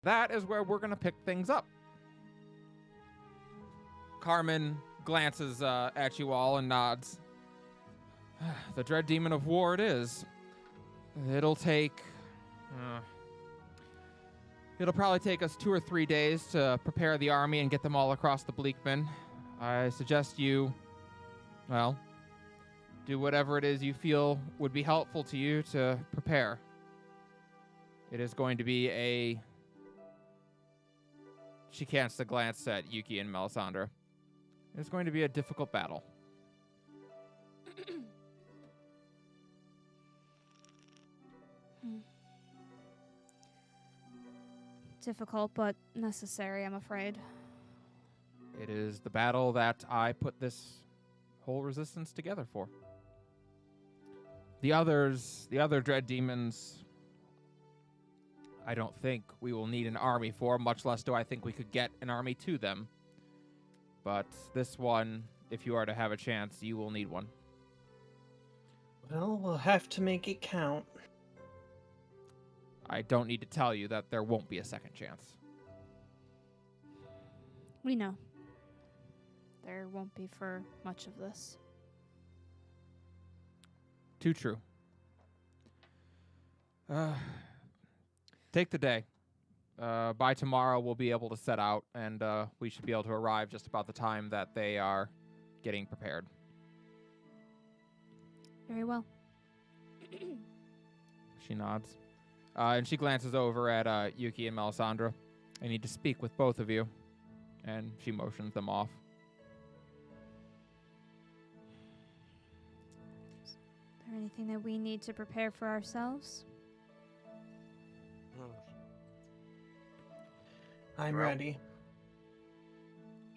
that is where we're going to pick things up. Carmen glances at you all and nods. The dread demon of war it is. It'll take... it'll probably take us 2 or 3 days to prepare the army and get them all across the Bleakman. I suggest you, well, do whatever it is you feel would be helpful to you to prepare. It is going to be a... She casts a glance at Yuki and Melisandre. It's going to be a difficult battle. Difficult, but necessary, I'm afraid. It is the battle that I put this whole resistance together for. The other dread demons, I don't think we will need an army for, much less do I think we could get an army to them. But this one, if you are to have a chance, you will need one. Well, we'll have to make it count. I don't need to tell you that there won't be a second chance. We know. There won't be for much of this. Too true. Take the day. By tomorrow, we'll be able to set out, and we should be able to arrive just about the time that they are getting prepared. Very well. She nods. And she glances over at Yuki and Melisandre. I need to speak with both of you. And she motions them off. Is there anything that we need to prepare for ourselves? I'm ready.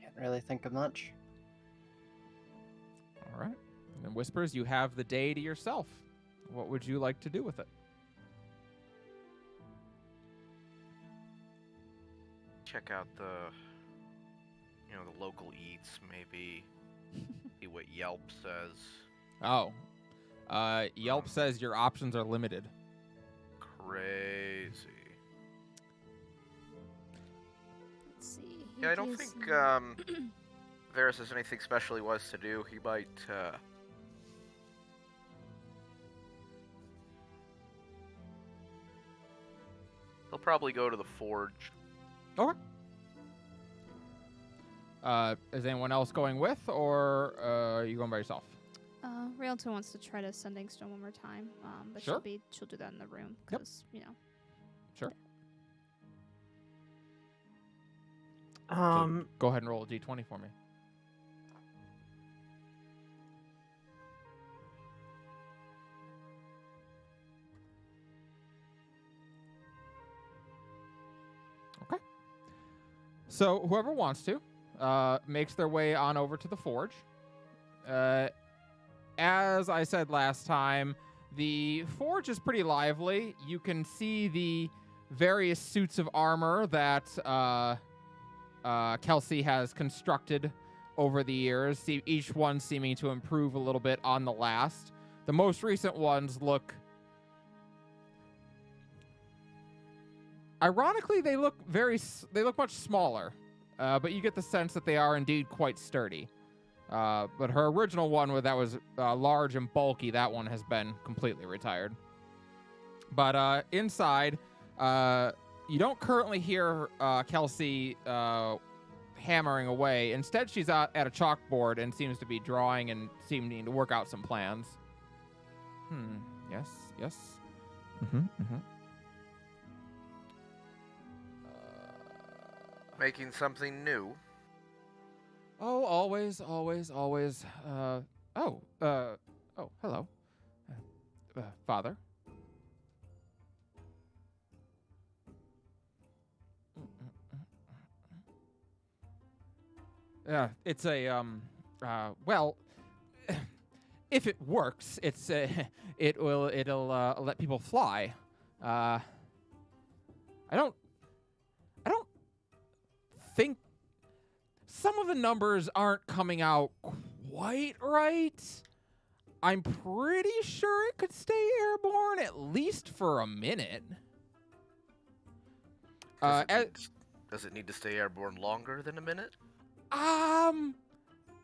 Can't really think of much. All right. And Whispers, you have the day to yourself. What would you like to do with it? Check out the local eats, maybe. See what Yelp says. Oh. Yelp says your options are limited. Crazy. Let's see. Yeah, I don't think Varis has anything special he wants to do. He might he'll probably go to the forge. Okay. Is anyone else going with, or are you going by yourself? Realta wants to try to Sending Stone one more time, but Sure. she'll do that in the room Yep. because Sure. Um, Go ahead and roll a d20 for me. Okay. So whoever wants to makes their way on over to the forge. As I said last time, the forge is pretty lively. You can see the various suits of armor that Kelsi has constructed over the years, each one seeming to improve a little bit on the last. The most recent ones look... Ironically, they look much smaller, but you get the sense that they are indeed quite sturdy. But her original one that was large and bulky, that one has been completely retired. But inside, you don't currently hear Kelsi hammering away. Instead, she's at a chalkboard and seems to be drawing and seeming to work out some plans. Yes. Making something new. Oh, always. Oh, hello. Father. It's a, well, if it works, it'll let people fly. I don't think some of the numbers aren't coming out quite right. I'm pretty sure it could stay airborne at least for a minute. Does, Uh, it as, need, does it need to stay airborne longer than a minute?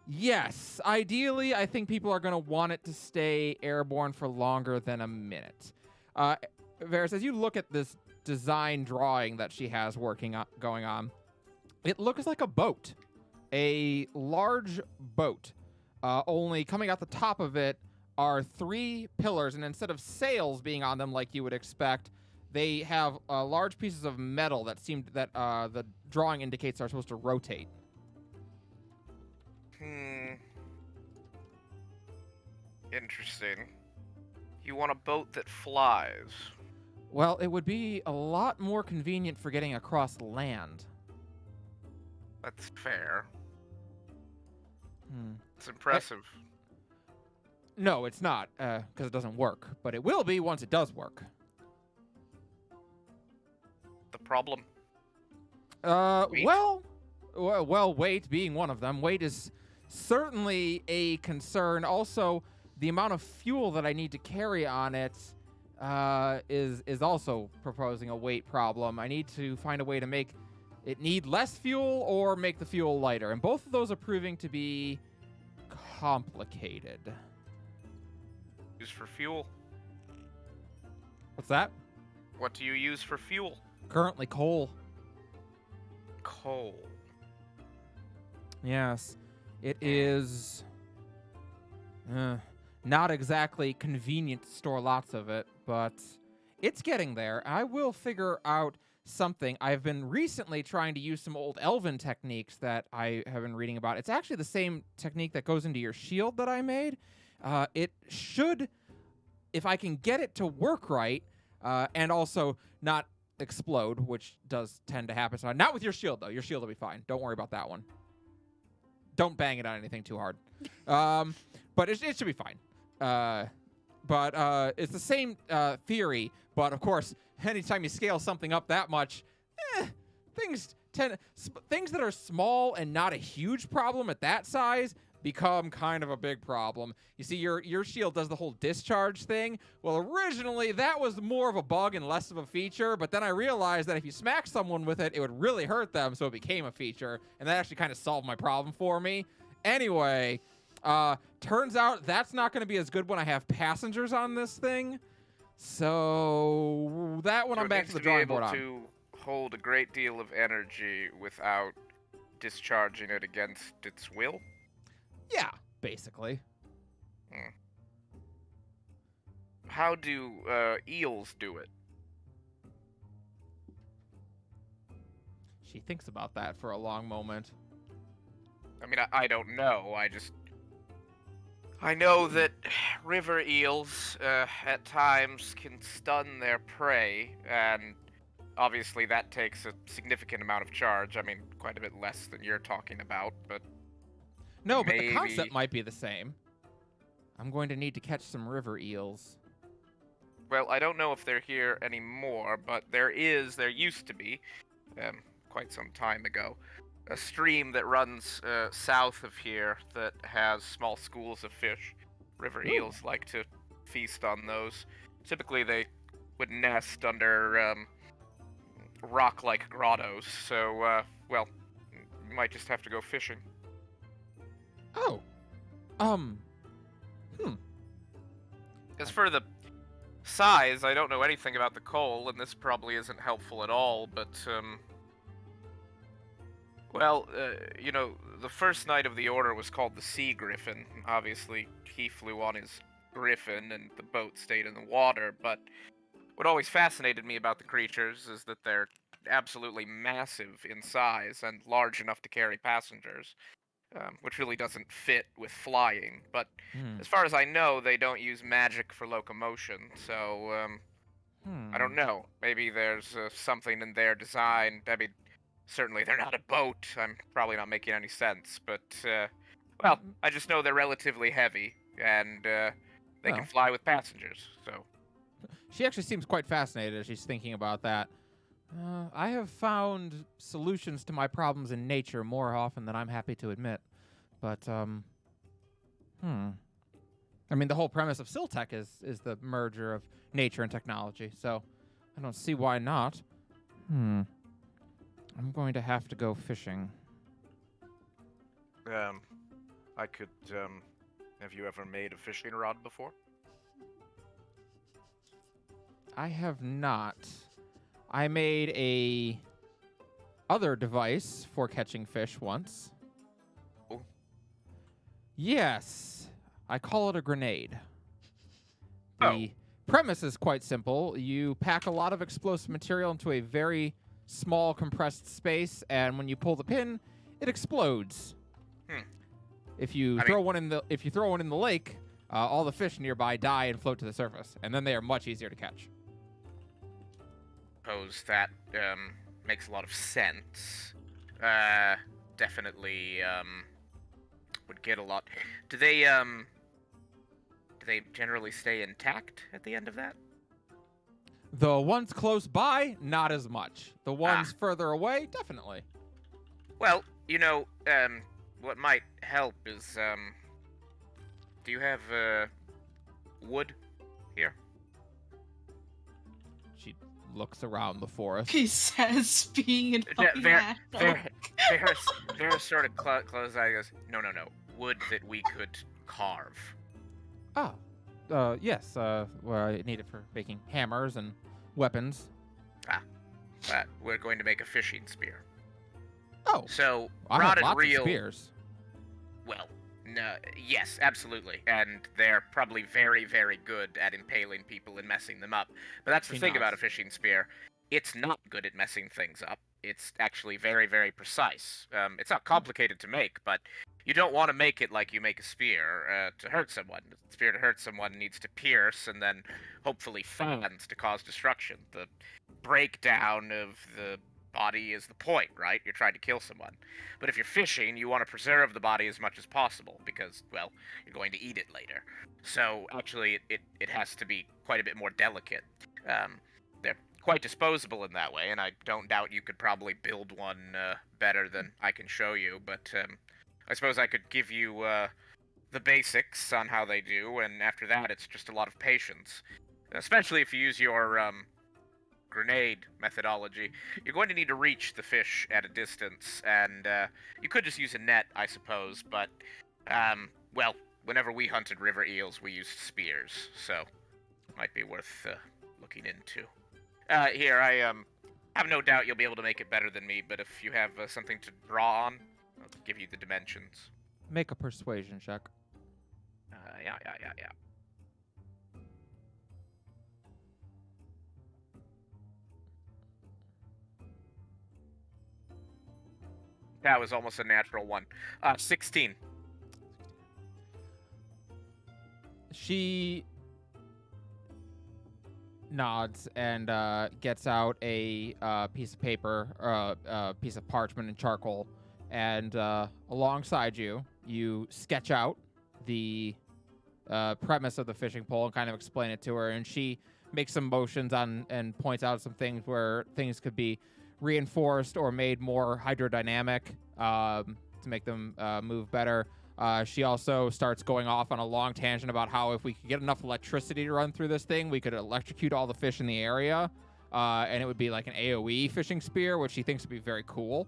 yes. Ideally, I think people are going to want it to stay airborne for longer than a minute. Varis, as you look at this design drawing that she has going on, it looks like a boat. A large boat. Only coming out the top of it are 3 pillars, and instead of sails being on them like you would expect, they have large pieces of metal that the drawing indicates are supposed to rotate. Interesting. You want a boat that flies. Well, it would be a lot more convenient for getting across land. That's fair. Hmm. It's impressive. No, it's not, because it doesn't work. But it will be once it does work. The problem? Weight? Well, weight being one of them. Weight is certainly a concern. Also, the amount of fuel that I need to carry on it is also proposing a weight problem. I need to find a way to make it need less fuel or make the fuel lighter. And both of those are proving to be complicated. Use for fuel. What's that? What do you use for fuel? Currently coal. Coal. Yes. It is not exactly convenient to store lots of it, but it's getting there. I will figure out something. I've been recently trying to use some old elven techniques that I have been reading about. It's actually the same technique that goes into your shield that I made. It should, if I can get it to work right, and also not explode, which does tend to happen. So not with your shield, though. Your shield will be fine. Don't worry about that one. Don't bang it on anything too hard. But it should be fine. But it's the same theory. But, of course, anytime you scale something up that much, things that are small and not a huge problem at that size become kind of a big problem. You see, your shield does the whole discharge thing. Well, originally, that was more of a bug and less of a feature, but then I realized that if you smack someone with it, it would really hurt them, so it became a feature, and that actually kind of solved my problem for me. Anyway, turns out that's not going to be as good when I have passengers on this thing, so that one I'm back to the drawing board on. To be able to hold a great deal of energy without discharging it against its will? Yeah, basically. How do eels do it? She thinks about that for a long moment. I mean, I don't know. I know that river eels at times can stun their prey, and obviously that takes a significant amount of charge. I mean, quite a bit less than you're talking about, but... No, but maybe. the concept might be the same. I'm going to need to catch some river eels. Well, I don't know if they're here anymore, but there used to be, quite some time ago, a stream that runs south of here that has small schools of fish. River eels like to feast on those. Typically, they would nest under rock-like grottos, so, well, you might just have to go fishing. Oh. As for the size, I don't know anything about the coal, and this probably isn't helpful at all, but, well, you know, the first knight of the order was called the Sea Griffin. Obviously, he flew on his griffin, and the boat stayed in the water, but what always fascinated me about the creatures is that they're absolutely massive in size and large enough to carry passengers. Which really doesn't fit with flying, but as far as I know, they don't use magic for locomotion, so, I don't know. Maybe there's something in their design. I mean, certainly they're not a boat. I'm probably not making any sense, but, well, I just know they're relatively heavy, and they can fly with passengers, so... She actually seems quite fascinated as she's thinking about that. I have found solutions to my problems in nature more often than I'm happy to admit. But, I mean, the whole premise of Siltech is the merger of nature and technology, so I don't see why not. I'm going to have to go fishing. I could, have you ever made a fishing rod before? I have not. I made a other device for catching fish once. Oh. Yes. I call it a grenade. Oh. The premise is quite simple. You pack a lot of explosive material into a very small compressed space, and when you pull the pin, it explodes. If you throw one in the lake, all the fish nearby die and float to the surface, and then they are much easier to catch. Suppose that makes a lot of sense. Definitely would get a lot. Do they generally stay intact at the end of that? The ones close by, not as much. The ones further away, definitely. Well, what might help is do you have wood here? She looks around the forest. He says, being an Varis sort of closes eye and goes, no, wood that we could carve. Oh, yes. Well, I need it for making hammers and weapons. We're going to make a fishing spear. Oh, So, I have rod and lots reel. of spears. Well, no, yes, absolutely, and they're probably very, very good at impaling people and messing them up. But that's the She thing nods. about a fishing spear. It's not good at messing things up. It's actually very, very precise. It's not complicated to make, but you don't want to make it like you make a spear to hurt someone. A spear to hurt someone needs to pierce and then hopefully fans to cause destruction. The breakdown of the body is the point, right? You're trying to kill someone. But if you're fishing, you want to preserve the body as much as possible because, well, you're going to eat it later. So actually, it has to be quite a bit more delicate. They're quite disposable in that way, and I don't doubt you could probably build one better than I can show you. But I suppose I could give you the basics on how they do, and after that, it's just a lot of patience. Especially if you use your grenade methodology, you're going to need to reach the fish at a distance, and you could just use a net, I suppose, but, well, whenever we hunted river eels, we used spears, so might be worth looking into. Here, I have no doubt you'll be able to make it better than me, but if you have something to draw on, I'll give you the dimensions. Make a persuasion check. Yeah. That was almost a natural one. 16. She nods and gets out a piece of paper, a piece of parchment and charcoal, and alongside you, you sketch out the premise of the fishing pole and kind of explain it to her, and she makes some motions on and points out some things where things could be reinforced or made more hydrodynamic to make them move better. She also starts going off on a long tangent about how if we could get enough electricity to run through this thing, we could electrocute all the fish in the area, and it would be like an AoE fishing spear, which she thinks would be very cool.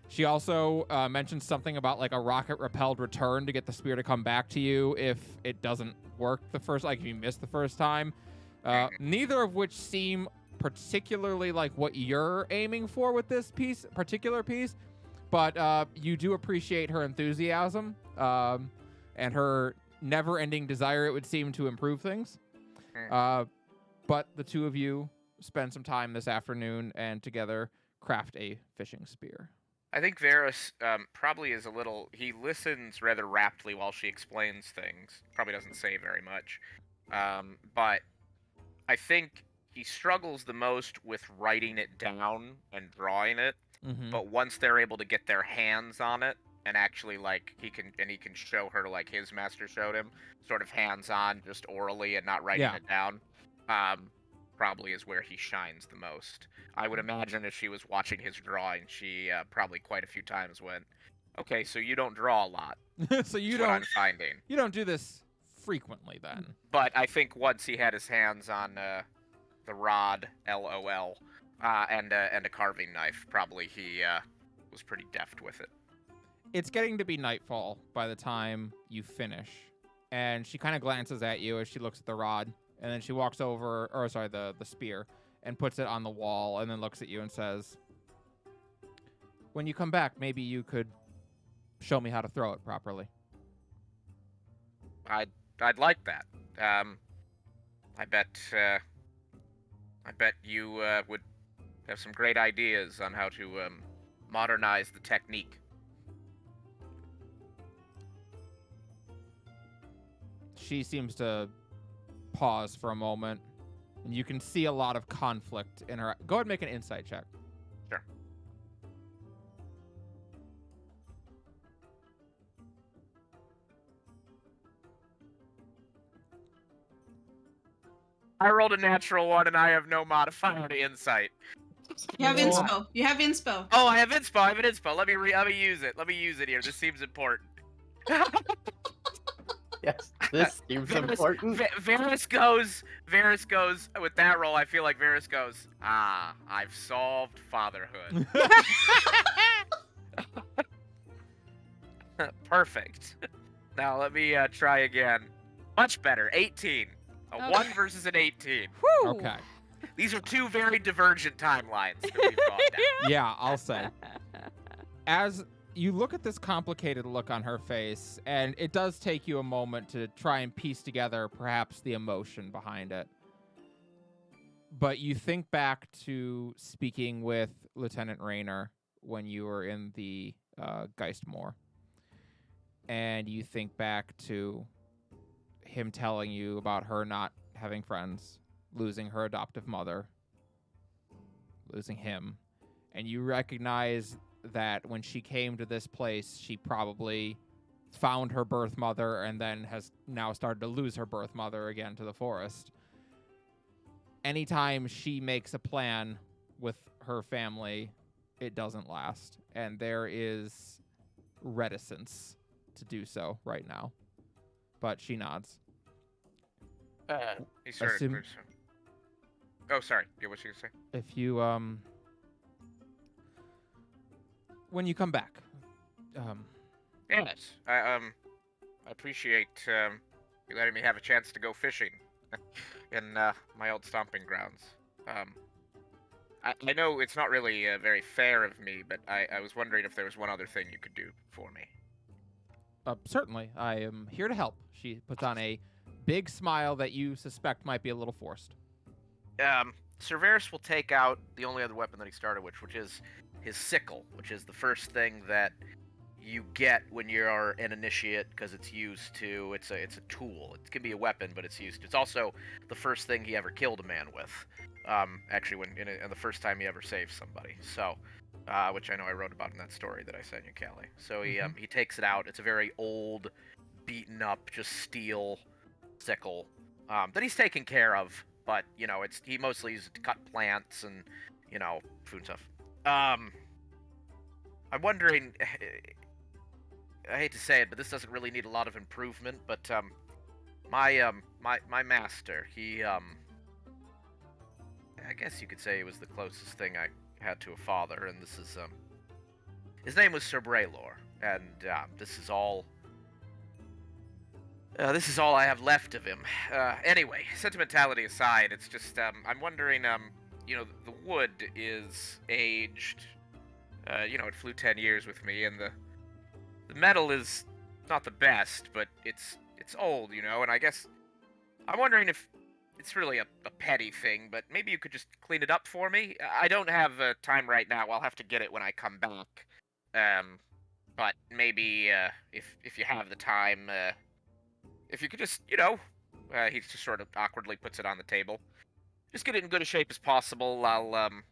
She also mentions something about like a rocket-repelled return to get the spear to come back to you if it doesn't work the first, like if you miss the first time. Neither of which seem particularly like what you're aiming for with this particular piece, but you do appreciate her enthusiasm and her never-ending desire, it would seem, to improve things. But the two of you spend some time this afternoon and together craft a fishing spear. I think Varis probably is a little... He listens rather raptly while she explains things. Probably doesn't say very much. But I think he struggles the most with writing it down and drawing it. Mm-hmm. But once they're able to get their hands on it and actually like he can show her like his master showed him, sort of hands-on, just orally and not writing it down, probably is where he shines the most. I would imagine if she was watching his drawing, she probably quite a few times went, "Okay, so you don't draw a lot." So you That's don't. what I'm finding. You don't do this frequently, then. But I think once he had his hands on the rod, LOL, and a carving knife. Probably he was pretty deft with it. It's getting to be nightfall by the time you finish. And she kind of glances at you as she looks at the rod. And then she walks over, or sorry, the spear, and puts it on the wall and then looks at you and says, when you come back, maybe you could show me how to throw it properly. I'd like that. I bet you would have some great ideas on how to modernize the technique. She seems to pause for a moment, and you can see a lot of conflict in her. Go ahead and make an insight check. Sure. I rolled a natural one, and I have no modifier to insight. You have Whoa. inspo. You have inspo. Oh, I have inspo. I have an inspo. Let me use it. Let me use it here. This seems important. Yes, this seems important. Varis goes with that roll. I feel like Varis goes, I've solved fatherhood. Perfect. Now let me try again. Much better. 18. A Okay. 1 versus an 18. Whew. Okay. These are two very divergent timelines that we've gone down. Yeah, I'll say. As you look at this complicated look on her face, and it does take you a moment to try and piece together perhaps the emotion behind it. But you think back to speaking with Lieutenant Rayner when you were in the Geistmoor. And you think back to him telling you about her not having friends, losing her adoptive mother, losing him. And you recognize that when she came to this place, she probably found her birth mother and then has now started to lose her birth mother again to the forest. Anytime she makes a plan with her family, it doesn't last. And there is reticence to do so right now. But she nods. He started. Assume- Oh, sorry. Yeah, what you gonna say? If you, when you come back, Yes. I appreciate you letting me have a chance to go fishing in my old stomping grounds. I know it's not really very fair of me, but I was wondering if there was one other thing you could do for me. certainly, I am here to help. She puts on a big smile that you suspect might be a little forced. Sir Varis will take out the only other weapon that he started with, which is his sickle, which is the first thing that you get when you're an initiate, because it's used to. It's a tool. It can be a weapon, but it's used. It's also the first thing he ever killed a man with. Actually, and the first time he ever saved somebody. So, which I know I wrote about in that story that I sent you, Kelly. So he takes it out. It's a very old, beaten up, just steel sickle that he's taken care of. But he mostly uses it to cut plants and food stuff. I'm wondering. I hate to say it, but this doesn't really need a lot of improvement. But my master, he I guess you could say it was the closest thing I had to a father, and this is his name was Sir Braylor, and this is all I have left of him. Anyway, sentimentality aside, it's just I'm wondering, the wood is aged. It flew 10 years with me, and the metal is not the best, but it's old, and I guess I'm wondering if it's really a petty thing, but maybe you could just clean it up for me. I don't have time right now. I'll have to get it when I come back. But maybe if you have the time, if you could just, he just sort of awkwardly puts it on the table. Just get it in good a shape as possible. I'll, and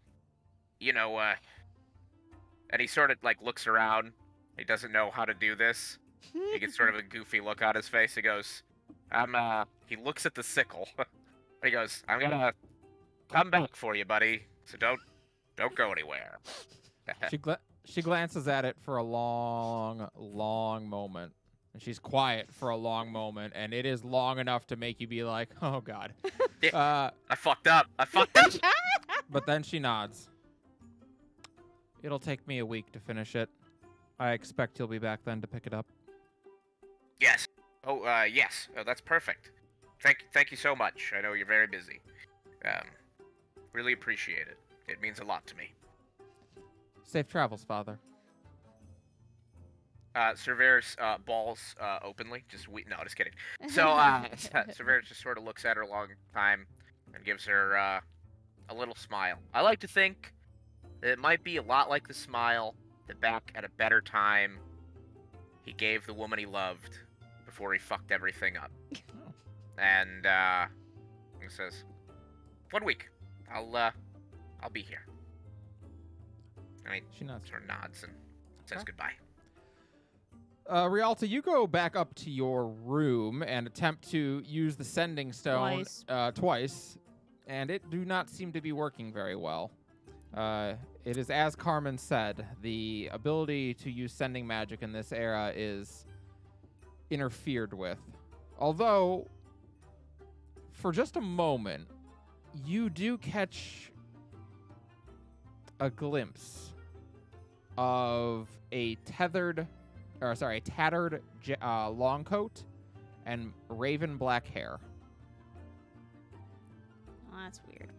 he sort of, looks around. He doesn't know how to do this. He gets sort of a goofy look on his face. He goes, he looks at the sickle. He goes, I'm gonna come back for you, buddy. So don't go anywhere. She glances at it for a long, long moment. And she's quiet for a long moment, and it is long enough to make you be like, oh, God. I fucked up. But then she nods. It'll take me a week to finish it. I expect you'll be back then to pick it up. Yes. Oh, yes. Oh, that's perfect. Thank you so much. I know you're very busy. Really appreciate it. It means a lot to me. Safe travels, Father. Sir Varis balls openly. Just kidding. So Sir Varis just sort of looks at her a long time and gives her a little smile. I like to think that it might be a lot like the smile that back at a better time he gave the woman he loved before he fucked everything up. And he says, 1 week. I'll be here. I mean, She nods. sort of nods and says Okay. goodbye. Realta, you go back up to your room and attempt to use the sending stone twice, and it do not seem to be working very well. It is as Carmen said, the ability to use sending magic in this era is interfered with. Although, for just a moment, you do catch a glimpse of a tattered long coat and raven black hair. Oh, that's weird.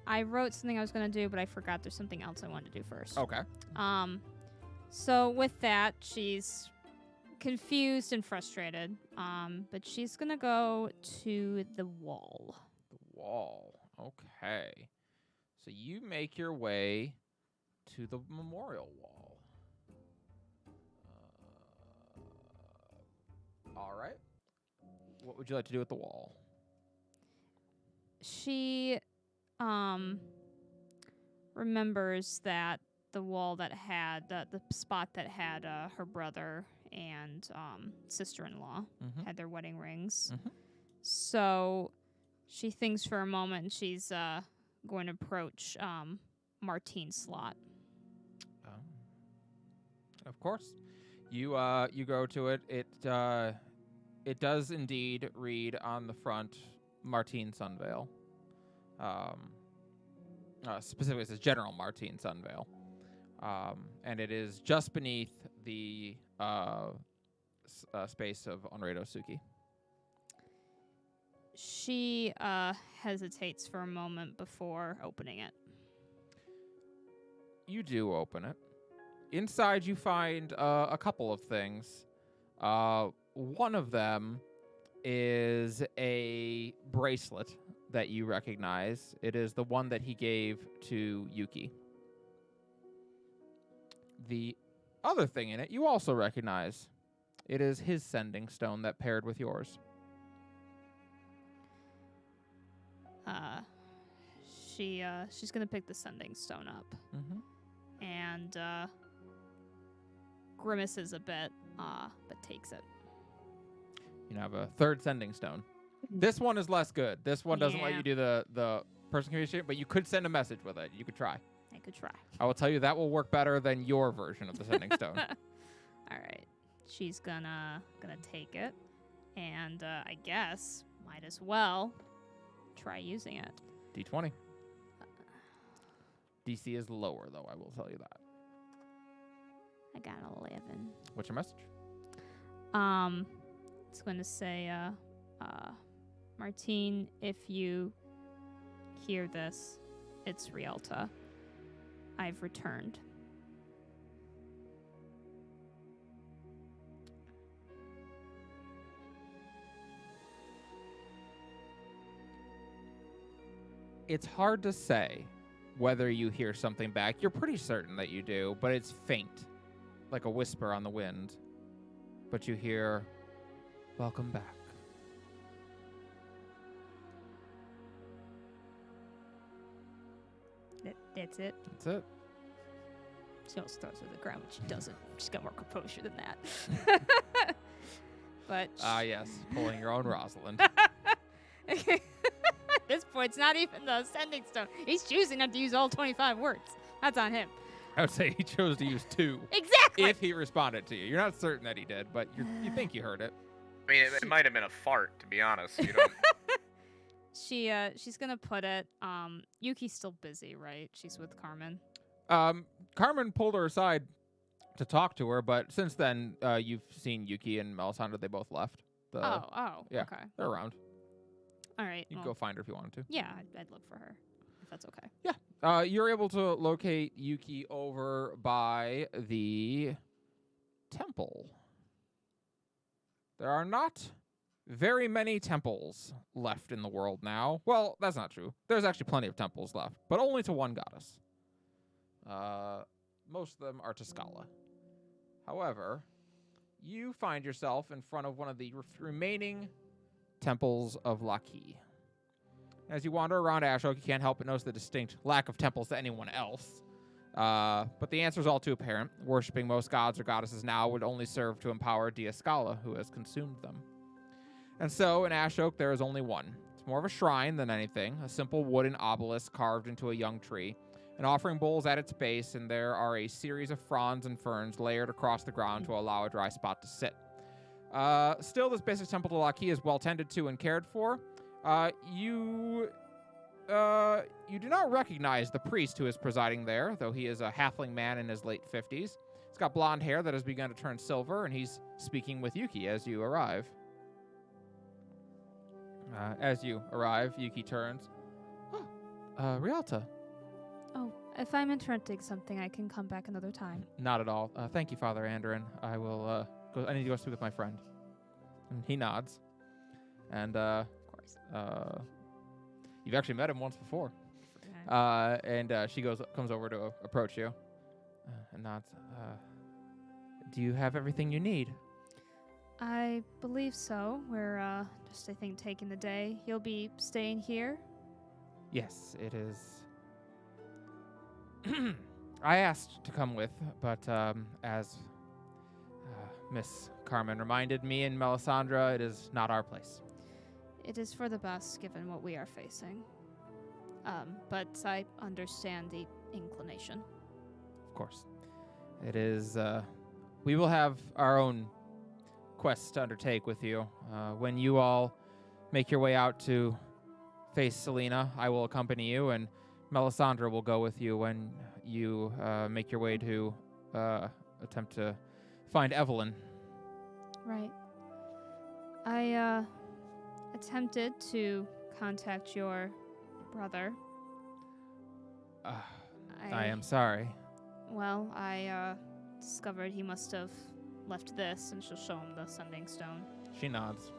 I wrote something I was gonna do, but I forgot there's something else I wanted to do first. Okay. So with that, she's confused and frustrated. But she's gonna go to the wall. The wall. Okay. So you make your way to the memorial wall. All right. What would you like to do with the wall? She remembers that the wall that had the spot that had her brother and sister-in-law Mm-hmm. had their wedding rings. Mhm. So she thinks for a moment and she's going to approach Martine's slot. Of course. You go to it. It does indeed read on the front Martine Sunvale. Specifically, it says General Martine Sunvale. And it is just beneath the space of Onredo Suki. She hesitates for a moment before opening it. You do open it. Inside, you find a couple of things. One of them is a bracelet that you recognize. It is the one that he gave to Yuki. The other thing in it you also recognize. It is his sending stone that paired with yours. She's gonna pick the sending stone up Mm-hmm. and grimaces a bit, but takes it. You have a third sending stone. This one is less good. This one doesn't let Yeah. you do the person communication, but you could send a message with it. You could try. I could try. I will tell you that will work better than your version of the sending stone. All right, she's gonna take it, and I guess might as well try using it. D20. DC is lower, though, I will tell you that. I got an 11. What's your message? It's going to say, Martine, if you hear this, it's Realta. I've returned. It's hard to say whether you hear something back. You're pretty certain that you do, but it's faint, like a whisper on the wind. But you hear, "Welcome back." That's it. That's it. She also starts with the ground, but she doesn't. She's got more composure than that. But Yes, pulling your own Rosalind. at this point, it's not even the sending stone. He's choosing not to use all 25 words. That's on him. I would say he chose to use 2 Exactly. if he responded to you. You're not certain that he did, but you think you heard it. I mean, it might have been a fart, to be honest. You don't. she's gonna put it. Yuki's still busy, right? She's with Carmen. Carmen pulled her aside to talk to her, but since then, you've seen Yuki and Melisandre. They both left. Yeah. Okay. They're around. All right. You can well, go find her if you wanted to. Yeah, I'd look for her if that's okay. You're able to locate Yuki over by the temple. There are not very many temples left in the world now. Well, that's not true. There's actually plenty of temples left, but only to one goddess. Most of them are to Scala. However, you find yourself in front of one of the remaining temples of Laki. As you wander around Ashok, you can't help but notice the distinct lack of temples to anyone else. But the answer is all too apparent. Worshipping most gods or goddesses now would only serve to empower Dia Scala, who has consumed them. And so, in Ashok, there is only one. It's more of a shrine than anything, a simple wooden obelisk carved into a young tree. An offering bowl is at its base, and there are a series of fronds and ferns layered across the ground to allow a dry spot to sit. Still, this basic temple to Laki is well tended to and cared for. You do not recognize the priest who is presiding there, though he is a halfling man in his late 50s. He's got blonde hair that has begun to turn silver, and he's speaking with Yuki as you arrive. As you arrive, Yuki turns. Realta. Oh, if I'm interrupting something, I can come back another time. Not at all. Thank you, Father Andoran. I will go. I need to go speak with my friend. And he nods. And Of course. you've actually met him once before. Okay. And she comes over to approach you, and nods. Do you have everything you need? I believe so. We're just, I think, taking the day. You'll be staying here? Yes, it is. I asked to come with, but as Miss Carmen reminded me and Melisandre, it is not our place. It is for the best, given what we are facing. But I understand the inclination. Of course. It is, we will have our own quests to undertake with you. When you all make your way out to face Selena, I will accompany you, and Melisandre will go with you when you make your way to attempt to find Evelyn. Right. I attempted to contact your brother. I am sorry. Well, I discovered he must have left this, and she'll show him the sending stone. She nods.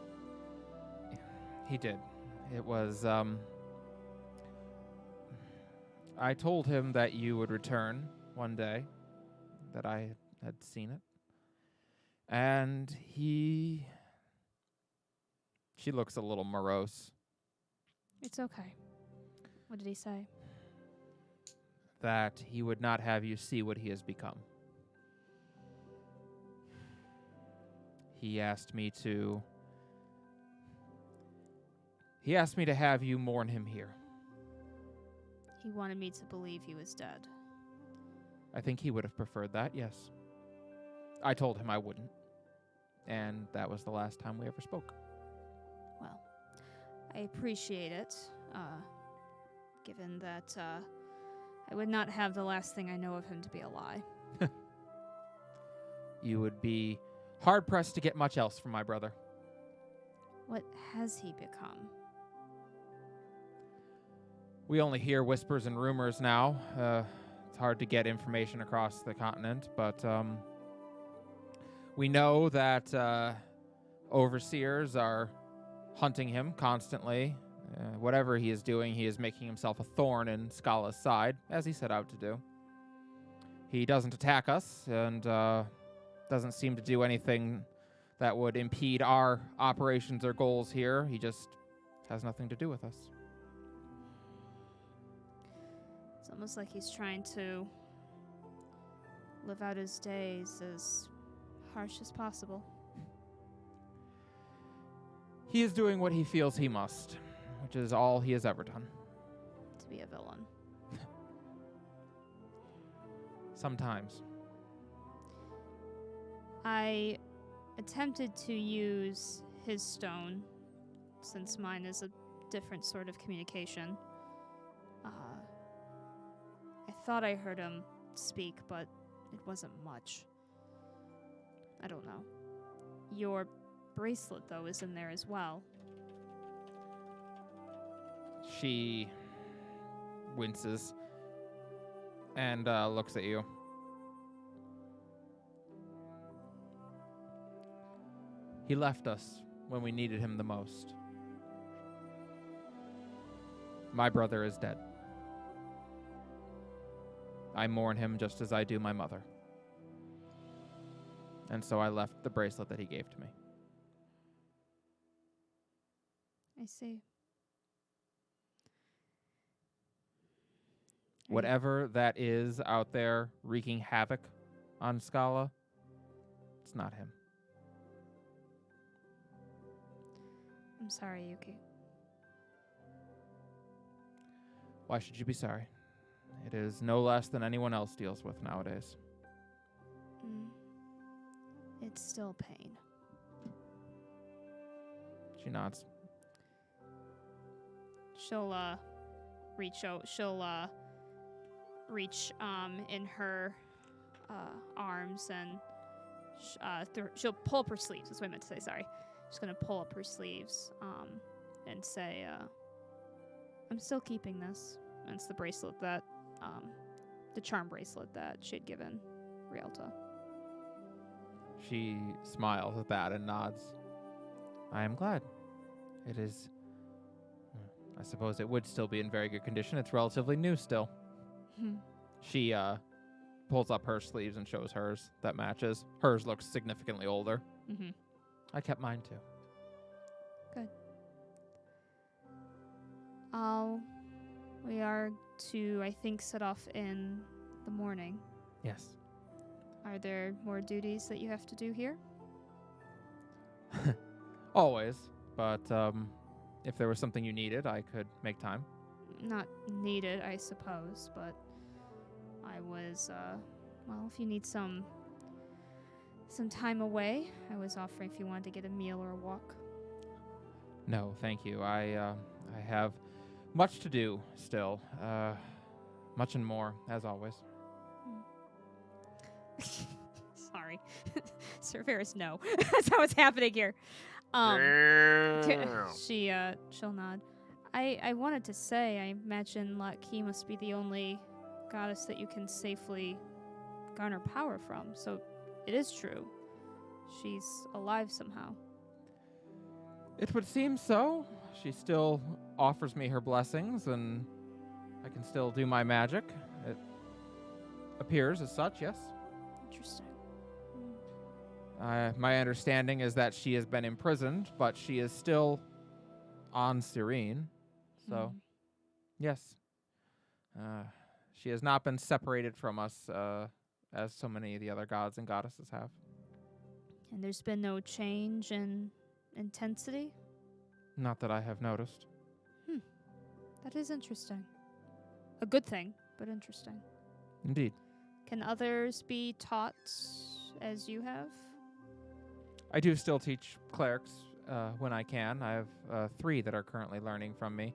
He did. It was, I told him that you would return one day, that I had seen it. And she looks a little morose. It's okay. What did he say? That he would not have you see what he has become. He asked me to have you mourn him here. He wanted me to believe he was dead. I think he would have preferred that, yes. I told him I wouldn't. And that was the last time we ever spoke. Well, I appreciate it, given that I would not have the last thing I know of him to be a lie. You would be hard-pressed to get much else from my brother. What has he become? We only hear whispers and rumors now. It's hard to get information across the continent, but we know that overseers are hunting him constantly. Whatever he is doing, he is making himself a thorn in Scala's side, as he set out to do. He doesn't attack us, and doesn't seem to do anything that would impede our operations or goals here. He just has nothing to do with us. It's almost like he's trying to live out his days as harsh as possible. He is doing what he feels he must, which is all he has ever done. To be a villain. Sometimes. I attempted to use his stone, since mine is a different sort of communication. I thought I heard him speak, but it wasn't much. I don't know. Your bracelet, though, is in there as well. She winces and looks at you. He left us when we needed him the most. My brother is dead. I mourn him just as I do my mother. And so I left the bracelet that he gave to me. I see. Whatever that is out there wreaking havoc on Scala, it's not him. I'm sorry, Yuki. Why should you be sorry? It is no less than anyone else deals with nowadays. It's still pain. She nods. She'll reach out. She'll reach in her arms and she'll pull up her sleeves. That's what I meant to say. Sorry. She's gonna pull up her sleeves and say, "I'm still keeping this." And it's the bracelet that, the charm bracelet that she had given Realta. She smiles at that and nods. I am glad. It is... I suppose it would still be in very good condition. It's relatively new still. She pulls up her sleeves and shows hers that matches. Hers looks significantly older. Mm-hmm. I kept mine too. Good. We are to, I think, set off in the morning. Yes. Are there more duties that you have to do here? Always. But if there was something you needed, I could make time. Not needed, I suppose, but I was, well, if you need some time away, I was offering if you wanted to get a meal or a walk. No, thank you. I have much to do still. Much and more, as always. Sorry. Sir Varis, no. That's how it's happening here. She'll nod. I wanted to say, I imagine Laki must be the only goddess that you can safely garner power from, so it is true. She's alive somehow. It would seem so. She still offers me her blessings, and I can still do my magic. It appears as such, yes. Interesting. My understanding is that she has been imprisoned, but she is still on Serene. So, yes. She has not been separated from us as so many of the other gods and goddesses have. And there's been no change in intensity? Not that I have noticed. That is interesting. A good thing, but interesting. Indeed. Can others be taught as you have? I do still teach clerics when I can. I have 3 that are currently learning from me.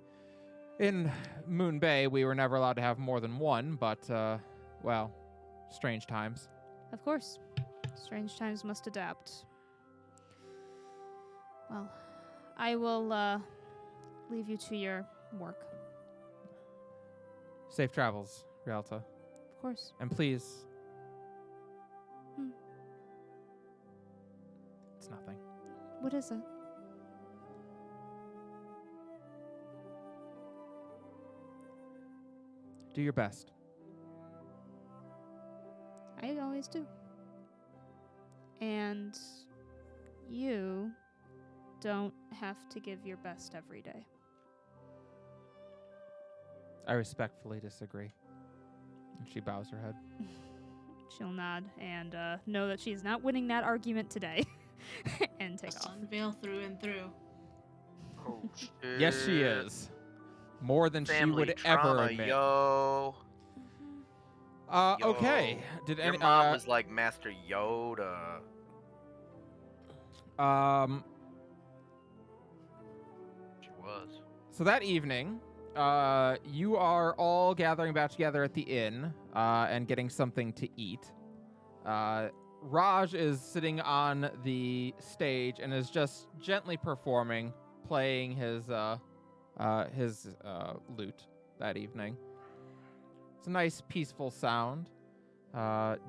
In Moon Bay, we were never allowed to have more than 1, but, well, strange times. Of course. Strange times must adapt. Well, I will leave you to your work. Safe travels, Realta. Of course. And please... It's nothing. What is it? Do your best. I always do. And you don't have to give your best every day. I respectfully disagree. And she bows her head. She'll nod and know that she's not winning that argument today. And take off. Sunveil through and through. Oh, shit. Yes, she is. More than Family she would trauma, ever admit. Yo. Yo. Okay. Did Your any mom was like Master Yoda. um She was. So that evening, you are all gathering back together at the inn and getting something to eat. Raj is sitting on the stage and is just gently performing, playing his lute that evening. It's a nice, peaceful sound.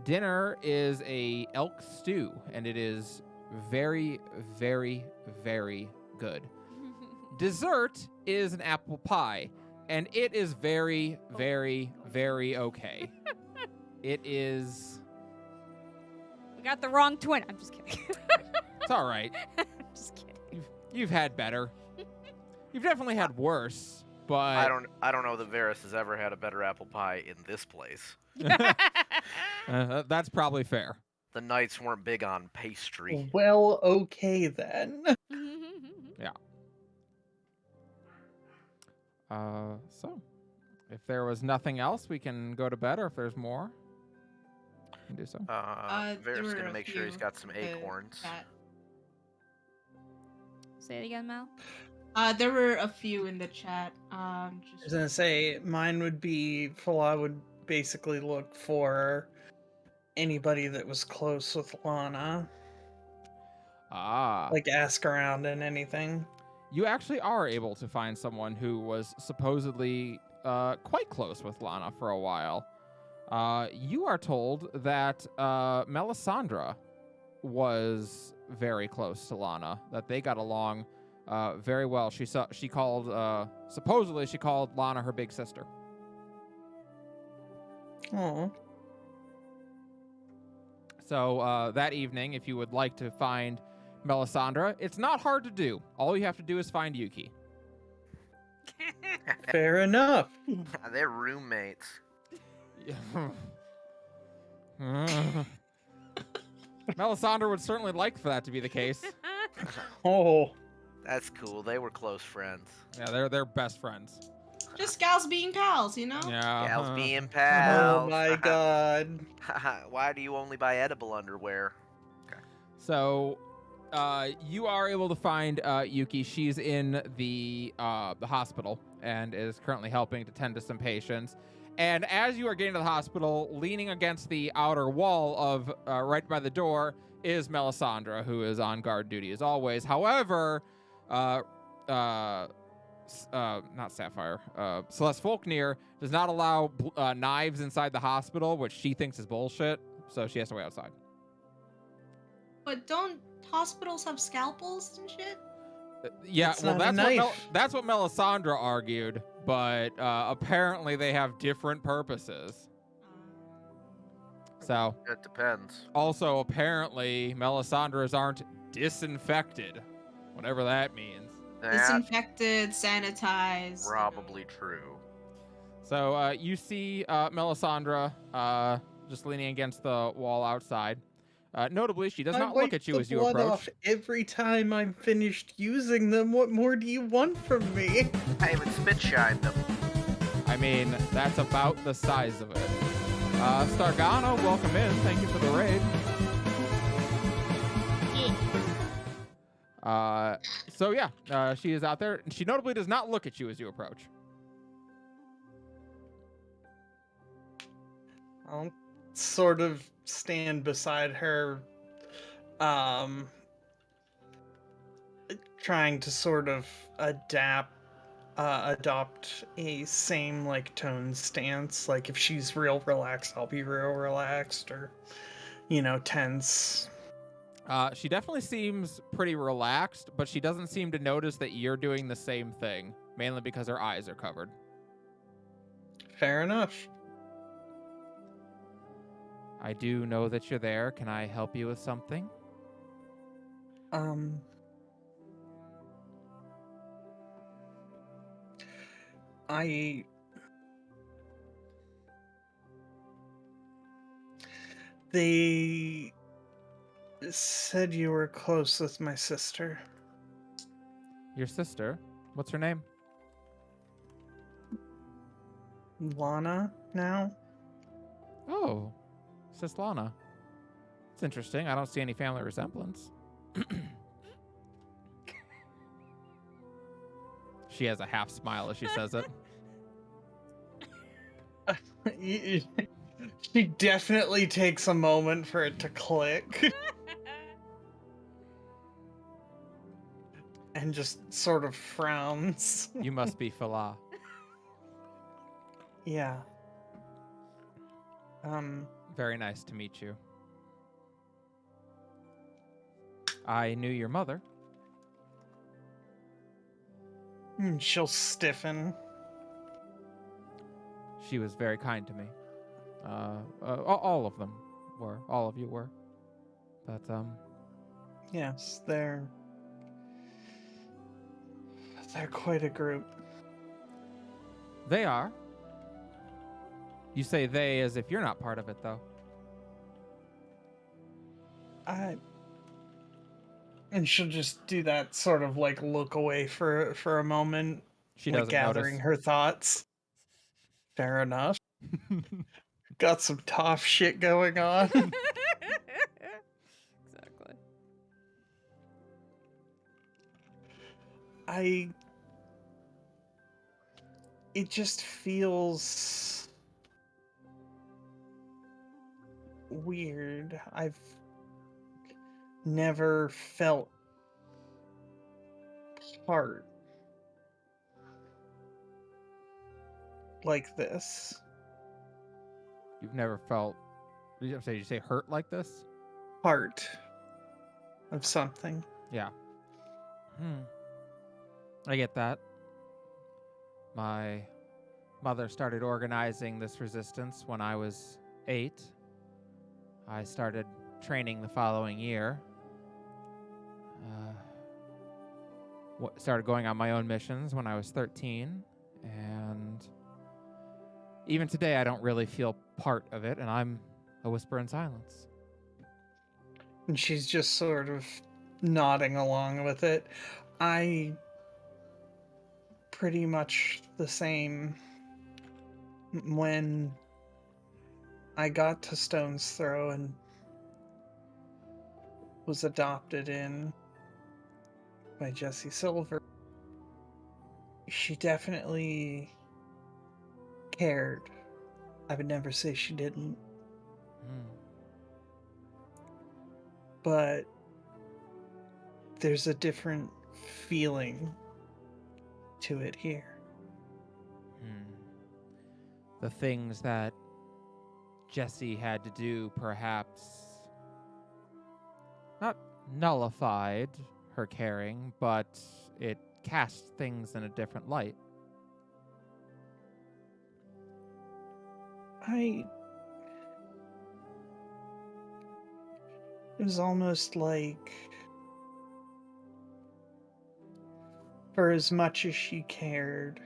Dinner is a elk stew, and it is very, very, very good. Dessert is an apple pie, and it is very, very, very okay. It is... We got the wrong twin. I'm just kidding. It's all right. I'm just kidding. You've had better. You've definitely had worse, but... I don't know that Varis has ever had a better apple pie in this place. That's probably fair. The knights weren't big on pastry. Well, okay then. So, if there was nothing else, we can go to bed, or if there's more, we can do so. There Varys were gonna a make sure he's few got some in the acorns. chat. Say it again, Mal. There were a few in the chat. I was gonna say mine would be Fala would basically look for anybody that was close with Lana. Like ask around and anything. You actually are able to find someone who was supposedly quite close with Lana for a while. You are told that Melisandre was very close to Lana, that they got along very well. Supposedly she called Lana her big sister. Oh. So that evening, if you would like to find Melisandre, it's not hard to do. All you have to do is find Yuki. Fair enough. They're roommates. Melisandre would certainly like for that to be the case. Oh. That's cool. They were close friends. Yeah, they're best friends. Just gals being pals, you know? Yeah. Gals being pals. Oh my god. Why do you only buy edible underwear? So, you are able to find Yuki. She's in the hospital and is currently helping to tend to some patients. And as you are getting to the hospital, leaning against the outer wall of right by the door is Melisandre, who is on guard duty as always. However, not Sapphire, Celeste Folknir does not allow knives inside the hospital, which she thinks is bullshit. So she has to wait outside. But don't hospitals have scalpels and shit? Yeah, It's well, not a knife. that's what Melisandre argued, but apparently they have different purposes. So, It depends. also apparently Melisandres aren't disinfected, whatever that means. That's Disinfected, sanitized. probably true. So you see Melisandre just leaning against the wall outside. Notably, she does I not look wipe at you the as you blood approach. off every time I'm finished using them. What more do you want from me? I even spit shined them. I mean, that's about the size of it. Stargano, welcome in. Thank you for the raid. So yeah, she is out there. She notably does not look at you as you approach. I'll sort of stand beside her, trying to sort of adopt a same like tone stance. Like if she's real relaxed, I'll be real relaxed, or tense. She definitely seems pretty relaxed, but she doesn't seem to notice that you're doing the same thing, mainly because her eyes are covered. Fair enough. I do know that you're there. Can I help you with something? They said you were close with my sister. Your sister? What's her name? Lana now? Oh, Sis Lana. It's interesting. I don't see any family She has a half smile as she says it. She definitely takes a moment for it to click. And just sort of frowns. You must be Fala. Yeah. Very nice to meet you. I knew your mother. She'll stiffen. She was very kind to me. All of them were. All of you were. But, Yes, they're quite a group. they are. You say they as if you're not part of it, though. And she'll just do that sort of like look away for a moment, She like doesn't gathering notice. her thoughts. Fair enough. Got some tough shit going on. Exactly. It just feels weird. I've never felt part like this. You've never felt. Did you say hurt like this? Part of something. Yeah. I get that. My mother started organizing this resistance when I was 8. I started training the following year. Started going on my own missions when I was 13. And even today, I don't really feel part of it, and I'm a whisper in silence. And she's just sort of nodding along with it. I pretty much the same. When I got to Stone's Throw and was adopted in by Jessie Silver, she definitely cared. I would never say she didn't. But there's a different feeling to it here. The things that Jessie had to do perhaps not nullified her caring, but it cast things in a different light. It was almost like, for as much as she cared,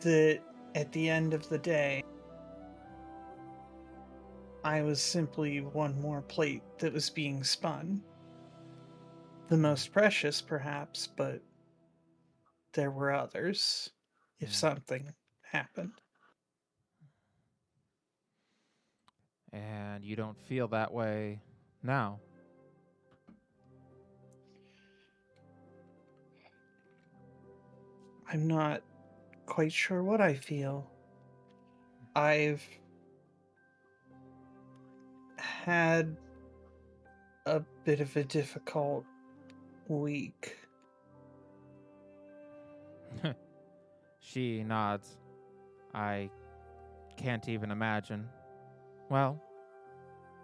that at the end of the day, I was simply one more plate that was being spun. The most precious, perhaps, but there were others if something happened. And you don't feel that way now. I'm not quite sure what I feel. I've had a bit of a difficult week. She nods. I can't even imagine. Well,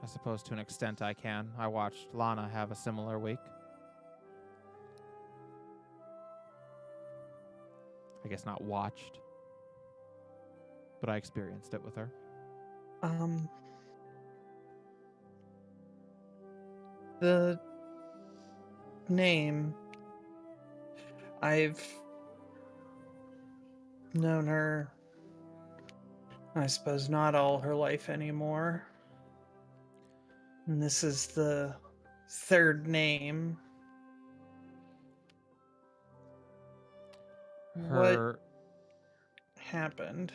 I suppose to an extent I can. I watched Lana have a similar week. I guess not watched, but I experienced it with her. The name, I've known her, I suppose, not all her life anymore. And this is the third name. What happened?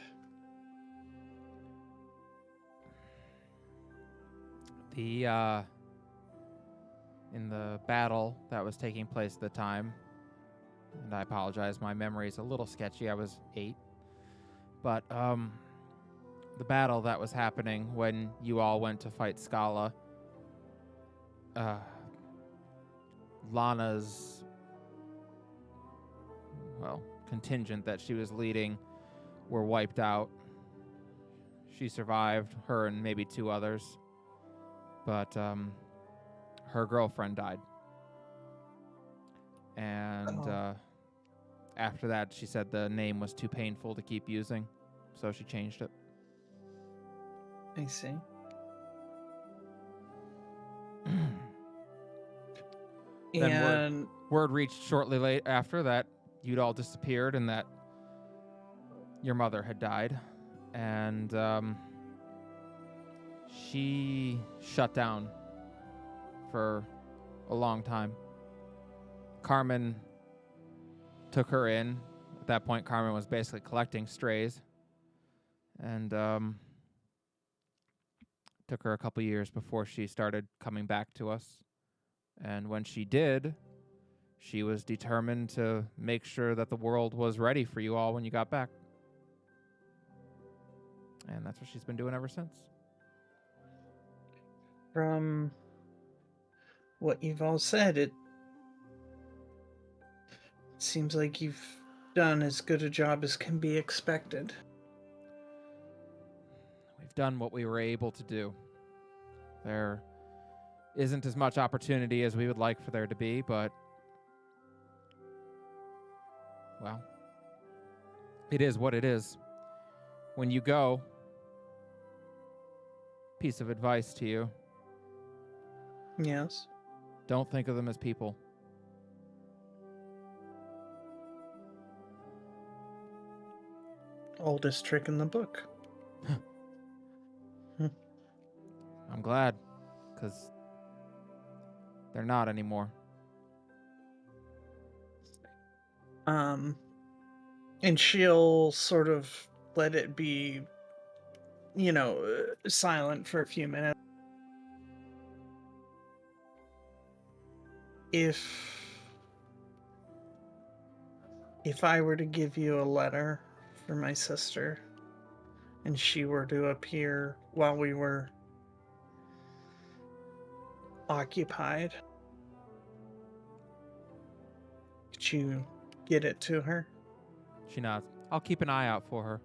The in the battle that was taking place at the time. And I apologize, my memory is a little sketchy. I was 8. But the battle that was happening when you all went to fight Scala, Lana's, contingent that she was leading were wiped out. She survived, her and maybe 2 others. But her girlfriend died. And after that, she said the name was too painful to keep using, so she changed it. I see. Then And word reached shortly late after that you'd all disappeared and that your mother had died. And she shut down for a long time. Carmen took her in. At that point, Carmen was basically collecting strays. And took her a couple years before she started coming back to us. And when she did, she was determined to make sure that the world was ready for you all when you got back. And that's what she's been doing ever since. from what you've all said, it seems like you've done as good a job as can be expected. We've done what we were able to do. There isn't as much opportunity as we would like for there to be, but, well, it is what it is. When you go, piece of advice to you, Yes. don't think of them as people. Oldest trick in the book. I'm glad, because they're not anymore. And she'll sort of let it be, silent for a few minutes. If I were to give you a letter for my sister, and she were to appear while we were occupied, could you get it to her? She nods. I'll keep an eye out for her.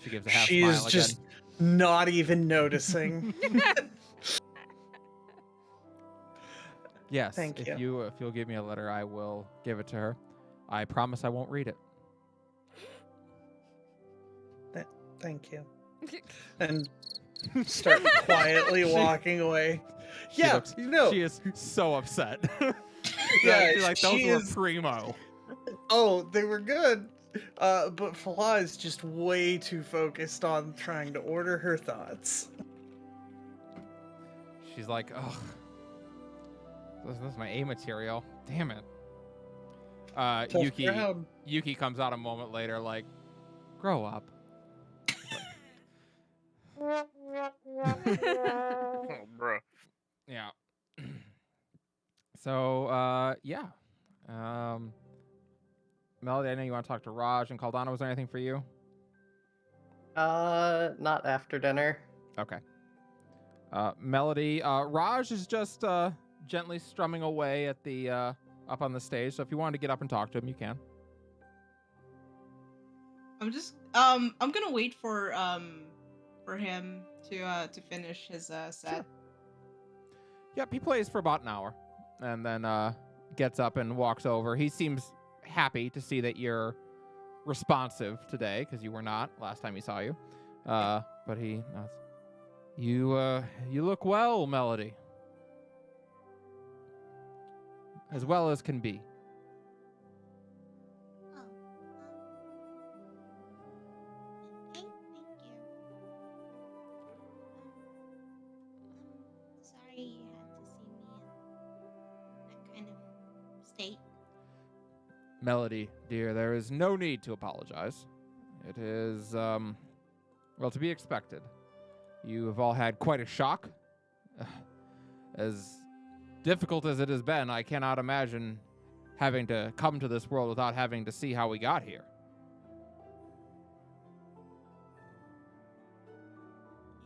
She gives a half She smile is just not even noticing. Yes, Thank if you'll give me a letter, I will give it to her. I promise I won't read it. Thank you. And start quietly walking away. She Yeah, looks- She is so upset. Yeah, She's like, she those were is- primo. Oh, they were good. But Fala is just way too focused on trying to order her thoughts. She's like, ugh. This is my A material. Damn it. Tough crowd. Yuki comes out a moment later like, grow up. Oh, bro. Yeah. So, yeah. Melody, I know you want to talk to Raj and Caldana. Was there anything for you? Not after dinner. Okay. Melody, Raj is just gently strumming away at the up on the stage. So if you wanted to get up and talk to him, you can. I'm just I'm gonna wait for him to finish his set. Sure. Yep, he plays for about an hour, and then gets up and walks over. He seems happy to see that you're responsive today, because you were not last time he saw you. But he nods. You look well, Melody. As well as can be. Oh, thank you. I'm sorry you had to see me in that kind of state. Melody, dear, there is no need to apologize. It is, well, to be expected. You have all had quite a shock. As difficult as it has been, I cannot imagine having to come to this world without having to see how we got here.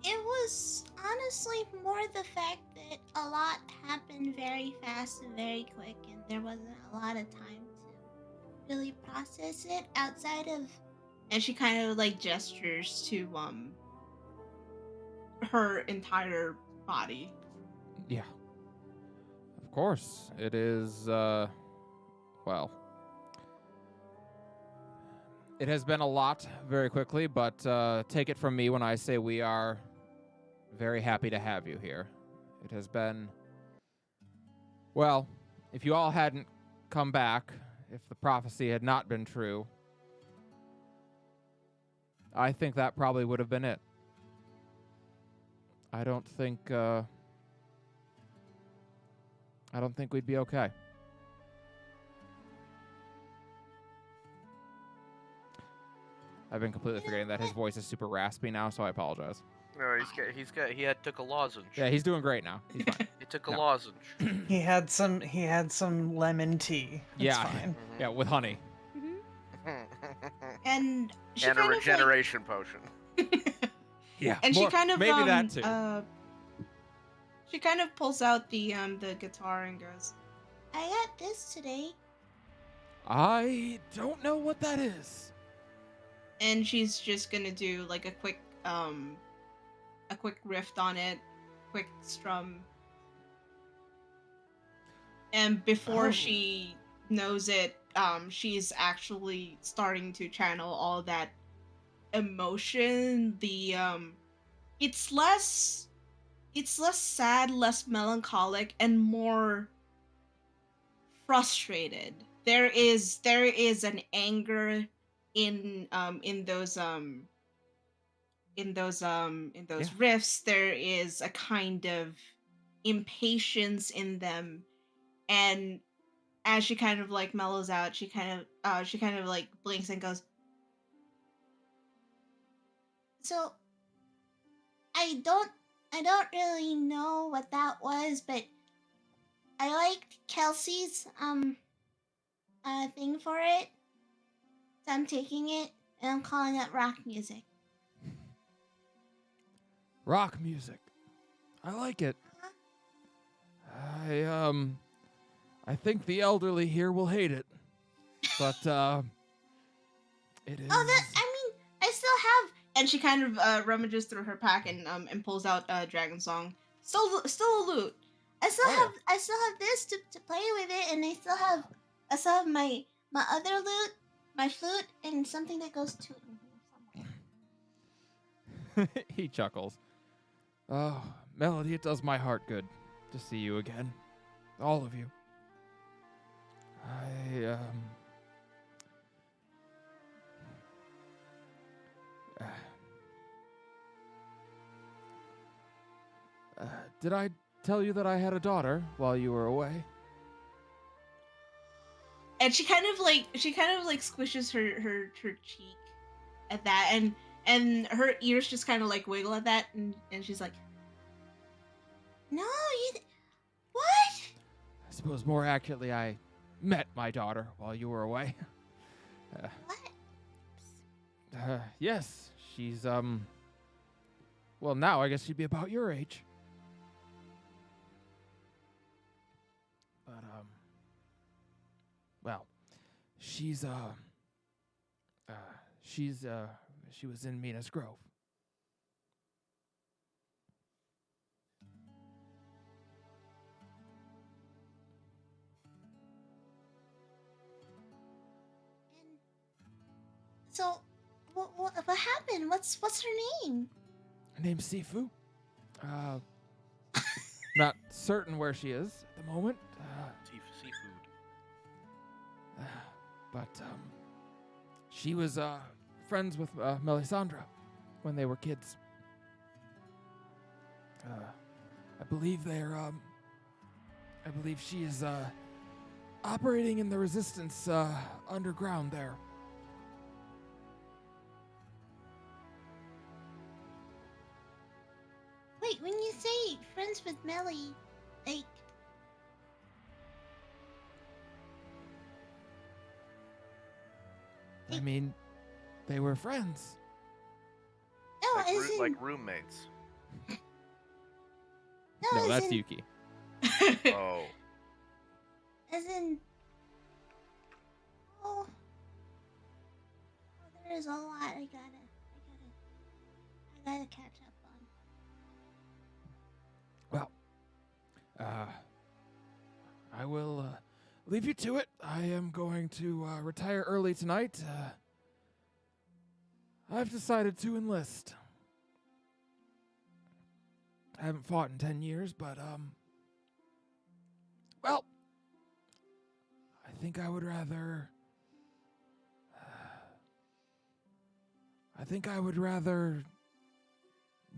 It was honestly more the fact that a lot happened very fast and very quick, and there wasn't a lot of time to really process it outside of. And she kind of like gestures to her entire body. Yeah. Of course. It is, well. It has been a lot very quickly, but take it from me when I say we are very happy to have you here. It has been, well, if you all hadn't come back, if the prophecy had not been true, I think that probably would have been it. I don't think we'd be okay. I've been completely forgetting that his voice is super raspy now, so I apologize. No, he took a lozenge. Yeah, he's doing great now. He's fine. He took a No. lozenge. He had some lemon tea. It's Yeah. fine. Yeah, with honey. And she And a kind regeneration potion. of like, Yeah. and she kind of maybe that too. She kind of pulls out the guitar and goes, I got this today. I don't know what that is. and she's just gonna do like a quick riff on it, quick strum. And before Oh. she knows it, she's actually starting to channel all that emotion. It's less sad, less melancholic, and more frustrated. There is an anger in those riffs. There is a kind of impatience in them, and as she kind of like mellows out, she kind of like blinks and goes, So I don't really know what that was, but I liked Kelsi's thing for it. So I'm taking it and I'm calling it rock music. Rock music. I like it. I think the elderly here will hate it. But it is. Oh, I still have. and she kind of rummages through her pack and pulls out Dragon Song. Still a lute. I still Oh, have this to play with it, and I still have my other lute, my flute, and something that goes to somewhere. He chuckles. Oh, Melody, it does my heart good to see you again. All of you. Did I tell you that I had a daughter while you were away? And she kind of like squishes her cheek at that, and her ears just kind of like wiggle at that, and she's like, No, what? I suppose more accurately, I met my daughter while you were away. What? Yes, she's, well, now I guess she'd be about your age. But, well, she was in Mina's Grove. So, what happened? What's her name? Her name's Sifu. Not certain where she is at the moment. Seafood. But she was friends with Melisandre when they were kids. I believe I believe she is operating in the resistance underground there. Wait, when you say friends with Melly, Like, I mean, they were friends. no, Like, as in, like roommates. No, as that's in, Yuki. Oh. as in. Oh, there is a lot I gotta catch up on. Well, I will leave you to it. I am going to retire early tonight. I've decided to enlist. I haven't fought in 10 years, but, well, I think I would rather... I think I would rather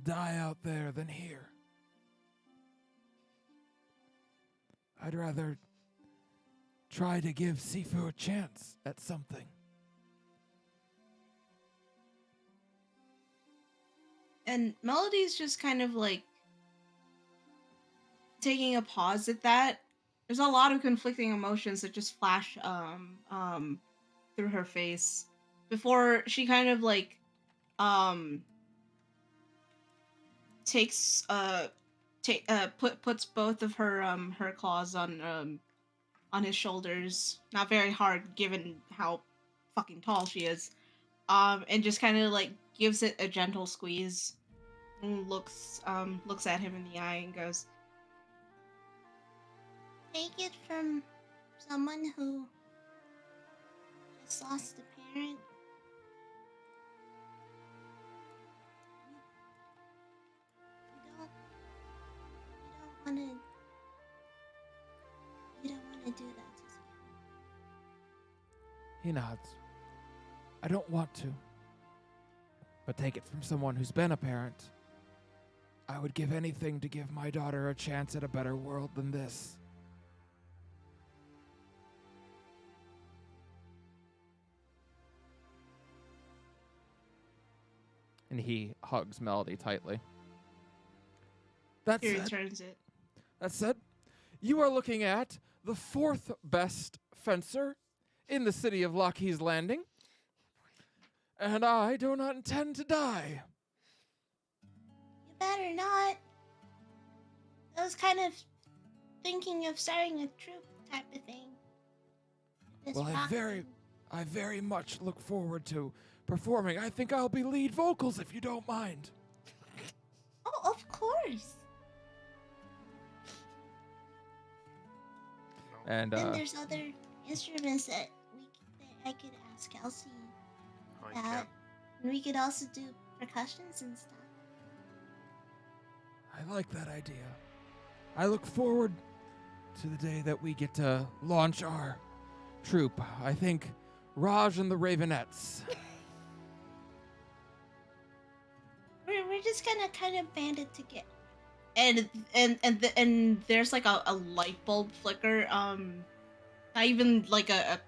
die out there than here. I'd rather try to give Sifu a chance at something. And Melody's just kind of like taking a pause at that. There's a lot of conflicting emotions that just flash through her face before she kind of like takes puts both of her claws on his shoulders, not very hard given how fucking tall she is, and just kind of like gives it a gentle squeeze and looks at him in the eye and goes, Take it from someone who just lost a parent. You don't wanna do that to someone. He nods. I don't want to. But take it from someone who's been a parent. I would give anything to give my daughter a chance at a better world than this. And he hugs Melody tightly. That he said, returns it. that said, you are looking at the fourth best fencer in the city of Lockheed's Landing. And I do not intend to die. You better not. I was kind of thinking of starting a troupe type of thing. This Well, I rock very much look forward to performing. I think I'll be lead vocals if you don't mind. Oh, of course. And Then there's other instruments that I could ask Kelsi Oh, about. And we could also do percussions and stuff. I like that idea. I look forward to the day that we get to launch our troupe. I think Raj and the Ravenettes. We're just gonna kind of band it together. And there's like a light bulb flicker. Not even like a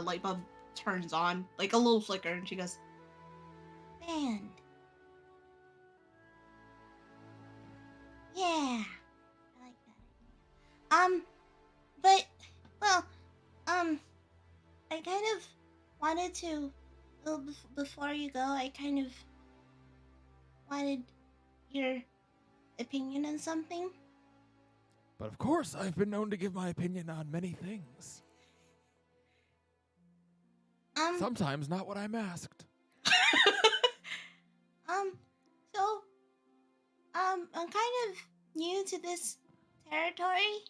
light bulb turns on, like a little flicker, and she goes, Band. Yeah. I like that. But, well, I kind of wanted to, well, before you go, I kind of wanted your opinion on something. But of course, I've been known to give my opinion on many things. Sometimes not what I'm asked. So, I'm kind of new to this territory.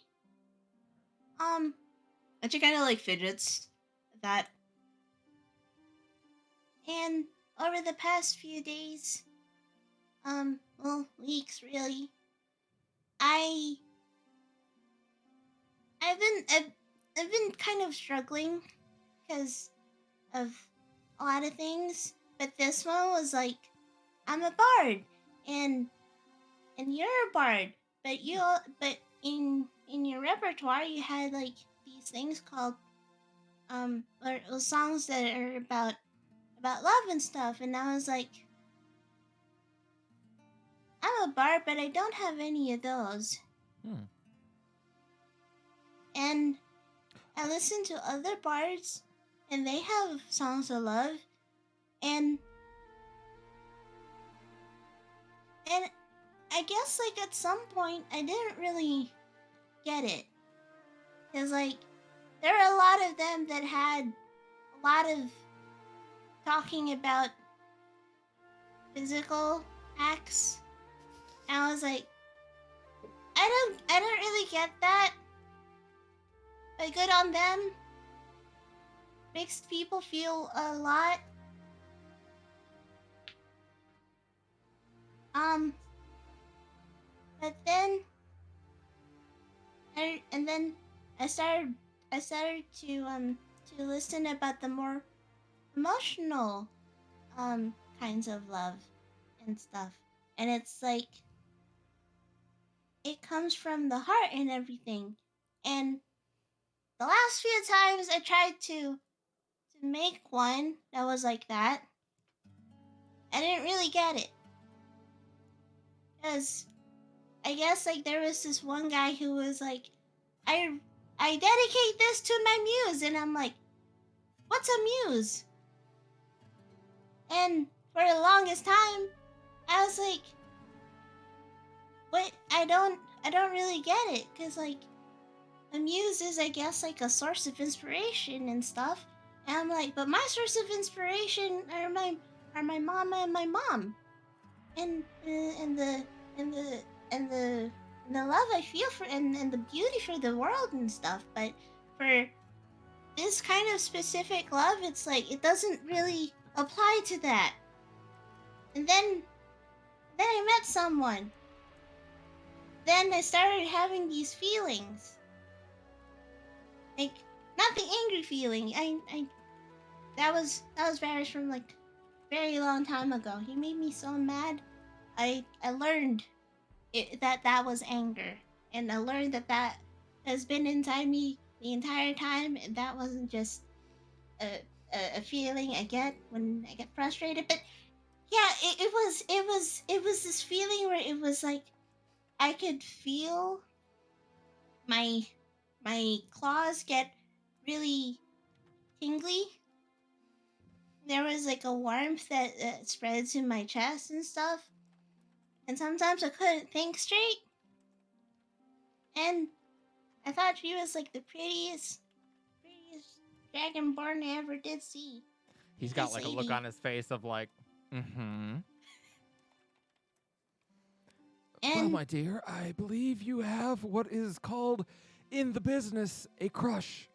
and she kind of like fidgets at that. And over the past few days, well, weeks really, I've been kind of struggling because of a lot of things, but this one was like, I'm a bard, and you're a bard, but in your repertoire you had like these things called or songs that are about love and stuff, and I was like, I'm a bard, but I don't have any of those. And I listen to other bards, and they have songs of love, and I guess like at some point I didn't really get it, cause like there are a lot of them that had a lot of talking about physical acts, and I was like, I don't really get that. But good on them. Makes people feel a lot. But then I started to listen about the more emotional kinds of love and stuff. And it's like it comes from the heart and everything. And the last few times I tried to make one that was like that, I didn't really get it. Cause I guess like there was this one guy who was like, I dedicate this to my muse, and I'm like, what's a muse? And for the longest time, I was like, what? I don't really get it, cause like a muse is, I guess, like a source of inspiration and stuff. And I'm like, but my source of inspiration are my mama and my mom, and the love I feel for and the beauty for the world and stuff. But for this kind of specific love, it's like it doesn't really apply to that. And then I met someone. Then I started having these feelings. Like not the angry feeling. That was Varis from like very long time ago. He made me so mad. I learned that was anger, and I learned that has been inside me the entire time, and that wasn't just a feeling I get when I get frustrated. But yeah, it was this feeling where it was like I could feel my claws get really tingly. There was like a warmth that spread to my chest and stuff. And sometimes I couldn't think straight. And I thought she was like the prettiest dragonborn I ever did see. He's got like a look on his face of like, mm-hmm. Well, my dear, I believe you have what is called in the business a crush.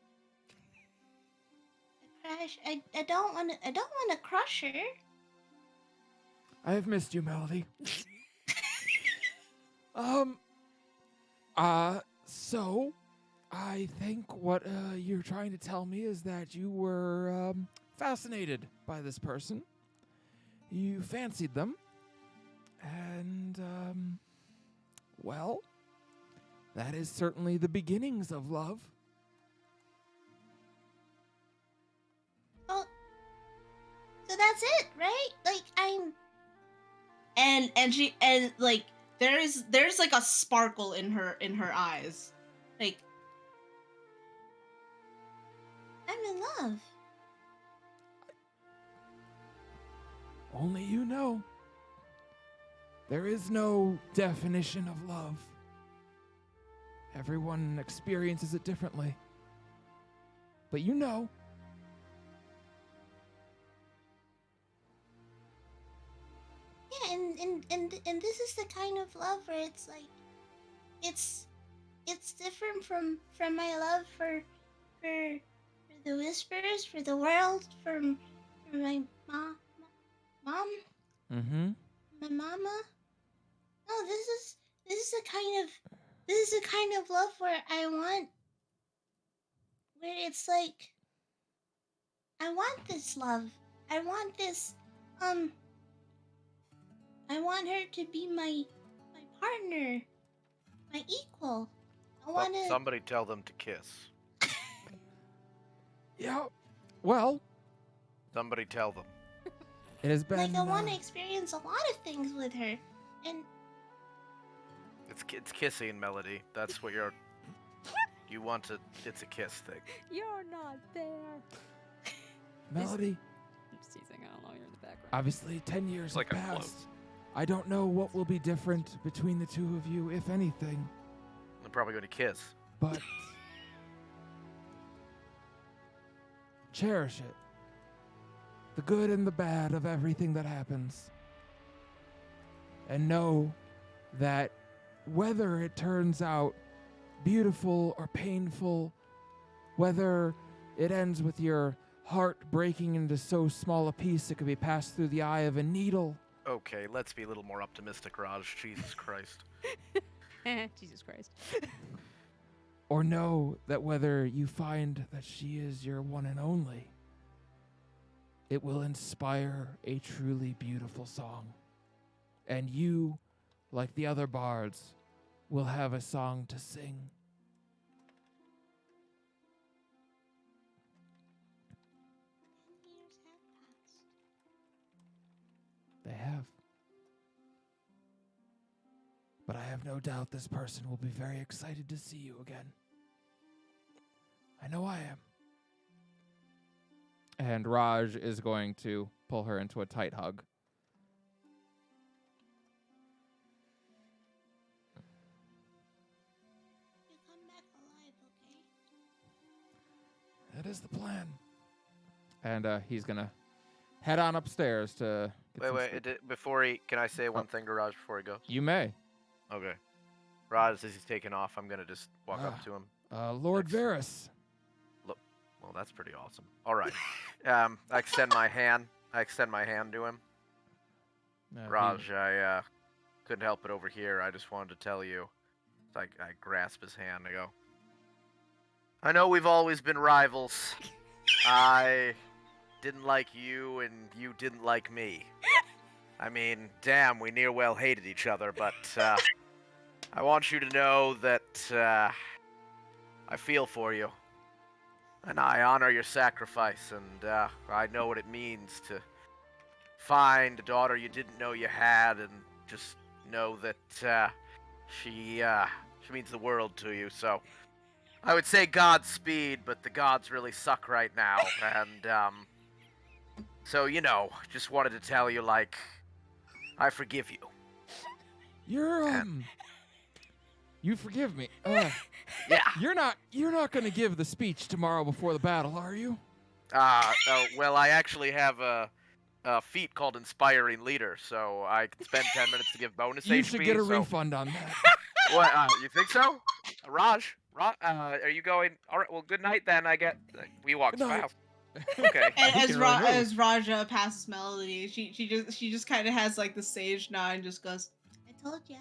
A crush? I don't want to crush her. I have missed you, Melody. So I think what you're trying to tell me is that you were fascinated by this person. You fancied them. And well, that is certainly the beginnings of love. Oh, so that's it, right? Like I'm and like there's like a sparkle in her eyes. Like I'm in love. Only you know. There is no definition of love. Everyone experiences it differently. But you know. Yeah, and this is the kind of love where it's like it's different from my love for the whispers, for the world, for my mom. Mm-hmm. My mama. No, this is the kind of love where I want, where it's like I want this love. I want this I want her to be my partner, my equal. I want to. Somebody tell them to kiss. Yeah. Well, Somebody tell them. it has been. Like I want to experience a lot of things with her, and It's kissing, Melody. That's what you're You want to? It's a kiss thing. You're not there. Melody, I'm just teasing. I don't know. You're in the background. obviously 10 years It's like have I'm passed. close. I don't know what will be different between the two of you, if anything, I'm probably going to kiss. but cherish it. The good and the bad of everything that happens. And know that whether it turns out beautiful or painful, whether it ends with your heart breaking into so small a piece it could be passed through the eye of a needle, Okay, let's be a little more optimistic, Raj. Jesus Christ. Jesus Christ. or know that whether you find that she is your one and only, it will inspire a truly beautiful song. And you, like the other bards, will have a song to sing. 10 years have passed. They have. But I have no doubt this person will be very excited to see you again. I know I am. And Raj is going to pull her into a tight hug. You come back alive, okay? That is the plan. And he's going to head on upstairs to get some sleep. Before he, can I say one thing to Raj before he goes? You may. Okay. Raj, as he's taking off, I'm gonna just walk up to him. Lord Thanks. Varis. Well, that's pretty awesome. All right. I extend my hand. I extend my hand to him. Raj, I couldn't help it over here. I just wanted to tell you. I grasp his hand. I go, I know we've always been rivals. I didn't like you, and you didn't like me. I mean, damn, we near well hated each other, but I want you to know that I feel for you. And I honor your sacrifice, and I know what it means to find a daughter you didn't know you had, and just know that she means the world to you. So I would say Godspeed, but the gods really suck right now, and so just wanted to tell you, like, I forgive you. You forgive me. Yeah. You're not going to give the speech tomorrow before the battle, are you? Well, I actually have a feat called Inspiring Leader, so I can spend 10 minutes to give bonus HP. You should get a so... refund on that. What? You think so? Raj, are you going? All right. Well, good night then. We walked Good night. fast. Okay. And He as can really move. as Raja passes Melody, she just kind of has like the sage nod and just goes, I told ya.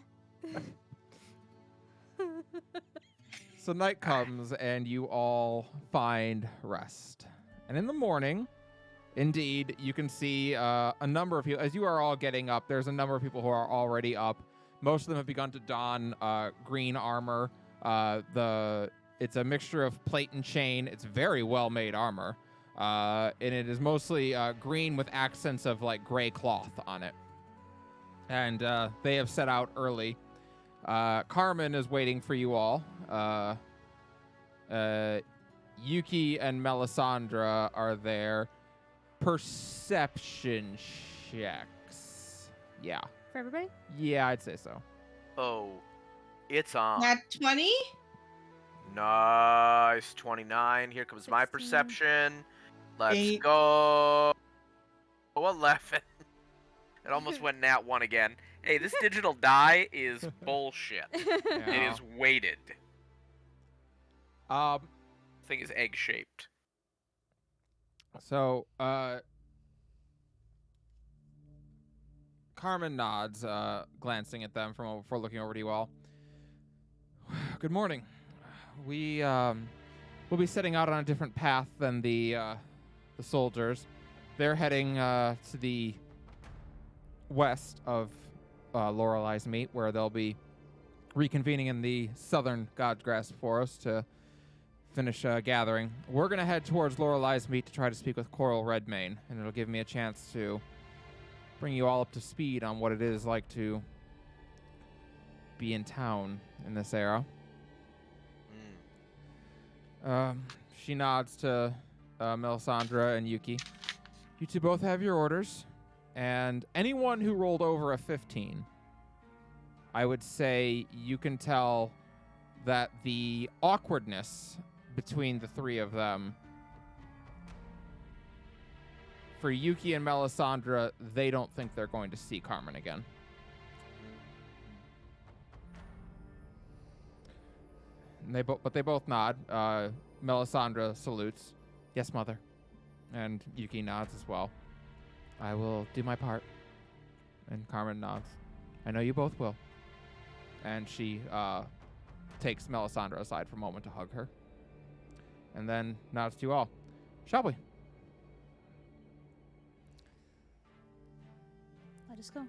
So night comes and you all find rest. And in the morning, indeed, you can see a number of people. As you are all getting up, there's a number of people who are already up. Most of them have begun to don green armor. It's a mixture of plate and chain. It's very well-made armor. And it is mostly green with accents of like gray cloth on it. And they have set out early. Carmen is waiting for you all. Yuki and Melisandre are there. Perception checks. Yeah. For everybody? Yeah, I'd say so. Oh, it's on. "Nat 20." Nice. 29. Here comes my 16. perception. Let's 8. go. 11. It almost went nat 1 again. Hey, this digital die is bullshit. It is weighted. Thing is egg-shaped. So, Carmen nods, glancing at them from before looking over to you all. Good morning. We will be setting out on a different path than the soldiers. They're heading to the west of Loreleis Meet, where they'll be reconvening in the southern Godgrass Forest to finish gathering. We're going to head towards Loreleis Meet to try to speak with Correl Redmane, and it'll give me a chance to bring you all up to speed on what it is like to be in town in this era. She nods to Melisandre and Yuki. You two both have your orders, and anyone who rolled over a 15, I would say you can tell that the awkwardness between the three of them, for Yuki and Melisandre, they don't think they're going to see Carmen again. And they both nod. Melisandre salutes. Yes, mother. And Yuki nods as well. I will do my part. And Carmen nods. I know you both will. And she takes Melisandre aside for a moment to hug her. And then nods to you all. Shall we? Let us go.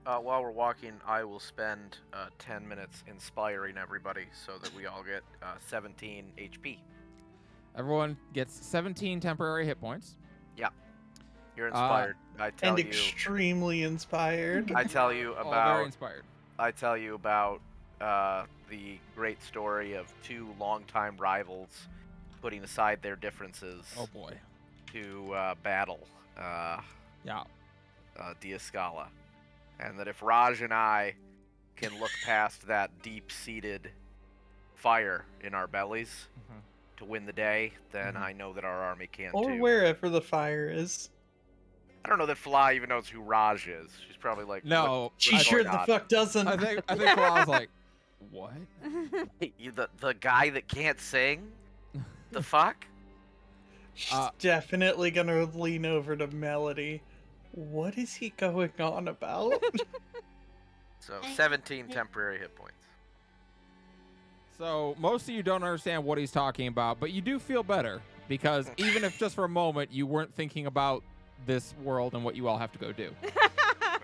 While we're walking, I will spend 10 minutes inspiring everybody so that we all get 17 HP. Everyone gets 17 temporary hit points. Yeah. You're inspired. I tell And you. extremely inspired. I tell you All about. very inspired. I tell you about the great story of two longtime rivals putting aside their differences Oh boy. to battle Yeah. Diascala. And that if Raj and I can look past that deep-seated fire in our bellies to win the day, then I know that our army can Or too. wherever the fire is. I don't know that Fly even knows who Raj is. She's probably like, No, She what's sure going the on? fuck doesn't. I think Falah's like, what? Hey, the guy that can't sing? The fuck? She's definitely gonna lean over to Melody. What is he going on about? So 17 temporary hit points. So most of you don't understand what he's talking about, but you do feel better because even if just for a moment you weren't thinking about this world and what you all have to go do.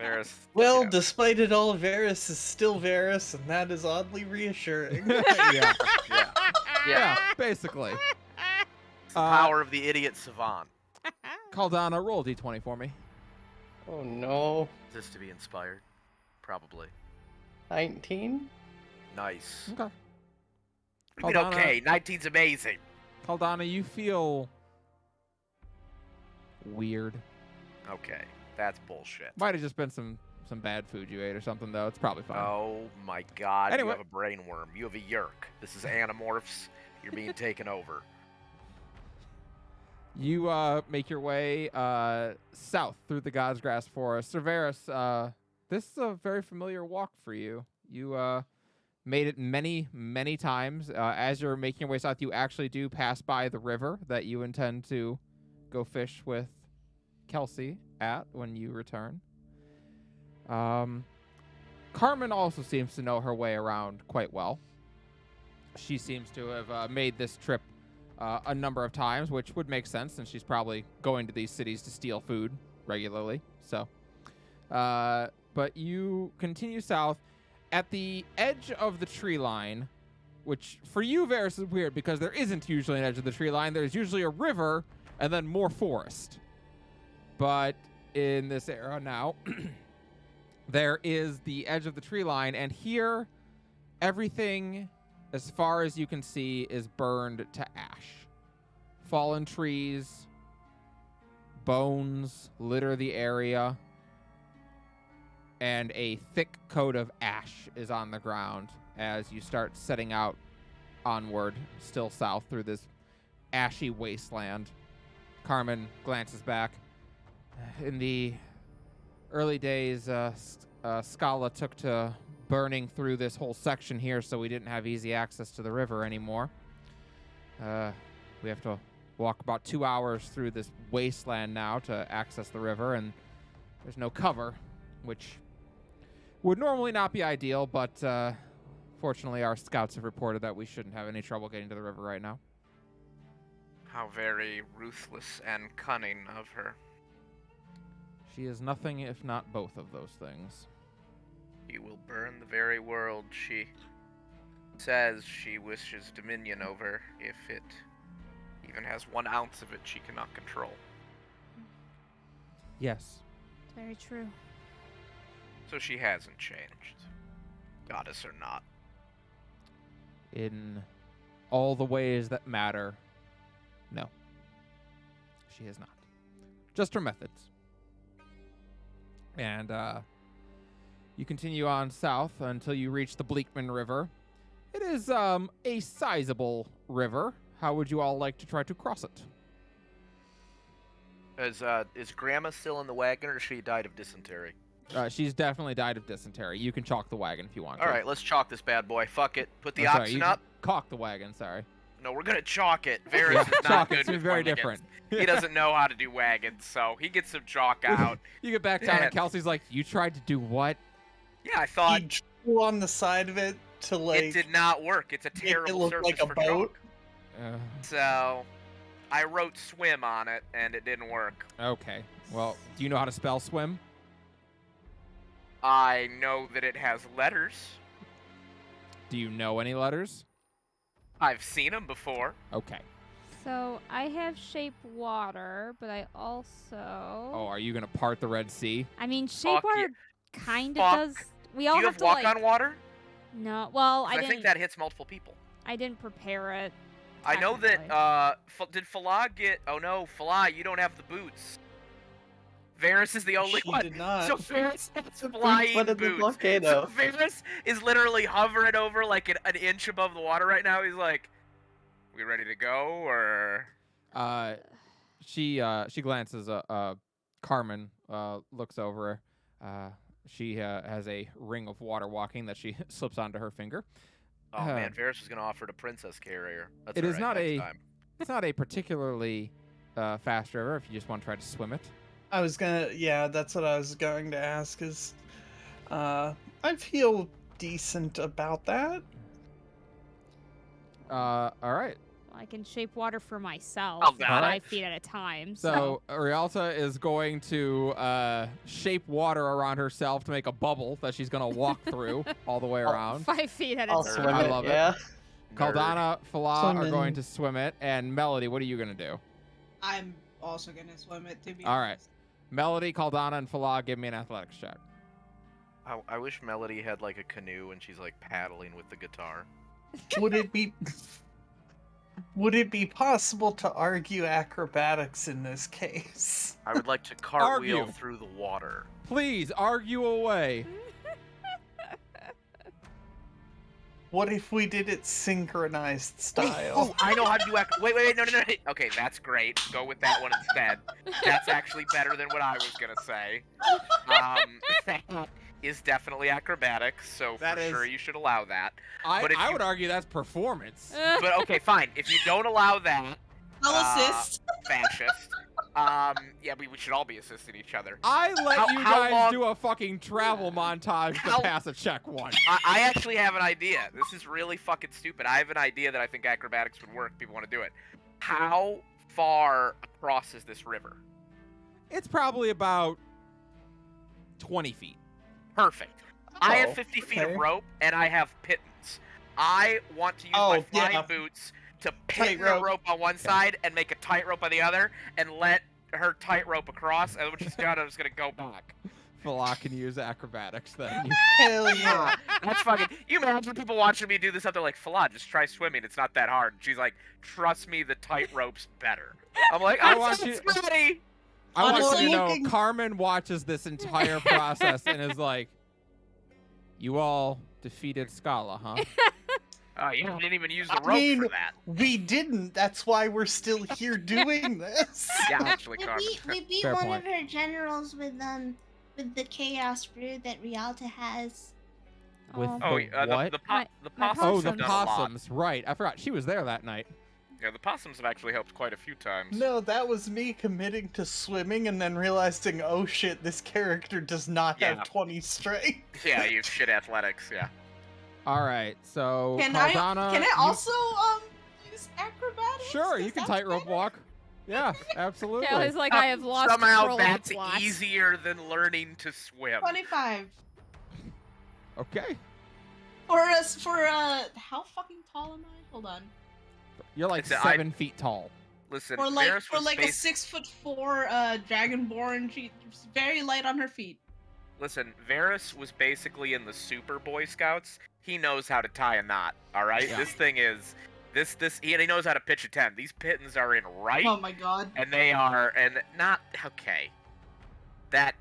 Varys. Well, yeah. despite it all, Varis is still Varis, and that is oddly reassuring. Yeah, Yeah. basically. It's the power of the idiot savant. Caldana, roll d20 for me. Oh no. Is this to be inspired? Probably. 19? Okay. Nice. What do you mean, Caldana, okay, 19's amazing. Caldana, you feel weird. Okay, that's bullshit. Might have just been some bad food you ate or something, though. It's probably fine. Oh my god, Anyway. you have a brain worm. You have a yerk. This is Animorphs. You're being taken over. You make your way south through the God's Grass Forest. Varis, this is a very familiar walk for you. You made it many, many times. As you're making your way south, you actually do pass by the river that you intend to go fish with Kelsi at when you return. Carmen also seems to know her way around quite well. She seems to have made this trip a number of times, which would make sense since she's probably going to these cities to steal food regularly. So, but you continue south at the edge of the tree line, which for you, Varis, is weird because there isn't usually an edge of the tree line. There's usually a river and then more forest. But in this era now, there is the edge of the tree line, and here, everything, as far as you can see, is burned to ash. Fallen trees, bones litter the area, and a thick coat of ash is on the ground as you start setting out onward, still south through this ashy wasteland. Carmen glances back. In the early days, Scala took to burning through this whole section here, so we didn't have easy access to the river anymore. We have to walk about 2 hours through this wasteland now to access the river, and there's no cover, which would normally not be ideal, but fortunately our scouts have reported that we shouldn't have any trouble getting to the river right now. How very ruthless and cunning of her. She is nothing if not both of those things. She will burn the very world she says she wishes dominion over if it even has 1 ounce of it she cannot control. Yes. Very true. So she hasn't changed, goddess or not. In all the ways that matter? No. She has not. Just her methods. And you continue on south until you reach the Bleakman River. It is a sizable river. How would you all like to try to cross it? Is Grandma still in the wagon, or she died of dysentery? She's definitely died of dysentery. You can chalk the wagon if you want to. All right, let's chalk this bad boy. Fuck it. Put the Oh, sorry, oxen you up. Caulk the wagon, sorry. No, we're gonna chalk it. Varys Yeah, is not chalk good it. It's with very wagons. different. He doesn't know how to do wagons, so he gets some chalk out. You get back down, and Yeah. Kelsey's like, "You tried to do what?" Yeah, I thought He drew on the side of it to like it did not work. It's a make it terrible look surface like a for boat. chalk. So I wrote swim on it, and it didn't work. Okay. Well, do you know how to spell swim? I know that it has letters. Do you know any letters? I've seen them before. Okay. So I have shape water, but I also. Oh, are you gonna part the Red Sea? I mean, shape Fuck water yeah. kind of Fuck. does. We Do all you have have to walk like. on water? No, well, 'Cause I I didn't. think that hits multiple people. I didn't prepare it. I know technically. that, did Falah get... Oh no, Falah, you don't have the boots. Varys is the only She one. did not. So Varys has The boots flying went in the boots. volcano. So Varys is literally hovering over like an inch above the water right now. He's like, we ready to go, or... She glances. Carmen looks over. She has a ring of water walking that she slips onto her finger. Oh man, Varys was gonna offer to princess carrier. That's It all is right, not next a- time. It's not a particularly fast river. If you just want to try to swim it. I was gonna, yeah, that's what I was going to ask. Is, I feel decent about that. All right. I can shape water for myself, Oh, got 5 it. feet at a time. So Realta is going to shape water around herself to make a bubble that she's going to walk through all the way around. 5 feet at a I'll time. swim I it, love it. yeah. Caldana, Falah are Swimming. going to swim it, and Melody, what are you going to do? I'm also gonna swim it, to be All right. honest. Melody, Caldana, and Falah, give me an athletics check. I wish Melody had like a canoe and she's like paddling with the guitar. Would it be possible to argue acrobatics in this case? I would like to cartwheel Argue. through the water. Please argue away. What if we did it synchronized style? Oh, I know how to do wait, no. Okay, that's great. Go with that one instead. That's actually better than what I was gonna say. That is definitely acrobatics, so That for is- sure you should allow that. I But if you- would argue that's performance. But okay, fine. If you don't allow that, I'll assist. fascist. Yeah, we should all be assisting each other. I let How- you how guys long- do a fucking travel montage to How- pass a check one. I actually have an idea. This is really fucking stupid. I have an idea that I think acrobatics would work. People want to do it. How far across is this river? It's probably about 20 feet. Perfect. I have Oh, 50 feet of okay. rope, and I have pittance. I want to use Oh, my flying yeah. boots to pin the Tightrope. rope on one side and make a tightrope on the other, and let her tightrope across, and when she's done, I'm just gonna go back. Falah can use acrobatics then. Hell yeah! That's fucking. You imagine people watching me do this up? They're like, Falah, just try swimming. It's not that hard. And she's like, trust me, the tightrope's better. I'm like, I I'm want so you- sweaty. I want Honestly, you to know, looking- Carmen watches this entire process and is like, you all defeated Scala, huh? Oh, you didn't even use the I rope mean- for that. We didn't. That's why we're still here doing this. Yeah, actually, We Carmen. we beat Fair one point. of her generals with the chaos brew that Realta has. With Oh. Oh, the the what? the My possums Oh, have the possums. done a lot. possums. Right. I forgot. She was there that night. Yeah, the possums have actually helped quite a few times. No, that was me committing to swimming and then realizing, oh shit, this character does not Yeah. have 20 strength. Yeah, you shit athletics. Yeah. All right. So, Can Caldana, I you- also use acrobatics? Sure, you Does can that tightrope matter? walk. Yeah, absolutely. Kelly's like, I have lost Somehow control of that's plots. easier than learning to swim. 25. Okay. For how fucking tall am I? Hold on. You're like Listen, 7 feet tall. Listen, For like Varys was a bas- 6'4" dragonborn, she's very light on her feet. Listen, Varys was basically in the Super Boy Scouts. He knows how to tie a knot. All right, Yeah. this thing is he knows how to pitch a 10. These pittons are in right, Oh my god. and they are and not okay.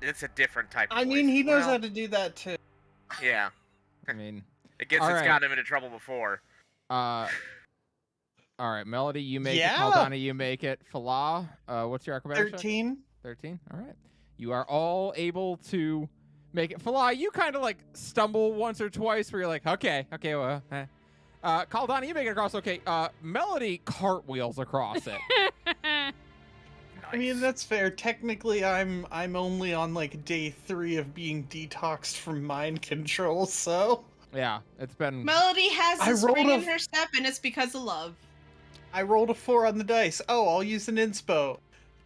It's a different type of I mean, voice. he knows Well, how to do that too. Yeah, I mean, it's All right. gotten him into trouble before. all right, Melody, you make Yeah. it. Caldana, you make it. Falah, what's your acrobatics? 13. 13. All right. You are all able to make it. Falah, you kind of like stumble once or twice where you're like, okay, well. Caldana, you make it across. Okay. Melody cartwheels across it. I mean, that's fair. Technically, I'm only on like day 3 of being detoxed from mind control, so Yeah, it's been. Melody has I a spring rolled in a- her step, and it's because of love. I rolled a 4 on the dice. Oh, I'll use an inspo.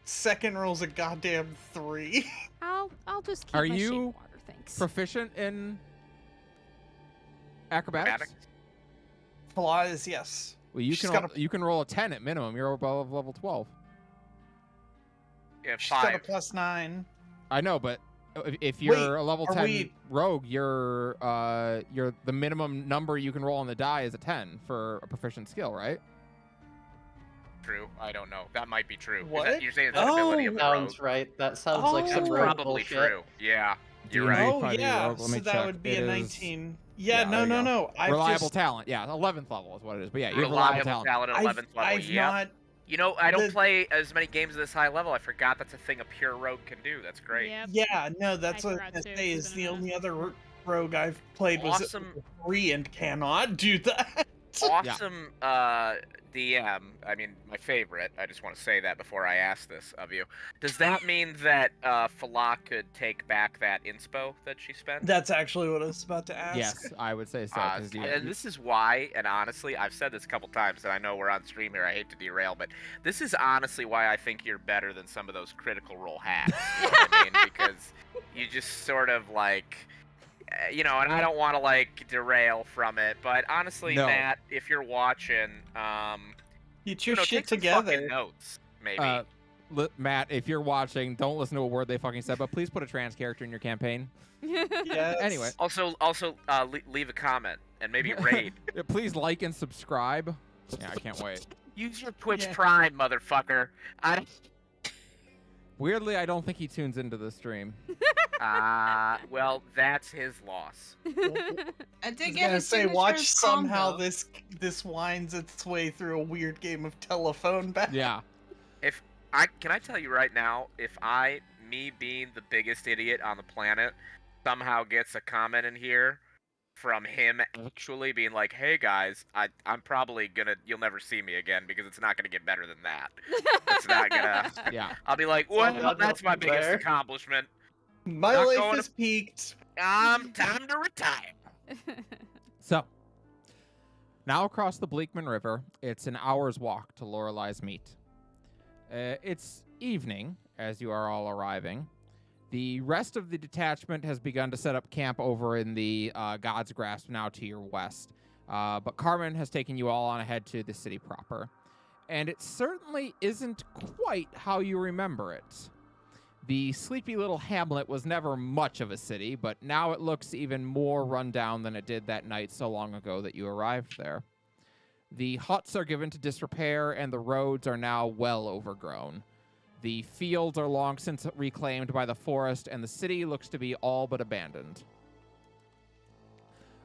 Second roll's a goddamn 3. I'll just keep Are my you shape water, thanks. proficient in acrobatics? Flaws, yes. Well, you She's can got you can roll a 10 at minimum. You're above level 12. Yeah, She's got a 5. +9. I know, but if you're Wait, a level are 10 we- rogue, you're the minimum number you can roll on the die is a 10 for a proficient skill, right? True. I don't know. That might be true. What? You're saying it's an ability of the rogue? Sounds right. That sounds like some Oh. rogue Probably bullshit. true. Yeah, you're D&D right. Oh, 5e yeah, rogue. Let so me that check. would be It a is 19. Yeah, there you go. no. I've reliable just, talent. Yeah, 11th level is what it is. But yeah, you have Reliable reliable talent. talent at 11th level. I've Yep. not. You know, I don't the- play as many games at this high level. I forgot that's a thing a pure rogue can do. That's great. Yep. Yeah, no, that's I what I was forgot gonna too, say. it's Is been a the minute. only other rogue I've played was Awesome. 3 and cannot do that. Awesome DM. I mean, my favorite. I just want to say that before I ask this of you. Does that mean that Falah could take back that inspo that she spent? That's actually what I was about to ask. Yes, I would say so. 'Cause And this is why, and honestly, I've said this a couple times, and I know we're on stream here. I hate to derail, but this is honestly why I think you're better than some of those critical role hacks. You know what I mean? Because you just sort of like, and I don't want to like derail from it, but honestly, No. Matt, if you're watching, Get your take shit some fucking together. notes, maybe. Matt, if you're watching, don't listen to a word they fucking said, but please put a trans character in your campaign. Yes. Anyway. Also, leave a comment and maybe raid. Please like and subscribe. Yeah, I can't wait. Use your Twitch Yeah. Prime, motherfucker. Weirdly, I don't think he tunes into the stream. Well, that's his loss. I I did was get gonna his say, signature watch as somehow combo. this winds its way through a weird game of telephone back. Yeah. Can I tell you right now, if me being the biggest idiot on the planet, somehow gets a comment in here from him actually being like, "Hey guys, I'm probably you'll never see me again because it's not gonna get better than that. It's not gonna." Yeah. I'll be like, Oh, "Well, God, that's my nothing biggest there. accomplishment. My Not life going has peaked. Time to retire." So, now across the Bleakman River, it's an hour's walk to Loreleis Meet. It's evening as you are all arriving. The rest of the detachment has begun to set up camp over in the God's Grasp now to your west. But Carmen has taken you all on ahead to the city proper. And it certainly isn't quite how you remember it. The sleepy little hamlet was never much of a city, but now it looks even more run down than it did that night so long ago that you arrived there. The huts are given to disrepair, and the roads are now well overgrown. The fields are long since reclaimed by the forest, and the city looks to be all but abandoned.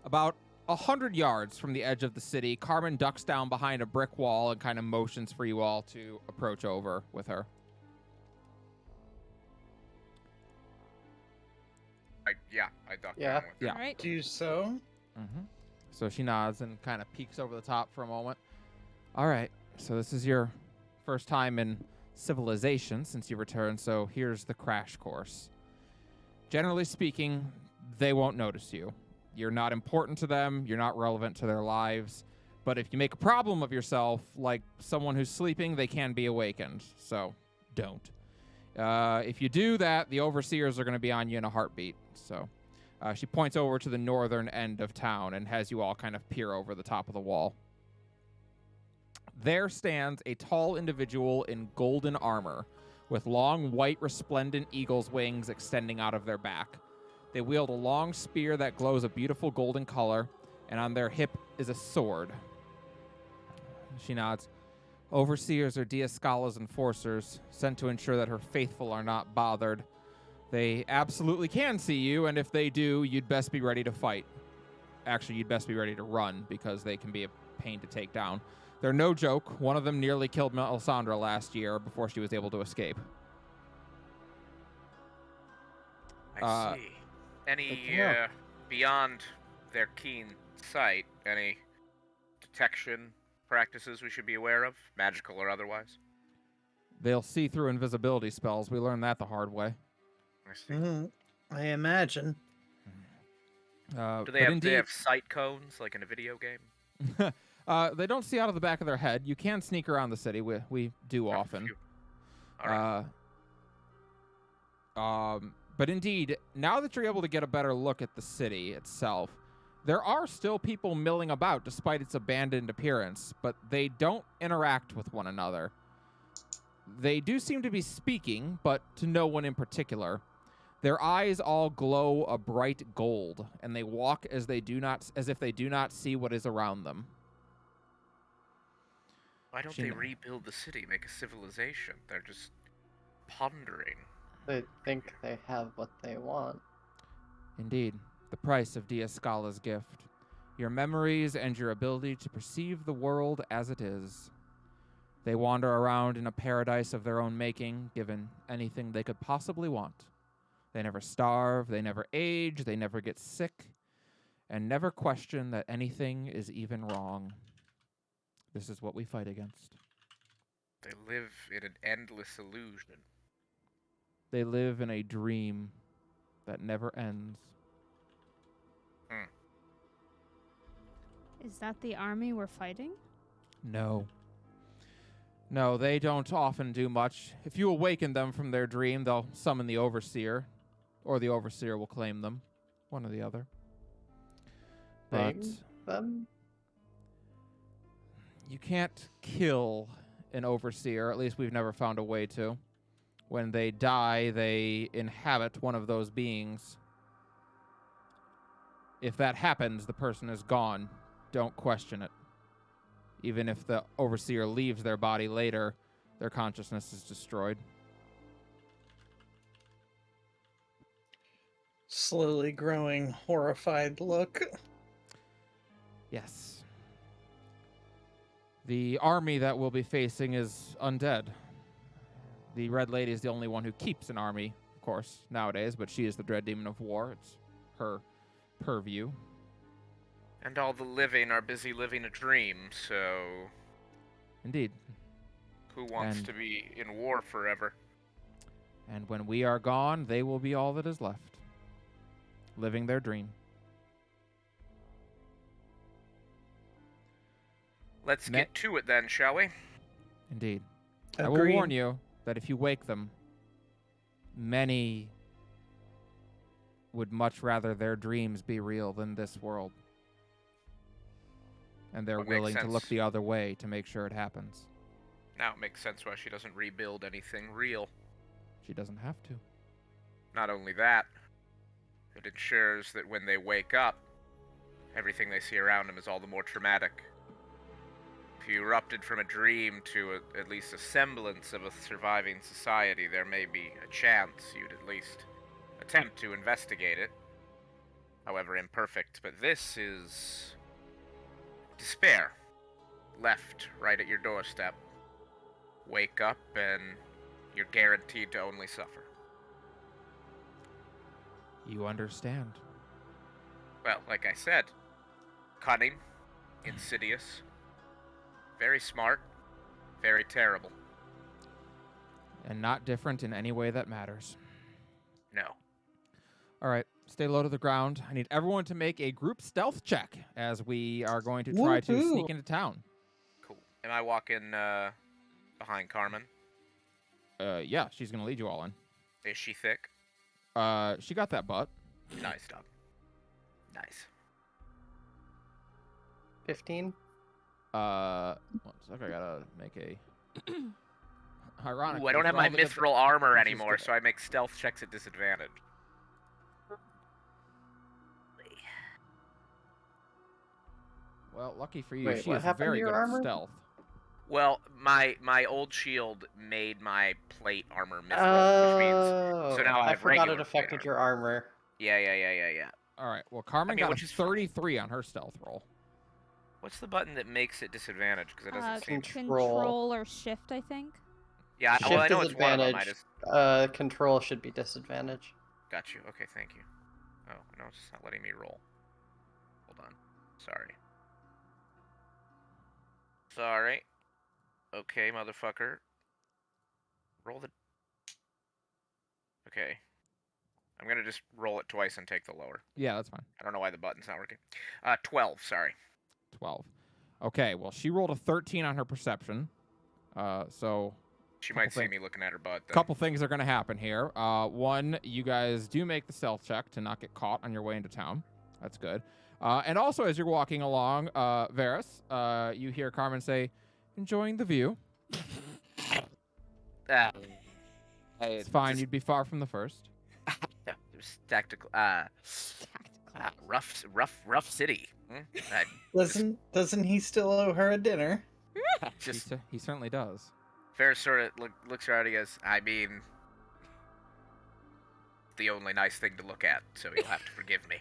About 100 yards from the edge of the city, Carmen ducks down behind a brick wall and kind of motions for you all to approach over with her. I ducked Yeah. down with Yeah. All right. Do so. Mm-hmm. So she nods and kind of peeks over the top for a moment. All right, so this is your first time in civilization since you returned, so here's the crash course. Generally speaking, they won't notice you. You're not important to them, you're not relevant to their lives, but if you make a problem of yourself, like someone who's sleeping, they can be awakened, so don't. If you do that, the overseers are going to be on you in a heartbeat, so... she points over to the northern end of town and has you all kind of peer over the top of the wall. There stands a tall individual in golden armor, with long white resplendent eagle's wings extending out of their back. They wield a long spear that glows a beautiful golden color, and on their hip is a sword. She nods. Overseers are Diascala's enforcers, sent to ensure that her faithful are not bothered. They absolutely can see you, and if they do, you'd best be ready to fight. Actually, you'd best be ready to run, because they can be a pain to take down. They're no joke. One of them nearly killed Melisandre last year before she was able to escape. I see. Any, beyond their keen sight, any detection practices we should be aware of, magical or otherwise? They'll see through invisibility spells. We learned that the hard way. I see. I imagine. Do they have sight cones like in a video game? They don't see out of the back of their head. You can sneak around the city. We do often. All right. But indeed, now that you're able to get a better look at the city itself, there are still people milling about despite its abandoned appearance, but they don't interact with one another. They do seem to be speaking, but to no one in particular. Their eyes all glow a bright gold, and they walk as if they do not see what is around them. Why don't they rebuild the city, make a civilization? They're just pondering. They think they have what they want. Indeed, the price of Diascala's gift. Your memories and your ability to perceive the world as it is. They wander around in a paradise of their own making, given anything they could possibly want. They never starve, they never age, they never get sick, and never question that anything is even wrong. This is what we fight against. They live in an endless illusion. They live in a dream that never ends. Is that the army we're fighting? No. No, they don't often do much. If you awaken them from their dream, they'll summon the Overseer, or the Overseer will claim them. One or the other. But them? You can't kill an Overseer, at least we've never found a way to. When they die, they inhabit one of those beings. If that happens, the person is gone. Don't question it. Even if the Overseer leaves their body later, their consciousness is destroyed. Slowly growing horrified look. Yes. The army that we'll be facing is undead. The Red Lady is the only one who keeps an army, of course, nowadays, but she is the Dread Demon of War. It's her purview. And all the living are busy living a dream, so... Indeed. Who wants to be in war forever? And when we are gone, they will be all that is left. Living their dream. Let's get to it then, shall we? Indeed. Agreed. I will warn you that if you wake them, many would much rather their dreams be real than this world. And they're willing to look the other way to make sure it happens. Now it makes sense why she doesn't rebuild anything real. She doesn't have to. Not only that, it ensures that when they wake up, everything they see around them is all the more traumatic. If you erupted from a dream to at least a semblance of a surviving society, there may be a chance you'd at least attempt to investigate it. However imperfect, but this is... despair. Left right at your doorstep. Wake up and you're guaranteed to only suffer. You understand. Well, like I said, cunning, insidious, very smart, very terrible. And not different in any way that matters. No. All right, stay low to the ground. I need everyone to make a group stealth check as we are going to try to sneak into town. Cool. Am I walking behind Carmen? Yeah, she's going to lead you all in. Is she thick? She got that butt. Nice, dog. Nice. 15? One sec, I gotta make a... Ironic. Ooh, I don't have my mithril armor anymore, so I make stealth checks at disadvantage. Well, lucky for you, Wait, she what is happened to very your good armor? at stealth. Well, my old shield made my plate armor mithril, which means so now I I have forgot regular it affected plate your armor. Yeah. All right. Well, Carmen mean, got a which is fine. 33 on her stealth roll. What's the button that makes it disadvantage? Because it doesn't seem. Control or shift, I think. Yeah, Shift well, I know is it's one of them. I advantage. just Control should be disadvantage. got you. Okay, thank you. Oh no, it's just not letting me roll. Hold on. Sorry. Okay, motherfucker. Roll the. Okay. I'm gonna just roll it twice and take the lower. Yeah, that's fine. I don't know why the button's not working. 12. Sorry. 12. Okay. Well, she rolled a 13 on her perception. So She might see me looking at her butt. a couple things are going to happen here. One, you guys do make the stealth check to not get caught on your way into town. That's good. And also, as you're walking along, Varis, you hear Carmen say, "Enjoying the view." It's fine. You'd be far from the first. Tactical. Rough city. Doesn't he still owe her a dinner? Just He certainly does. Ferris sort of looks around. He goes, "I mean, the only nice thing to look at, so you'll have to forgive me."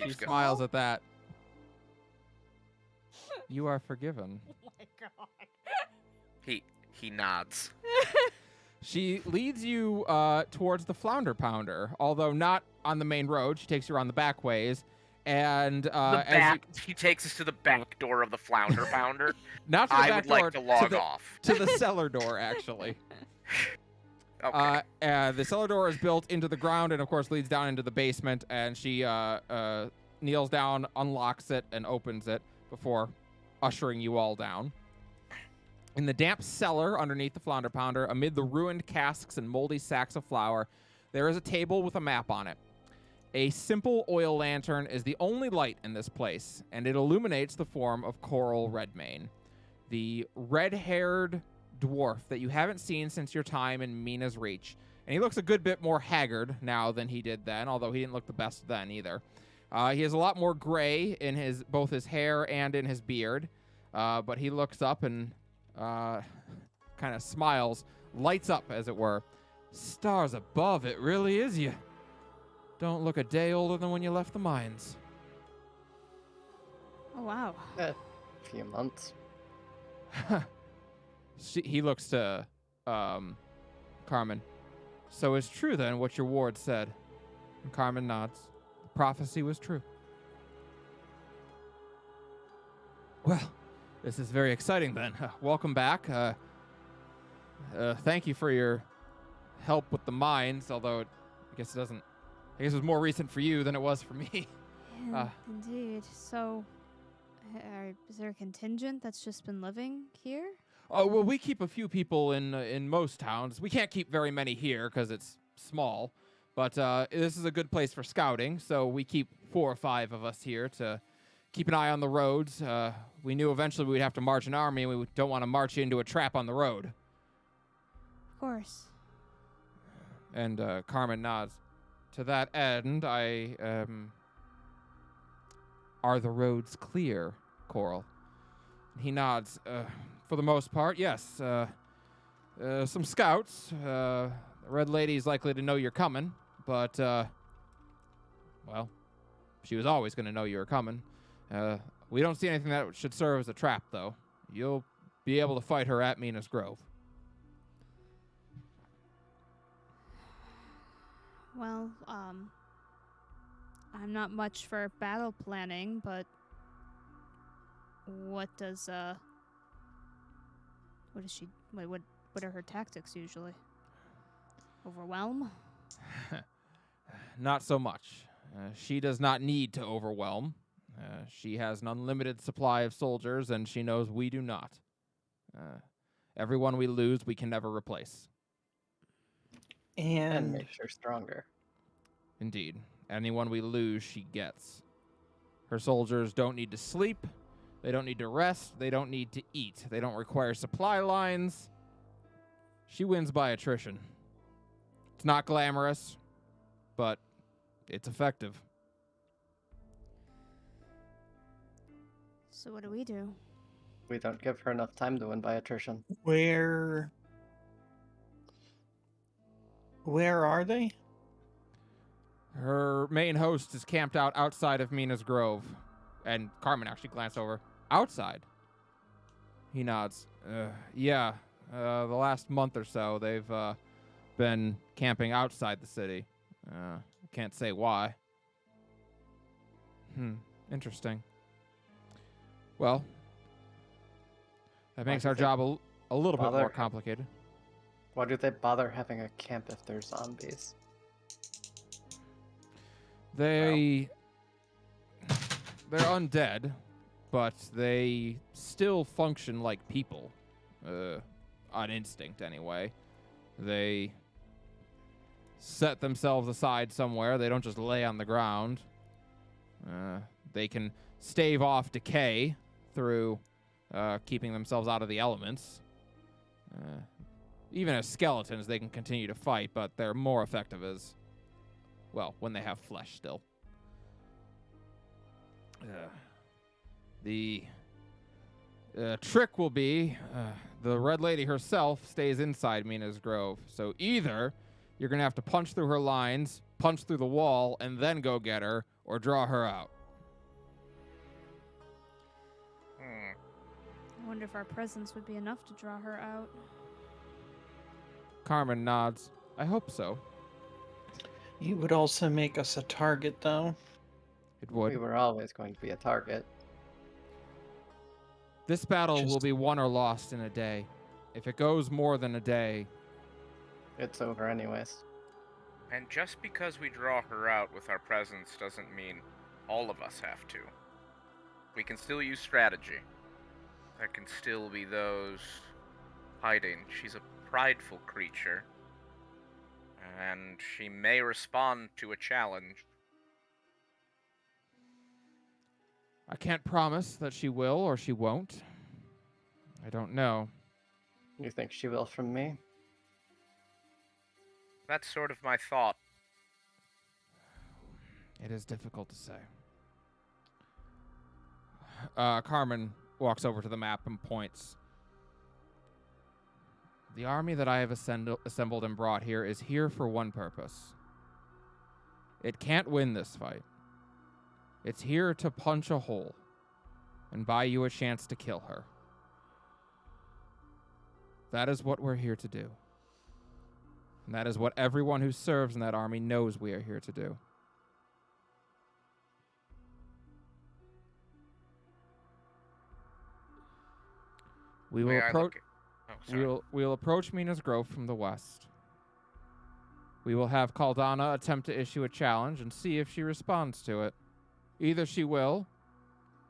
She smiles at that. You are forgiven. Oh my god. He nods. She leads you towards the Flounder Pounder, although not on the main road. She takes you around the back ways. And he takes us to the back door of the Flounder Pounder. Not to the I back would door, like to log off. to the cellar door, actually. Okay. The cellar door is built into the ground and, of course, leads down into the basement. And she kneels down, unlocks it, and opens it before ushering you all down. In the damp cellar underneath the Flounder Pounder, amid the ruined casks and moldy sacks of flour, there is a table with a map on it. A simple oil lantern is the only light in this place, and it illuminates the form of Correl Redmane, the red-haired dwarf that you haven't seen since your time in Mina's Reach. And he looks a good bit more haggard now than he did then, although he didn't look the best then either. He has a lot more gray in both his hair and in his beard, but he looks up and kind of smiles, lights up, as it were. Stars above, it really is you. Don't look a day older than when you left the mines. Oh, wow. A few months. He looks to Carmen. So it's true then what your ward said. And Carmen nods. The prophecy was true. Well, this is very exciting then. Welcome back. Thank you for your help with the mines, although I guess it was more recent for you than it was for me. Indeed. So, is there a contingent that's just been living here? Oh, well, we keep a few people in most towns. We can't keep very many here because it's small, but this is a good place for scouting, so we keep 4 or 5 of us here to keep an eye on the roads. We knew eventually we'd have to march an army, and we don't want to march into a trap on the road. Of course. And Carmen nods. To that end, are the roads clear, Correl? He nods. For the most part, yes. Some scouts. The Red Lady's likely to know you're coming, but, well, she was always going to know you were coming. We don't see anything that should serve as a trap, though. You'll be able to fight her at Mina's Grove. Well, I'm not much for battle planning, but what is she, what are her tactics usually? Overwhelm? Not so much. She does not need to overwhelm. She has an unlimited supply of soldiers, and she knows we do not. Everyone we lose, we can never replace. And makes her stronger. Indeed. Anyone we lose, she gets. Her soldiers don't need to sleep. They don't need to rest. They don't need to eat. They don't require supply lines. She wins by attrition. It's not glamorous, but it's effective. So what do we do? We don't give her enough time to win by attrition. Where are they? Her main host is camped out outside of Mina's grove. And Carmen actually glanced over. Outside? He nods. Yeah, the last month or so, they've been camping outside the city. Can't say why. Interesting. Well, that makes our job a little bit more complicated. Why do they bother having a camp if they're zombies? They're undead, but they still function like people. On instinct, anyway. They set themselves aside somewhere. They don't just lay on the ground. They can stave off decay through keeping themselves out of the elements. Even as skeletons, they can continue to fight, but they're more effective as, well, when they have flesh still. The trick will be the Red Lady herself stays inside Mina's grove. So either you're going to have to punch through her lines, punch through the wall, and then go get her, or draw her out. I wonder if our presence would be enough to draw her out. Carmen nods. I hope so. You would also make us a target, though. It would. We were always going to be a target. This battle will be won or lost in a day. If it goes more than a day, it's over anyways. And just because we draw her out with our presence doesn't mean all of us have to. We can still use strategy. There can still be those hiding. She's a prideful creature, and she may respond to a challenge. I can't promise that she will or she won't. I don't know. You think she will from me? That's sort of my thought. It is difficult to say. Carmen walks over to the map and points. The army that I have assembled and brought here is here for one purpose. It can't win this fight. It's here to punch a hole and buy you a chance to kill her. That is what we're here to do. And that is what everyone who serves in that army knows we are here to do. We will approach Mina's Grove from the west. We will have Caldana attempt to issue a challenge and see if she responds to it. Either she will,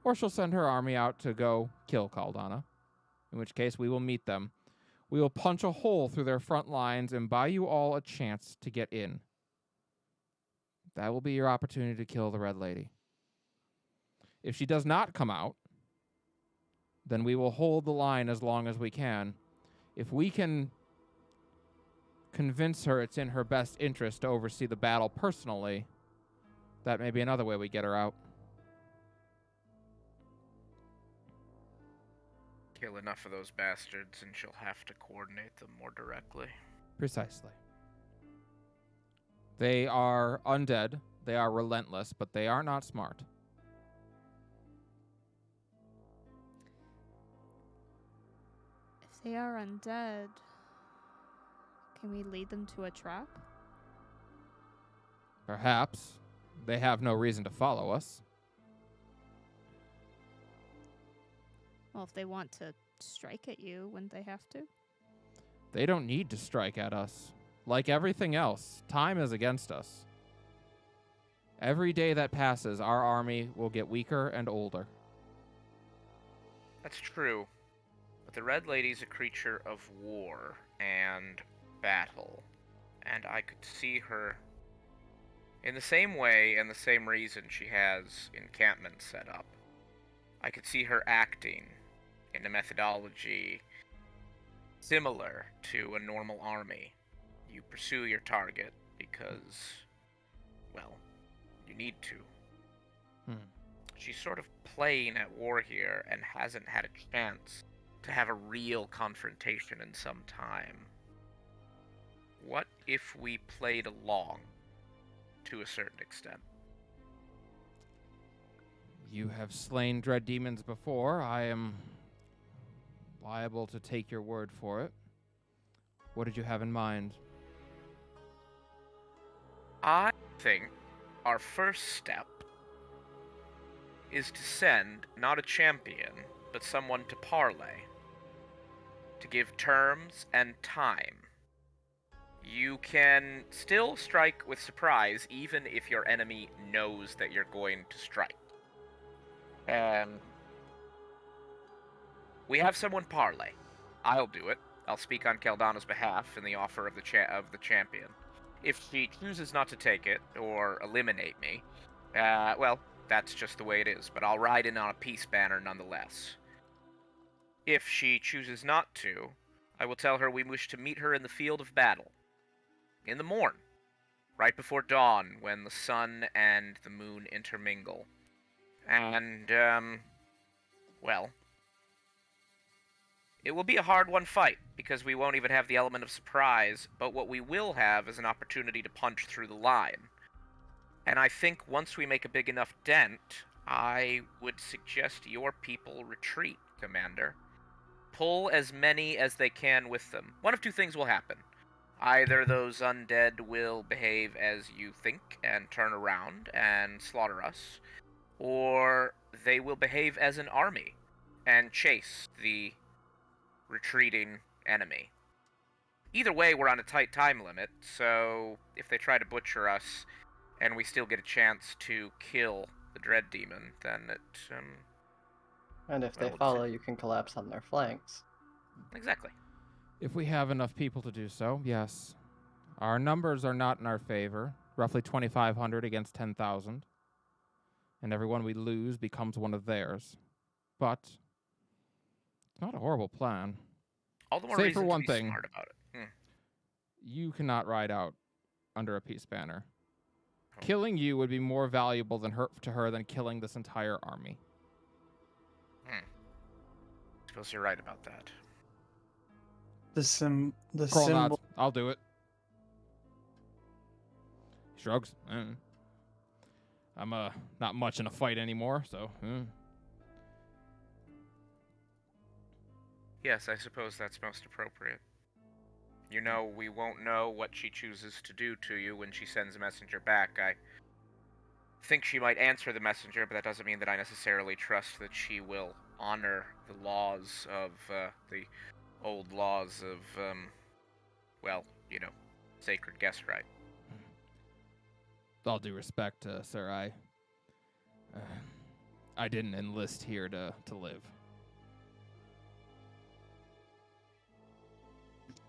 or she'll send her army out to go kill Caldana, in which case we will meet them. We will punch a hole through their front lines and buy you all a chance to get in. That will be your opportunity to kill the Red Lady. If she does not come out, then we will hold the line as long as we can. If we can convince her it's in her best interest to oversee the battle personally, that may be another way we get her out. Kill enough of those bastards and she'll have to coordinate them more directly. Precisely. They are undead, they are relentless, but they are not smart. If they are undead, can we lead them to a trap? Perhaps. They have no reason to follow us. Well, if they want to strike at you, wouldn't they have to? They don't need to strike at us. Like everything else, time is against us. Every day that passes, our army will get weaker and older. That's true. But the Red Lady's a creature of war and battle. And I could see her in the same way and the same reason she has encampments set up. I could see her acting in a methodology similar to a normal army. You pursue your target because, well, you need to. she's sort of playing at war here and hasn't had a chance to have a real confrontation in some time. What if we played along to a certain extent? You have slain dread demons before. I am liable to take your word for it. What did you have in mind? I think our first step is to send not a champion, but someone to parley, to give terms and time. You can still strike with surprise, even if your enemy knows that you're going to strike. We have someone parley. I'll do it. I'll speak on Keldana's behalf in the offer of the champion. If she chooses not to take it or eliminate me, well, that's just the way it is. But I'll ride in on a peace banner nonetheless. If she chooses not to, I will tell her we wish to meet her in the field of battle, in the morn, right before dawn, when the sun and the moon intermingle. And, well, it will be a hard-won fight, because we won't even have the element of surprise, but what we will have is an opportunity to punch through the line. And I think once we make a big enough dent, I would suggest your people retreat, Commander. Pull as many as they can with them. One of two things will happen. Either those undead will behave as you think and turn around and slaughter us, or they will behave as an army and chase the retreating enemy. Either way, we're on a tight time limit, so if they try to butcher us and we still get a chance to kill the dread demon, then it, And if well, they we'll follow, see. you can collapse on their flanks. Exactly. If we have enough people to do so, yes. Our numbers are not in our favor. Roughly 2,500 against 10,000. And everyone we lose becomes one of theirs. But it's not a horrible plan. All the more Say reason for one to be thing. smart about it. You cannot ride out under a peace banner. Oh. Killing you would be more valuable to her than killing this entire army. Suppose you're right about that. The Correl symbol. nods. I'll do it. Shrugs. I'm not much in a fight anymore, so. Yes, I suppose that's most appropriate. You know, we won't know what she chooses to do to you when she sends a messenger back. I think she might answer the messenger, but that doesn't mean that I necessarily trust that she will honor the laws of, the old laws of, well, you know, sacred guest right. With all due respect, sir, I didn't enlist here to live.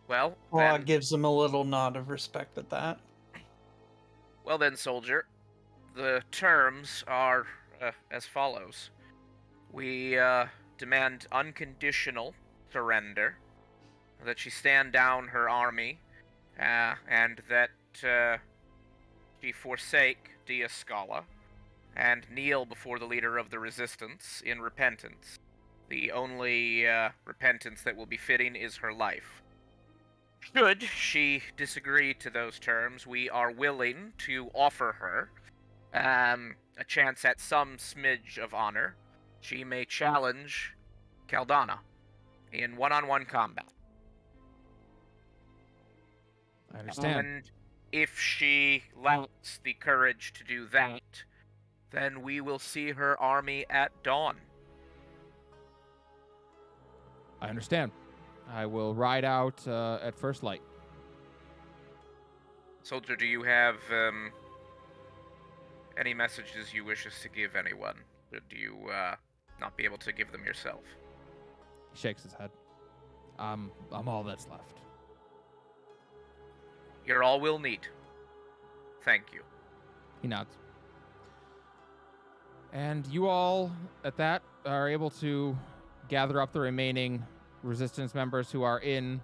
Well, Claw then, gives him a little nod of respect at that. well then, soldier, the terms are as follows. We demand unconditional surrender, that she stand down her army, and that she forsake Dia Scala, and kneel before the leader of the resistance in repentance. The only repentance that will be fitting is her life. Should she disagree to those terms, we are willing to offer her a chance at some smidge of honor. She may challenge Keldana in one-on-one combat. I understand. And if she lacks the courage to do that, then we will see her army at dawn. I understand. I will ride out at first light. Soldier, do you have any messages you wish us to give anyone? Or do you not be able to give them yourself? He shakes his head. I'm all that's left. You're all we'll need. Thank you. He nods. And you all, at that, are able to gather up the remaining resistance members who are in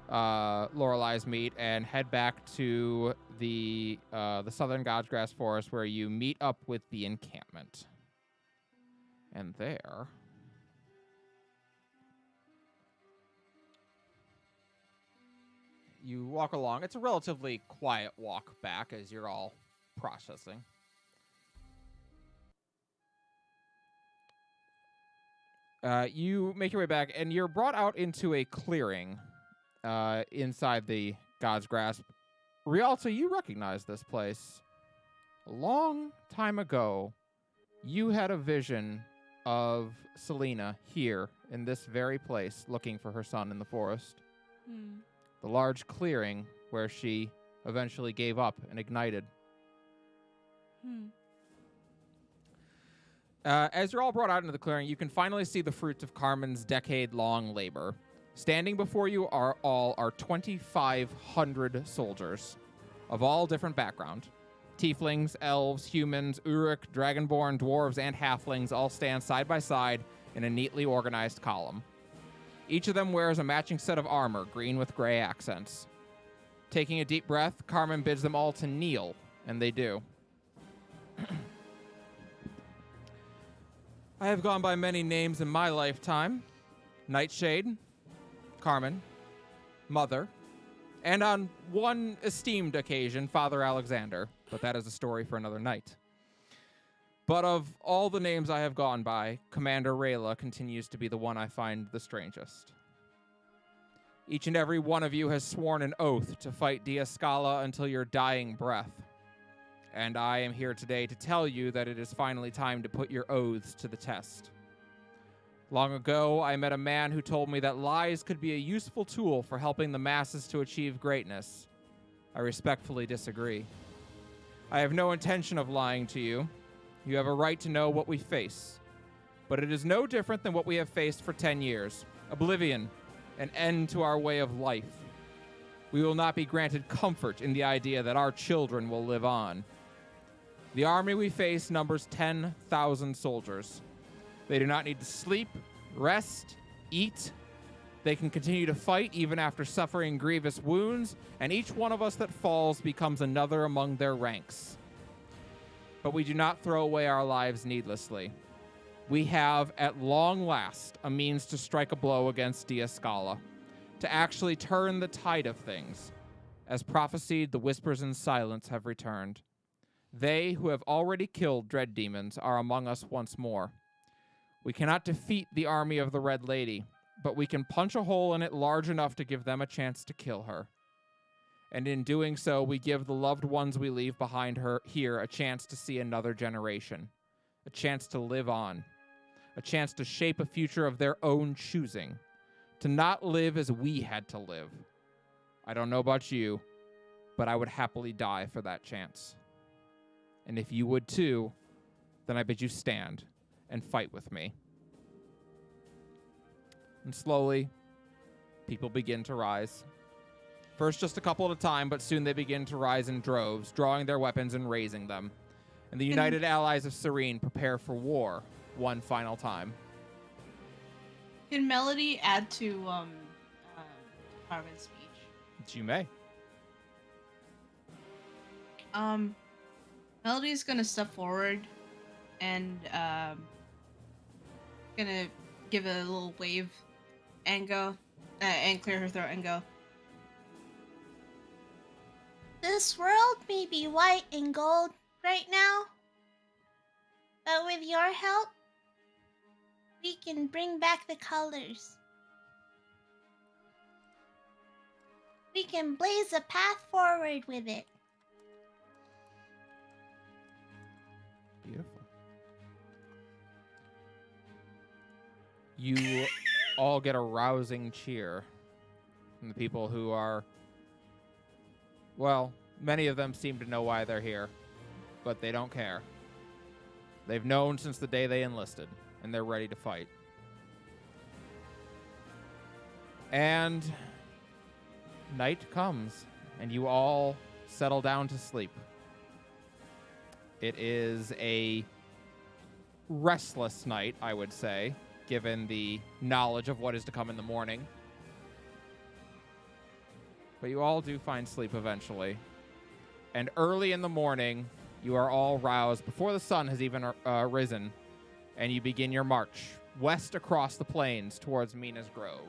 Loreleis Meet and head back to the southern Godsgrass Forest, where you meet up with the encampment. And there... You walk along. It's a relatively quiet walk back as you're all processing. You make your way back, and you're brought out into a clearing inside the God's Grasp. Realta, you recognize this place. A long time ago, you had a vision of Selena here in this very place looking for her son in the forest. The large clearing where she eventually gave up and ignited. As you're all brought out into the clearing, you can finally see the fruits of Carmen's decade-long labor. Standing before you are 2,500 soldiers of all different background. Tieflings, elves, humans, Uruk, dragonborn, dwarves, and halflings all stand side by side in a neatly organized column. Each of them wears a matching set of armor, green with gray accents. Taking a deep breath, Carmen bids them all to kneel, and they do. I have gone by many names in my lifetime. Nightshade, Carmen, Mother, and on one esteemed occasion, Father Alexander, but that is a story for another night. But of all the names I have gone by, Commander Rayla continues to be the one I find the strangest. Each and every one of you has sworn an oath to fight Diascala until your dying breath. And I am here today to tell you that it is finally time to put your oaths to the test. Long ago, I met a man who told me that lies could be a useful tool for helping the masses to achieve greatness. I respectfully disagree. I have no intention of lying to you. You have a right to know what we face. But it is no different than what we have faced for 10 years. Oblivion, an end to our way of life. We will not be granted comfort in the idea that our children will live on. The army we face numbers 10,000 soldiers. They do not need to sleep, rest, eat. They can continue to fight even after suffering grievous wounds, and each one of us that falls becomes another among their ranks. But we do not throw away our lives needlessly. We have, at long last, a means to strike a blow against Diascala, to actually turn the tide of things. As prophesied, the whispers in silence have returned. They who have already killed dread demons are among us once more. We cannot defeat the army of the Red Lady, but we can punch a hole in it large enough to give them a chance to kill her. And in doing so, we give the loved ones we leave behind her here a chance to see another generation, a chance to live on, a chance to shape a future of their own choosing, to not live as we had to live. I don't know about you, but I would happily die for that chance. And if you would too, then I bid you stand and fight with me. And slowly, people begin to rise. First just a couple at a time, but soon they begin to rise in droves, drawing their weapons and raising them. And the United Allies of Serene prepare for war one final time. Can Melody add to Carmen's speech? You may. Melody's gonna step forward and gonna give a little wave and go and clear her throat and go. This world may be white and gold right now, but with your help, we can bring back the colors. We can blaze a path forward with it. Beautiful. You all get a rousing cheer from the people who are, well, many of them seem to know why they're here, but they don't care. They've known since the day they enlisted, and they're ready to fight. And night comes, and you all settle down to sleep. It is a restless night, I would say, given the knowledge of what is to come in the morning. But you all do find sleep eventually. And early in the morning, you are all roused, before the sun has even risen, and you begin your march west across the plains towards Mina's Grove.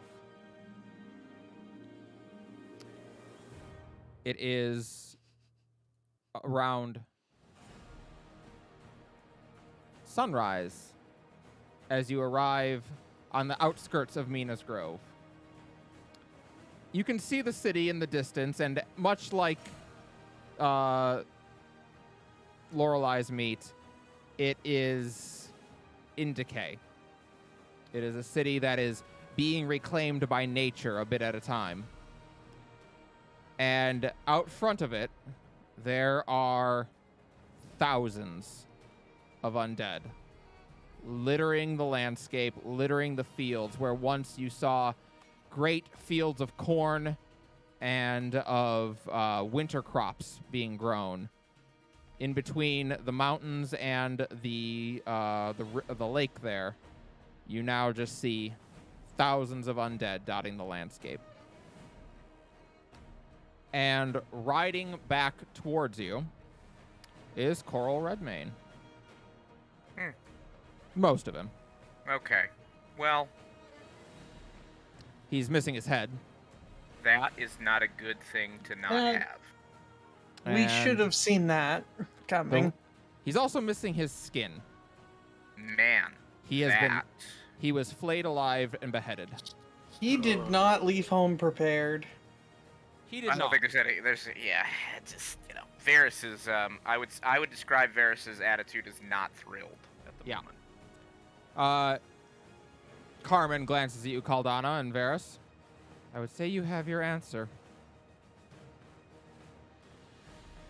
It is around sunrise as you arrive on the outskirts of Mina's Grove. You can see the city in the distance, and much like Loreleis Meet, it is in decay. It is a city that is being reclaimed by nature a bit at a time. And out front of it, there are thousands of undead littering the landscape, littering the fields where once you saw great fields of corn and of winter crops being grown. In between the mountains and the lake there, you now just see thousands of undead dotting the landscape. And riding back towards you is Correl Redmane. Most of him. Okay. Well, he's missing his head. That is not a good thing to not have. We should have seen that coming. He's also missing his skin. Man, he was flayed alive and beheaded. He did not leave home prepared. He did I don't think there's it's just, Varis is I would describe Varys's attitude as not thrilled at the moment. Carmen glances at you, Caldana and Varis. I would say you have your answer.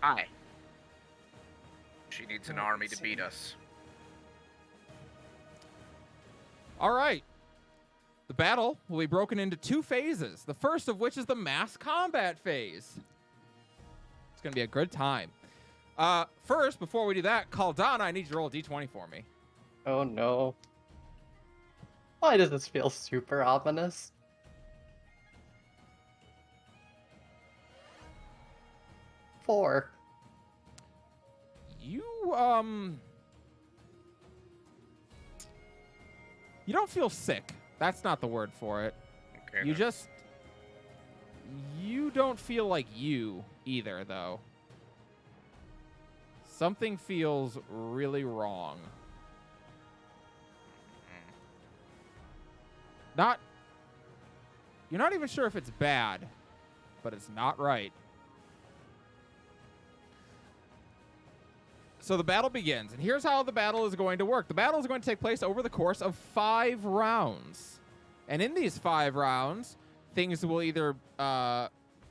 Aye. She needs an army to beat us. All right. The battle will be broken into 2 phases, the first of which is the mass combat phase. It's going to be a good time. First, before we do that, Caldana, I need you to roll a d20 for me. Oh no. Why does this feel super ominous? Four. You don't feel sick. That's not the word for it. Okay. You don't feel like you either, though. Something feels really wrong. You're not even sure if it's bad, but it's not right. So the battle begins, and here's how the battle is going to work. The battle is going to take place over the course of 5 rounds. And in these 5 rounds, things will either,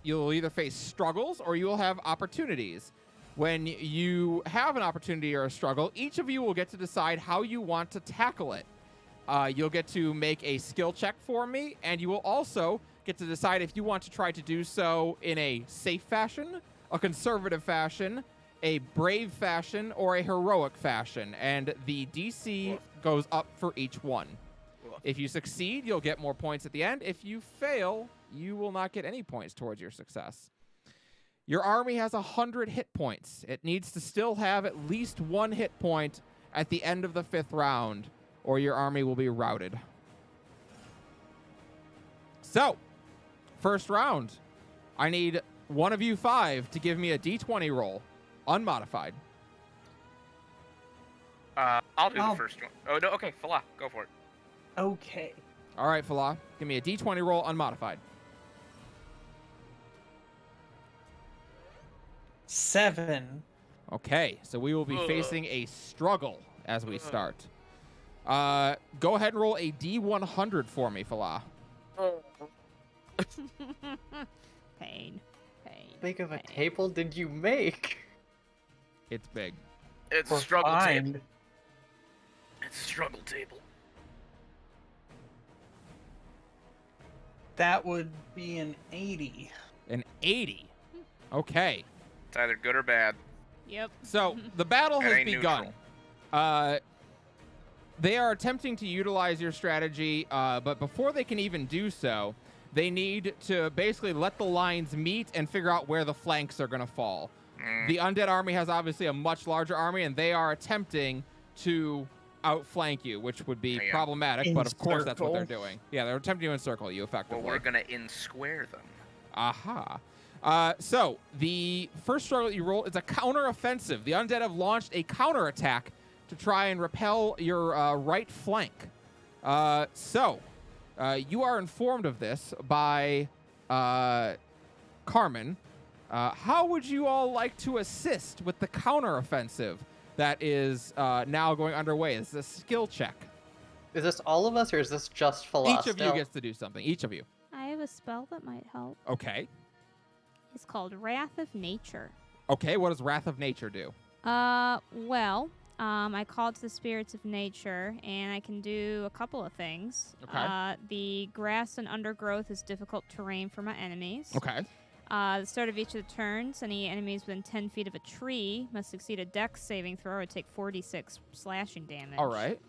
you'll either face struggles or you will have opportunities. When you have an opportunity or a struggle, each of you will get to decide how you want to tackle it. You'll get to make a skill check for me, and you will also get to decide if you want to try to do so in a safe fashion, a conservative fashion, a brave fashion, or a heroic fashion, and the DC goes up for each one. If you succeed, you'll get more points at the end. If you fail, you will not get any points towards your success. Your army has 100 hit points. It needs to still have at least 1 hit point at the end of the 5th round, or your army will be routed. So, first round, I need one of you 5 to give me a d20 roll. Unmodified. I'll do the first one. Oh, no, okay, Falah, go for it. Okay. All right, Falah, give me a d20 roll unmodified. 7. Okay, so we will be facing a struggle as we start. Go ahead and roll a d100 for me, Falah. Pain. How big of a table did you make? It's big. It's a struggle table. It's a struggle table. That would be an 80. An 80. Okay. It's either good or bad. Yep. So the battle It has ain't begun. They are attempting to utilize your strategy, but before they can even do so, they need to basically let the lines meet and figure out where the flanks are going to fall. The undead army has obviously a much larger army, and they are attempting to outflank you, which would be Yeah. problematic, but of course that's what they're Encircle. doing. Yeah, they're attempting to encircle you effectively. Well, we're gonna in-square them. Aha. So the first struggle that you roll is a counter-offensive. The undead have launched a counterattack to try and repel your right flank. So you are informed of this by Carmen. How would you all like to assist with the counteroffensive that is now going underway? This is a skill check. Is this all of us, or is this just Philosophy? Each of you gets to do something. Each of you. I have a spell that might help. Okay. It's called Wrath of Nature. Okay, what does Wrath of Nature do? Well, I call it to the spirits of nature, and I can do a couple of things. Okay. The grass and undergrowth is difficult terrain for my enemies. Okay. At the start of each of the turns, any enemies within 10 feet of a tree must succeed a dex saving throw or take 46 slashing damage. All right.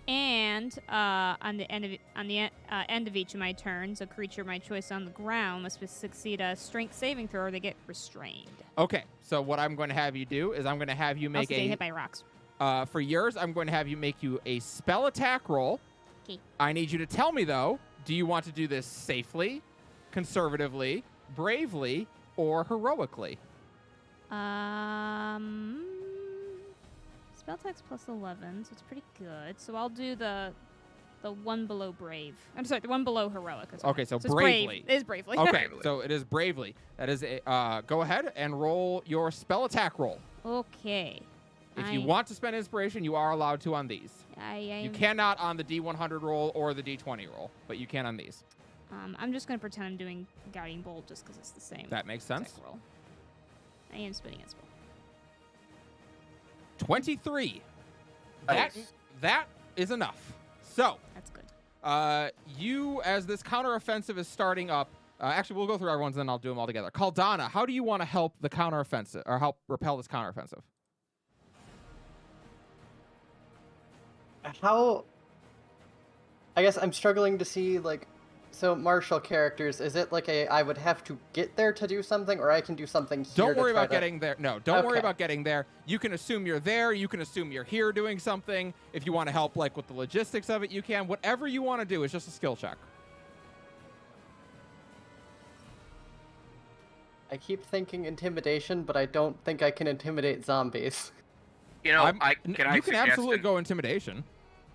And on the end of each of my turns, a creature of my choice on the ground must succeed a strength saving throw or they get restrained. Okay. So what I'm going to have you do is I'm going to have you make Also get hit by rocks. for yours, I'm going to have you make you a spell attack roll. 'Kay. I need you to tell me, though, do you want to do this safely, conservatively, bravely, or heroically? Spell attack's plus 11, so it's pretty good. So I'll do the one below brave. I'm sorry, the one below heroic. Is Okay, so it's bravely. It is bravely. Okay, Bravely. so it is bravely. That is a, go ahead and roll your spell attack roll. Okay. If you want to spend inspiration, you are allowed to on these. You cannot on the D100 roll or the D20 roll, but you can on these. I'm just going to pretend I'm doing Guiding Bolt just because it's the same. That makes sense. attack roll. I am spinning it as well. 23. Nice. That is enough. So, That's good. you, as this counteroffensive is starting up, actually, we'll go through our ones, and then I'll do them all together. Caldana, how do you want to help the counteroffensive, or help repel this counteroffensive? How? I guess I'm struggling to see, like, so martial characters, is it like I would have to get there to do something, or I can do something here Don't to worry try about to... getting there. No, don't worry Okay. about getting there. You can assume you're there. You can assume you're here doing something. If you want to help, like, with the logistics of it, you can. Whatever you want to do is just a skill check. I keep thinking intimidation, but I don't think I can intimidate zombies. You know, You can can absolutely go intimidation.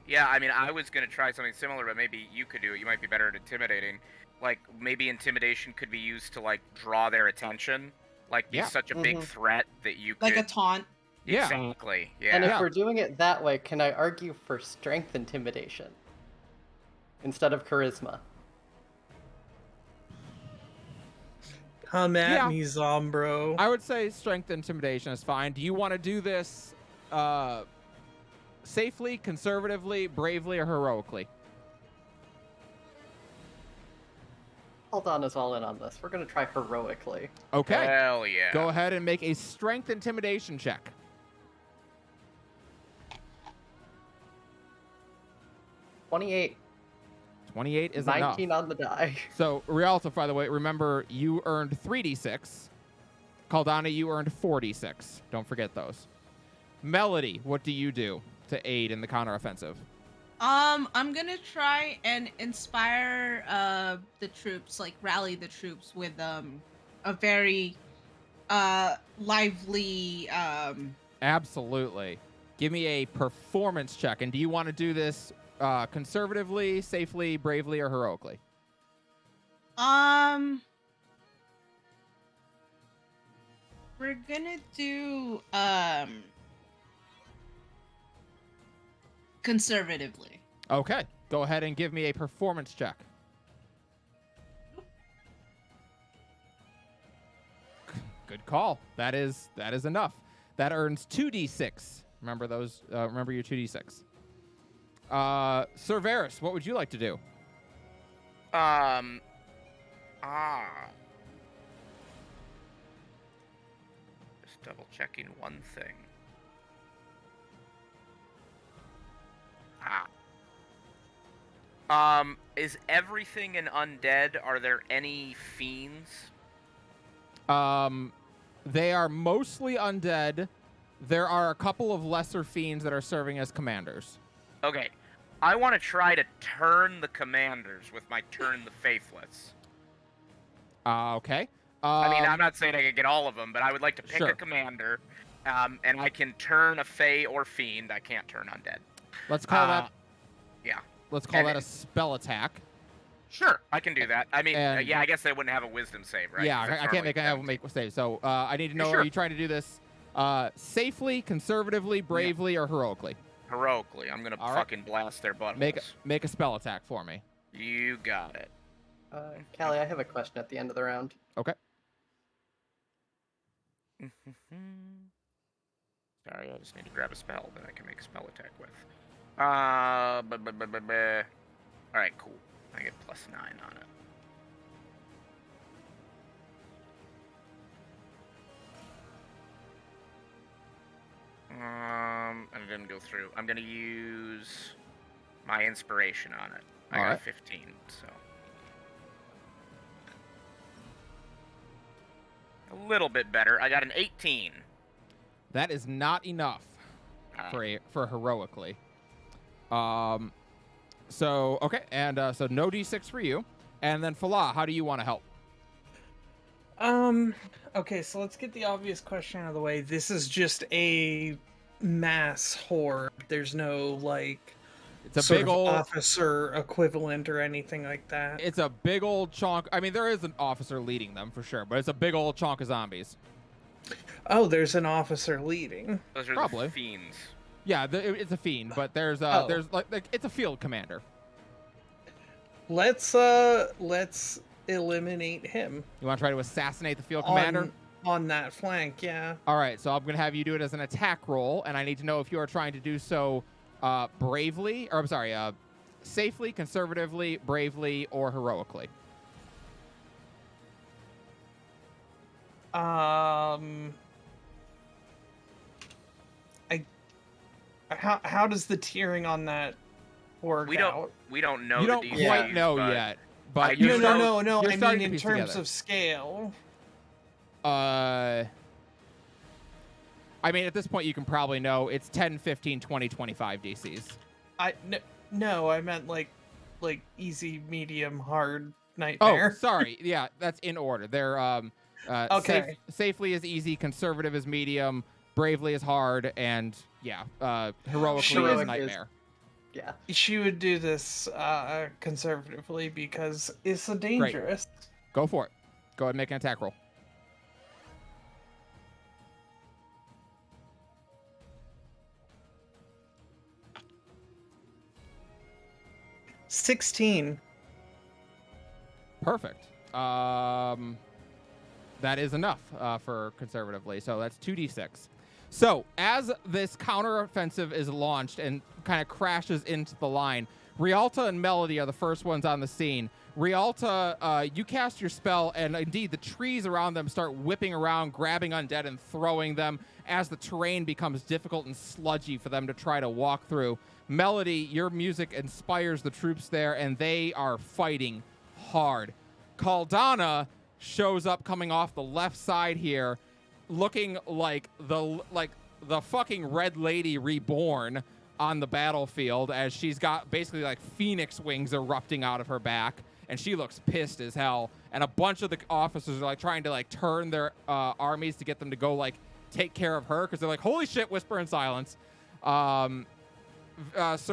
Yeah, I mean, I was gonna try something similar, but maybe you could do it. You might be better at intimidating. Like, maybe intimidation could be used to, like, draw their attention. Like, be Yeah. such a big Mhm. threat that you could... Like a taunt. Yeah. Exactly, yeah. And if Yeah. we're doing it that way, can I argue for strength intimidation instead of charisma? Come at Yeah. me, Zombro. I would say strength intimidation is fine. Do you want to do this safely, conservatively, bravely, or heroically? Hold on is all in on this. We're gonna try heroically. Okay. Hell yeah. Go ahead and make a strength intimidation check. 28. 28 is 19 enough. on the die. So, Realta, by the way, remember, you earned 3d6. Caldana, you earned 4d6. Don't forget those. Melody, what do you do to aid in the counteroffensive? I'm gonna try and inspire the troops, like rally the troops with a very lively Absolutely. Give me a performance check. And do you want to do this conservatively, safely, bravely, or heroically? we're gonna do conservatively. Okay. Go ahead and give me a performance check. Good call. That is enough. That earns 2d6. Remember those. Remember your 2d6. Sir Varis, what would you like to do? Just double checking one thing. Is everything an undead? Are there any fiends? They are mostly undead. There are a couple of lesser fiends that are serving as commanders. Okay. I want to try to turn the commanders with my turn the faithless. Okay. I mean, I'm not saying I can get all of them, but I would like to pick Sure. a commander, and I can turn a Fey or Fiend. I can't turn undead. Let's call that. Yeah. Let's call And that a spell attack. Sure, I can do that. I mean, And- yeah, I guess they wouldn't have a Wisdom save, right? Yeah, 'Cause it's I can't normally make 17. a save. So I need to know: Sure. are you trying to do this safely, conservatively, bravely, or heroically? Heroically, I'm gonna All right. fucking blast their buttholes. Make a spell attack for me. You got it. Callie, I have a question at the end of the round. Okay. Sorry, I just need to grab a spell that I can make a spell attack with. All right, cool. I get +9 on it. And it didn't go through. I'm gonna use my inspiration on it. I got Alright. 15, so a little bit better. I got an 18. That is not enough for heroically. So okay, and so no d6 for you, and then Falah, how do you want to help? Okay, so let's get the obvious question out of the way. This is just a mass horde. There's no, like, It's a sort big of old officer equivalent or anything like that. It's a big old chunk. I mean, there is an officer leading them for sure, but it's a big old chunk of zombies. Oh, there's an officer leading. Those are Probably. the fiends. Yeah, it's a fiend, but there's like it's a field commander. Let's eliminate him You want to try to assassinate the field commander? on that flank, yeah. All right, so I'm gonna have you do it as an attack roll, and I need to know if you are trying to do so bravely, or I'm sorry, safely, conservatively, bravely, or heroically. How does the tiering on that work We out? don't know. You the don't DCs, quite know but yet, I but do you're know- No. you're I starting mean, to in piece terms together. of scale. I mean, at this point, you can probably know it's 10, 15, 20, 25 DCs. No, I meant like easy, medium, hard, Oh, nightmare. sorry. Yeah, that's in order. They're Okay. safely is easy, conservative is medium, bravely is hard, and yeah, heroically Heroic is is- nightmare. Yeah. She would do this conservatively because it's so dangerous. Go for it. Go ahead and make an attack roll. $16. Perfect. That is enough for conservatively. So that's 2d6. So as this counteroffensive is launched and kind of crashes into the line, Realta and Melody are the first ones on the scene. Realta, you cast your spell, and indeed the trees around them start whipping around, grabbing undead and throwing them as the terrain becomes difficult and sludgy for them to try to walk through. Melody, your music inspires the troops there, and they are fighting hard. Caldana shows up coming off the left side here, looking like the fucking Red Lady reborn on the battlefield, as she's got basically like phoenix wings erupting out of her back, and she looks pissed as hell. And a bunch of the officers are like trying to like turn their armies to get them to go like take care of her, because they're like, holy shit, whisper in silence. Sir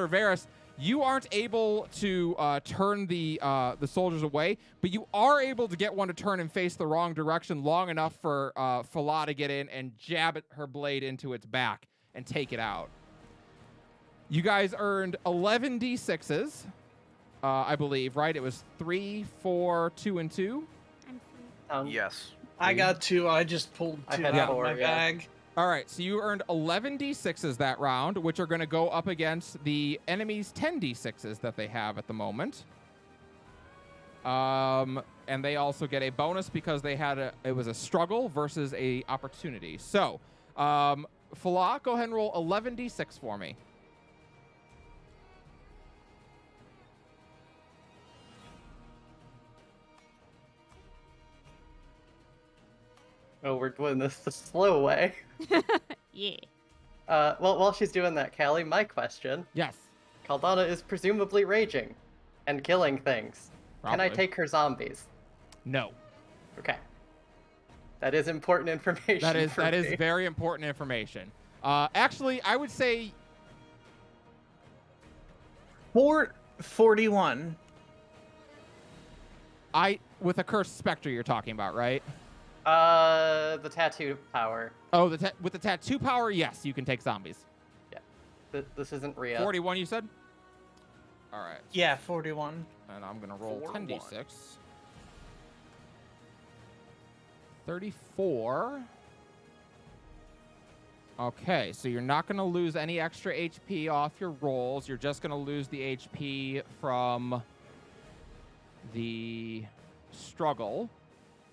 Varis, you aren't able to turn the soldiers away, but you are able to get one to turn and face the wrong direction long enough for Falah to get in and jab her blade into its back and take it out. You guys earned 11 d6s, I believe, right? It was 3, 4, 2, and 2. Yes. I got 2. I just pulled I 2 had out of 4, my yeah. bag. All right, so you earned 11 d6s that round, which are going to go up against the enemy's 10 d6s that they have at the moment. And they also get a bonus because they had it was a struggle versus a opportunity. So, Falah, go ahead and roll 11 d6 for me. Oh, we're doing this the slow way. Yeah. Well, while she's doing that, Callie, my question, Yes. Caldana is presumably raging and killing things. Can I Probably. take her zombies? No. Okay. That is important information. That is for me. very important information. Actually, I would say 41. With a cursed specter you're talking about, right? The tattoo power. Oh, with the tattoo power, yes, you can take zombies. Yeah. This isn't real. 41, you said? All right. Yeah, 41. And I'm going to roll 10d6. 34. Okay, so you're not going to lose any extra HP off your rolls. You're just going to lose the HP from the struggle.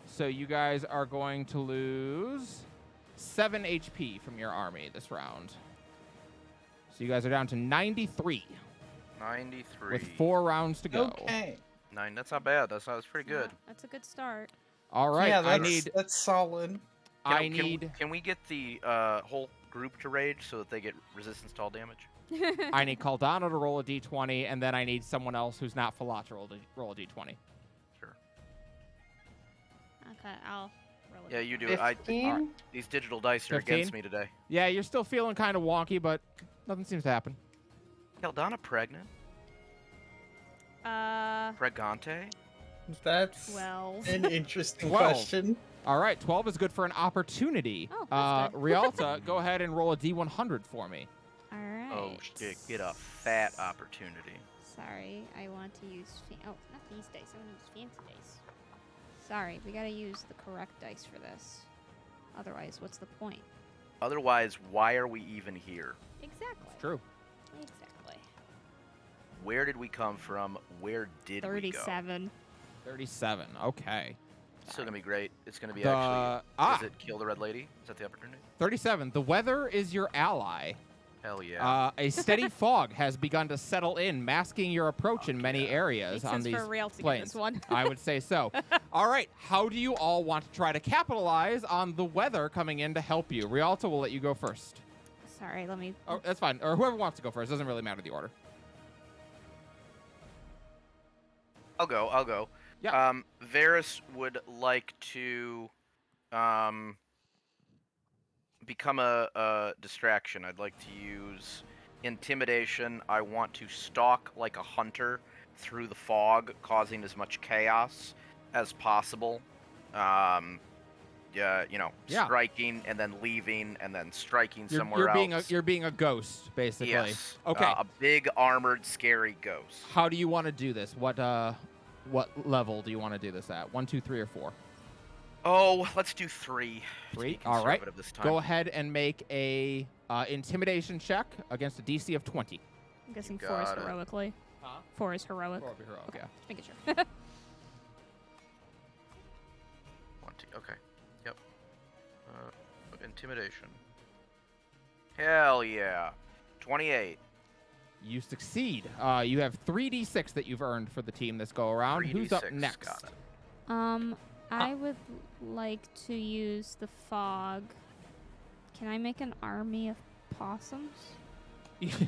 So you guys are going to lose 7 HP from your army this round. So you guys are down to 93. 93. With 4 rounds to go. Okay. 9. That's not bad. That's pretty good. Yeah, that's a good start. All right. Yeah, I that's solid. Can we get the whole group to rage so that they get resistance to all damage? I need Caldana to roll a d20, and then I need someone else who's not Falat to roll a d20. Sure. Okay, I'll roll it. Yeah, you do. 15? These digital dice are 15? against me today. Yeah, you're still feeling kind of wonky, but nothing seems to happen. Caldana pregnant? Pregante? That's 12. an interesting 12. question. All right, 12 is good for an opportunity. Oh, that's good. Realta, go ahead and roll a d100 for me. All right. Oh, shit. Get a fat opportunity. Sorry, I want to use... not these dice. I want to use fancy dice. Sorry, we gotta use the correct dice for this. Otherwise, what's the point? Otherwise, why are we even here? Exactly. It's true. Exactly. Where did we come from? Where did we go? 37. 37, okay. It's still going to be great. It's going to be The- actually... Is it Kill the Red Lady? Is that the opportunity? 37, the weather is your ally. Hell yeah. A steady fog has begun to settle in, masking your approach in many areas Makes on sense these for Realta to get planes. this one. I would say so. All right, how do you all want to try to capitalize on the weather coming in to help you? Realta will let you go first. Sorry, let me... Oh, that's fine. Or whoever wants to go first. Doesn't really matter the order. I'll go. Yeah. Varis would like to become a distraction. I'd like to use intimidation. I want to stalk like a hunter through the fog, causing as much chaos as possible. Striking and then leaving and then striking somewhere else. You're being a ghost, basically. Yes. Okay. A big armored, scary ghost. How do you want to do this? What level do you want to do this at? 1, 2, 3, or 4? Oh, let's do 3. 3. All right. Go ahead and make a intimidation check against a DC of 20. I'm guessing 4 is got it. heroically. Huh? 4 is heroic. 4 will be heroic, Okay, yeah. just making sure. 20. Okay. Yep. Intimidation. Hell yeah. 28. You succeed. You have 3d6 that you've earned for the team this go around. Who's up 3d6, next? got it. I would like to use the fog. Can I make an army of possums?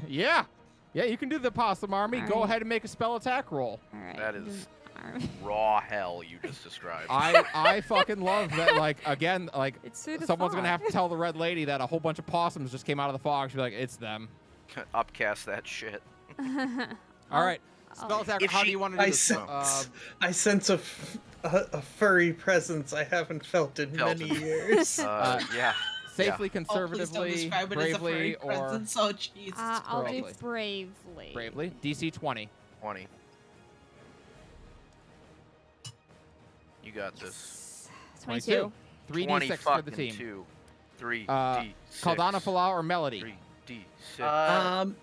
Yeah. Yeah, you can do the possum army. All Go right. ahead and make a spell attack roll. All right. That do is an army. raw hell you just described. I fucking love that, like, again, like, It's through the someone's going to fog. have to tell the red lady that a whole bunch of possums just came out of the fog. She'll be like, it's them. Upcast that shit. All right. Spell attack, If how do she- you want to do I this? sense, I sense a furry presence I haven't felt in Felt many it. years. Yeah. Safely, Oh, please don't conservatively, describe it as a furry bravely, or presence. Oh, Jesus. I'll do Bravely. bravely. bravely. DC 20. 20. You got this. 22. 3d6 for the team. 2. 3 Uh, D6. Caldana, Falau, or Melody? 3 D6.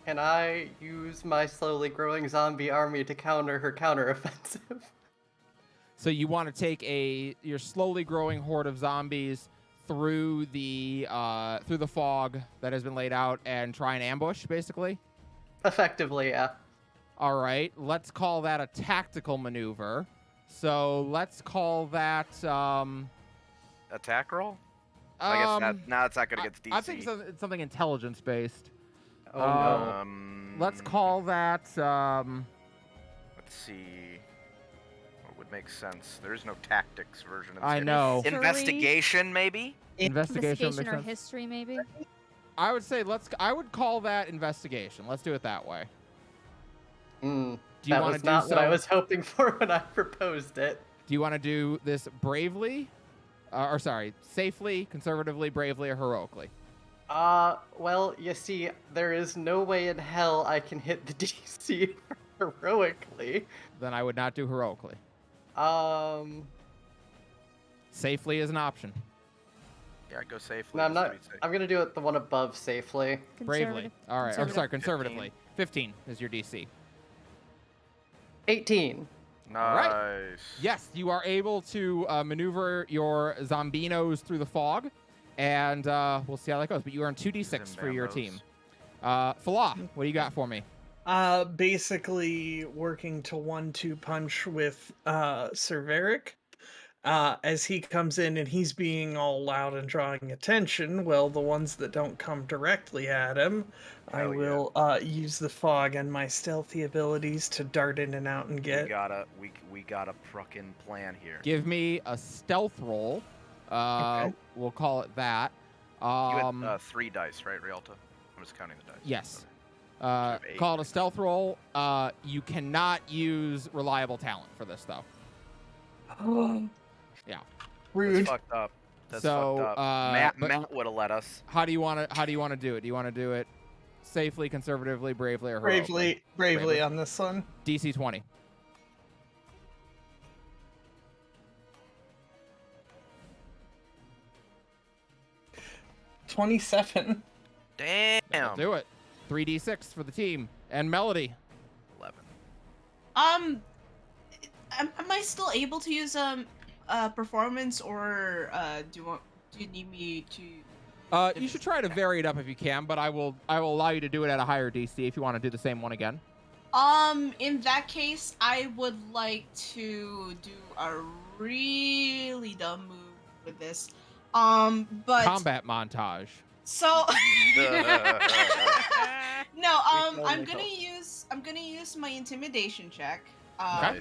Can I use my slowly growing zombie army to counter her counteroffensive? So you want to take your slowly growing horde of zombies through the fog that has been laid out and try and ambush, basically? Effectively, yeah. All right, let's call that a tactical maneuver. So let's call that Attack roll? I guess that's not going to get the DC. I think it's something intelligence based. Oh no. Let's call that. Let's see. What would make sense? There is no tactics version of this. I game. know. History? Investigation, maybe? Investigation Investigation makes or sense. history, maybe. I would say I would call that investigation. Let's do it that way. Do you That want was to do not so? what I was hoping for when I proposed it. Do you want to do this bravely, or sorry, safely, conservatively, bravely, or heroically? Well, you see, there is no way in hell I can hit the DC heroically. Then I would not do heroically. Safely is an option. Yeah, go safely. No, I'm just to not. be safe. I'm gonna do it the one above safely. Bravely. Conservative. All right. I'm Conservative. sorry, conservatively. 15 is your DC. 18. Nice. right. Yes, you are able to maneuver your Zombinos through the fog, and we'll see how that goes. But you earn 2d6 for your team. Falah, what do you got for me? Basically working to 1-2 punch with Sir Varric. As he comes in and he's being all loud and drawing attention, well, the ones that don't come directly at him, I will use the fog and my stealthy abilities to dart in and out and get. We got a fucking plan here. Give me a stealth roll. Okay. We'll call it that. You had 3 dice, right, Realta? I'm just counting the dice. Yes. Okay. have 8. Call it a stealth roll. You cannot use reliable talent for this, though. Yeah. Rude. That's fucked up. That's So, fucked up. but- Matt would have let us. How do you want to do it? Do you want to do it safely, conservatively, bravely, or heroically? Bravely on this one. DC 20. $27. Damn. That'll do it. 3d6 for the team and Melody. 11. Am I still able to use performance, or do you need me to? You should try to vary it up if you can, but I will allow you to do it at a higher DC if you want to do the same one again. In that case, I would like to do a really dumb move with this. But Combat montage. so no, only I'm gonna use my intimidation check. Okay.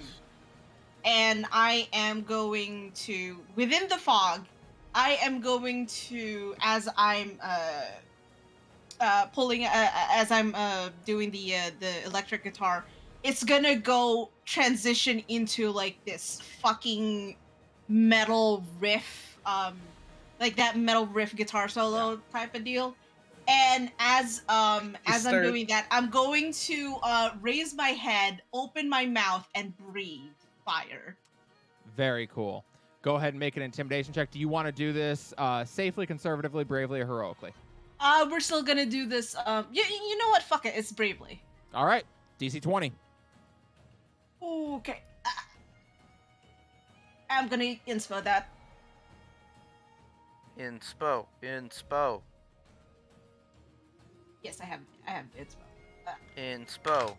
And I am going to, within the fog, I am going to, as I'm doing the electric guitar, it's gonna go transition into like this fucking metal riff, like that metal riff guitar solo type of deal. And as I'm doing that, I'm going to raise my head, open my mouth, and breathe fire. Very cool. Go ahead and make an intimidation check. Do you want to do this safely, conservatively, bravely, or heroically? We're still gonna do this. You know what? Fuck it. It's bravely. All right. DC 20. Okay. I'm gonna inspo that. Inspo. Yes, I have inspo. Inspo.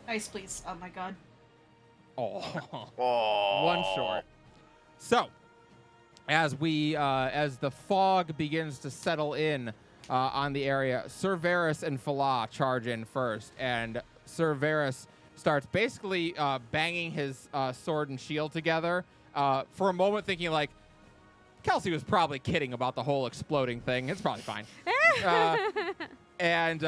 Nice, please. Oh my god. Oh. Oh. One short. So, as the fog begins to settle in on the area, Sir Varis and Falah charge in first, and Sir Varis starts basically banging his sword and shield together for a moment, thinking like, Kelsi was probably kidding about the whole exploding thing. It's probably fine. And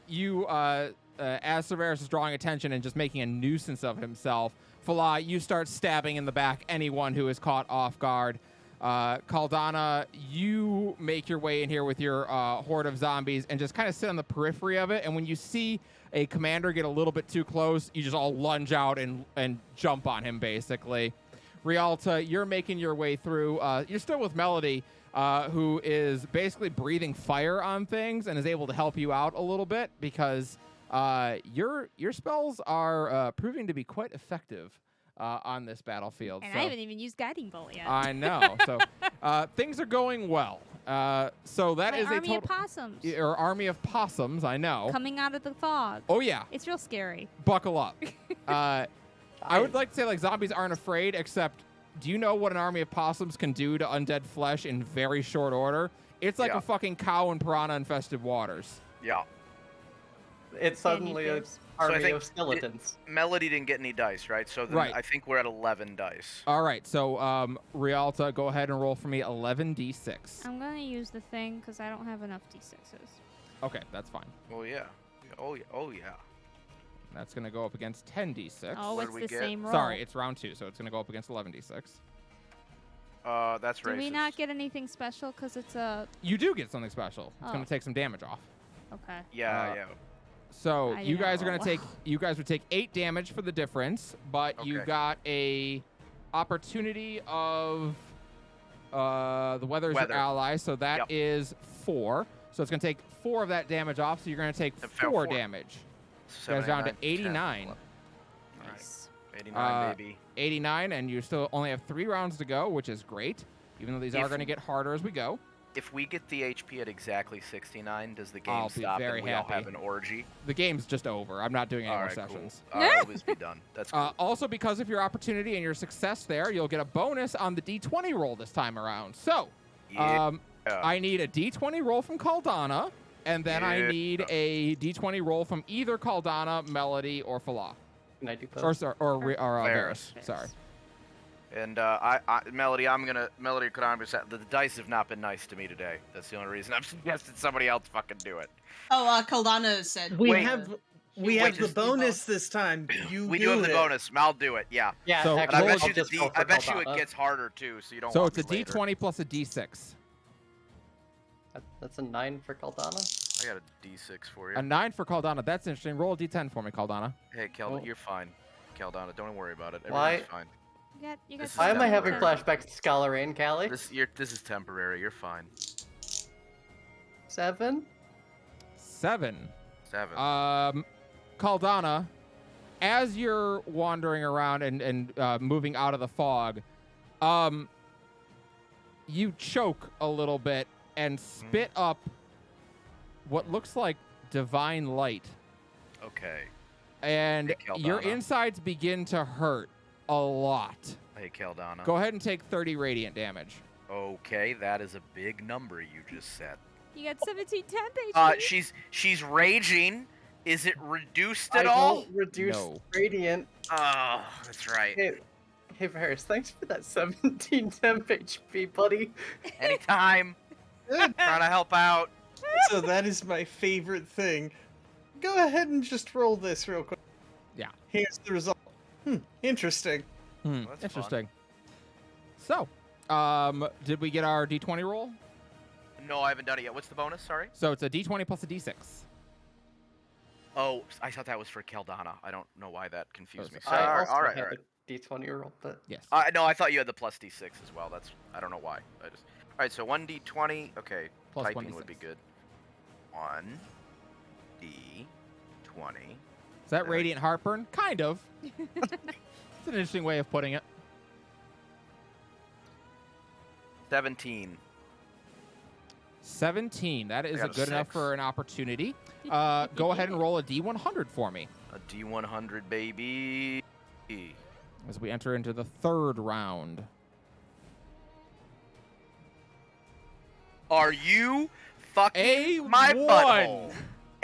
you, as Sir Varis is drawing attention and just making a nuisance of himself, Falah, you start stabbing in the back anyone who is caught off guard. Caldana, you make your way in here with your horde of zombies and just kind of sit on the periphery of it. And when you see a commander get a little bit too close, you just all lunge out and jump on him, basically. Realta, you're making your way through. You're still with Melody, who is basically breathing fire on things and is able to help you out a little bit because your spells are proving to be quite effective on this battlefield. And so, I haven't even used guiding bolt yet. I know. So things are going well. So that My is army a of possums or army of possums. I know. coming out of the fog. Oh yeah, It's real scary. buckle up. I would like to say like zombies aren't afraid, except do you know what an army of possums can do to undead flesh in very short order? It's like Yeah. a fucking cow in piranha-infested waters. Yeah. It's suddenly an bears. army think of skeletons. Melody didn't get any dice, right? So then Right. I think we're at 11 dice. All right, so Realta, go ahead and roll for me 11d6. I'm gonna use the thing because I don't have enough d6s. Okay, that's fine. Oh yeah. Oh yeah. Oh yeah. That's going to go up against 10d6. Oh, What it's did we the get? same roll. Sorry, it's round 2, so it's going to go up against 11d6. That's racist. Do we not get anything special because it's a? You do get something special. It's going Oh. to take some damage off. Okay. Yeah, yeah. So I you did guys not are going to roll. take you guys would take 8 damage for the difference, but you Okay. got a opportunity of the weather's Weather. your ally, so that Yep. is 4. So it's going to take 4 of that damage off, so you're going to take It fell 4 4. damage. Seven, Goes down to 10, 89. 11. All right. Nice. 89, baby. 89, and you still only have 3 rounds to go, which is great, even though these are If- going to get harder as we go. If we get the HP at exactly 69, does the game I'll be stop very and we all happy. have an orgy? The game's just over. I'm not doing any All more right, sessions. cool. I'll always be done. That's cool. Also, because of your opportunity and your success there, you'll get a bonus on the D20 roll this time around. So, Yeah. I need a D20 roll from Caldana, and then I Yeah. need a D20 roll from either Caldana, Melody, or Falah. Can I do both? Or Varis. Varys. Sorry. And Melody, Melody could understand. The dice have not been nice to me today. That's the only reason I'm suggesting somebody else fucking do it. Oh, Caldana said. We Wait. have Wait, the just do bonus this time. You We do have the it. bonus. I'll do it. Yeah. Yeah, So- And actually, I roll bet a- you, it gets harder too, so you don't. So want it's a me later. D20 plus a D6. That's a 9 for Caldana. I got a D6 for you. A 9 for Caldana. That's interesting. Roll a D10 for me, Caldana. Hey, Caldana, Oh. you're fine. Caldana, don't worry about it. Why- Everything's fine. You got This is Why am I having temporary. flashbacks to Scalarain, Callie? This is temporary. You're fine. 7? 7. 7. Caldana, as you're wandering around and moving out of the fog, you choke a little bit and spit up what looks like divine light. Okay. And Hey, your Caldana. insides begin to hurt a lot. Hey, Caldana. Go ahead and take 30 radiant damage. Okay, that is a big number you just said. You got 17 temp HP. She's raging. Is it reduced at I all? won't reduce No. Radiant. Oh, that's right. Hey, Varis, thanks for that 17 temp HP, buddy. Anytime. Trying to help out. So that is my favorite thing. Go ahead and just roll this real quick. Yeah. Here's the result. Interesting. Well, that's Interesting. So, did we get our D20 roll? No, I haven't done it yet. What's the bonus? Sorry. So it's a D20 plus a D6. Oh, I thought that was for Caldana. I don't know why that confused me. Oh, I Sorry. also all right. have a D20 roll, but Yes. No, I thought you had the plus D6 as well. I don't know why. All right, so 1D20. Okay, Plus typing would 1d6. be good. 1D20. Is that radiant heartburn? Kind of. It's an interesting way of putting it. 17. 17. That is got a good enough 6. for an opportunity. Go ahead and roll a D100 for me A D100, baby. as we enter into the third round. Are you fucking A my 1. butthole?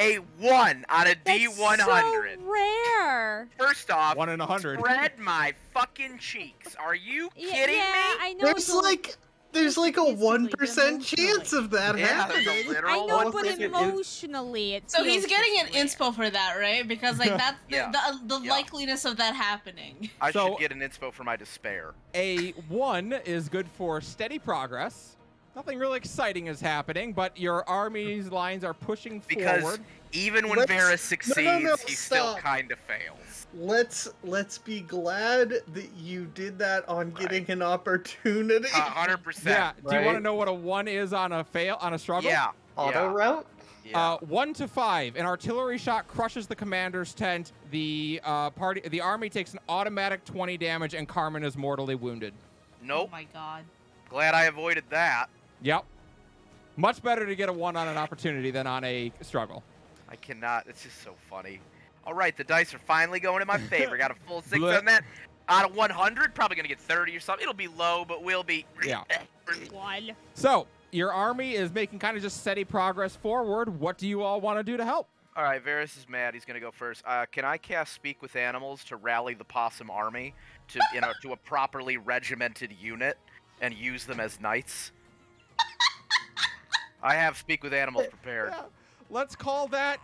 A 1 on a That's D100. so rare. First off, 1 in 100. spread my fucking cheeks. Are you kidding yeah, me? I know. There's like a physically, 1% chance of that Yeah, there's a happening. literal I know, one but think it is- emotionally, it So he's feels getting an just rare. inspo for that, right? Because like that's Yeah. the Yeah. likeliness of that happening. I So- should get an inspo for my despair. A 1 is good for steady progress. Nothing really exciting is happening, but your army's lines are pushing Because forward. even when Let's- Varis succeeds, no, he still stop. kind of fails. Let's be glad that you did that on getting an opportunity. 100%. Yeah. Do you want to Right. know what a 1 is on a struggle? Yeah. auto yeah, route? yeah. 1 to 5. An artillery shot crushes the commander's tent. The army takes an automatic 20 damage, and Carmen is mortally wounded. Nope. Oh my god. Glad I avoided that. Yep. Much better to get a 1 on an opportunity than on a struggle. I cannot. It's just so funny. All right, the dice are finally going in my favor. Got a full 6 Blech. on that. Out of 100, probably gonna get 30 or something. It'll be low, but we'll be. Yeah. One. So your army is making kind of just steady progress forward. What do you all want to do to help? All right, Varis is mad. He's gonna go first. Can I cast Speak with Animals to rally the possum army to to a properly regimented unit and use them as knights? I have Speak with Animals prepared. Yeah. Let's call that.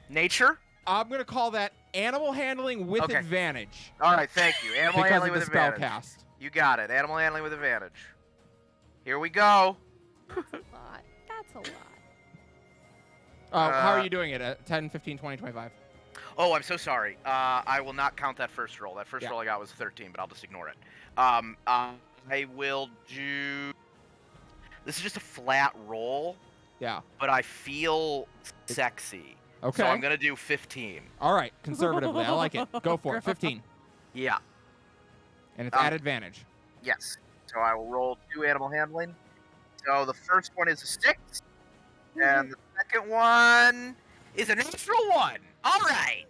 Nature? I'm gonna call that animal handling with Okay. advantage. All right, thank you. Animal Because handling of the with spell advantage. cast. You got it. Animal handling with advantage. Here we go. That's a lot. That's a lot. How are you doing it? 10, 15, 20, 25? Oh, I'm so sorry. I will not count that first roll. That first Yeah. roll I got was 13, but I'll just ignore it. I will do. This is just a flat roll, Yeah. but I feel sexy. Okay. So I'm gonna do 15. All right. Conservatively. I like it. Go for it. 15. Yeah. And it's at advantage. Yes. So I will roll 2 animal handling. So the first one is a 6, and the second one is a natural 1. All right.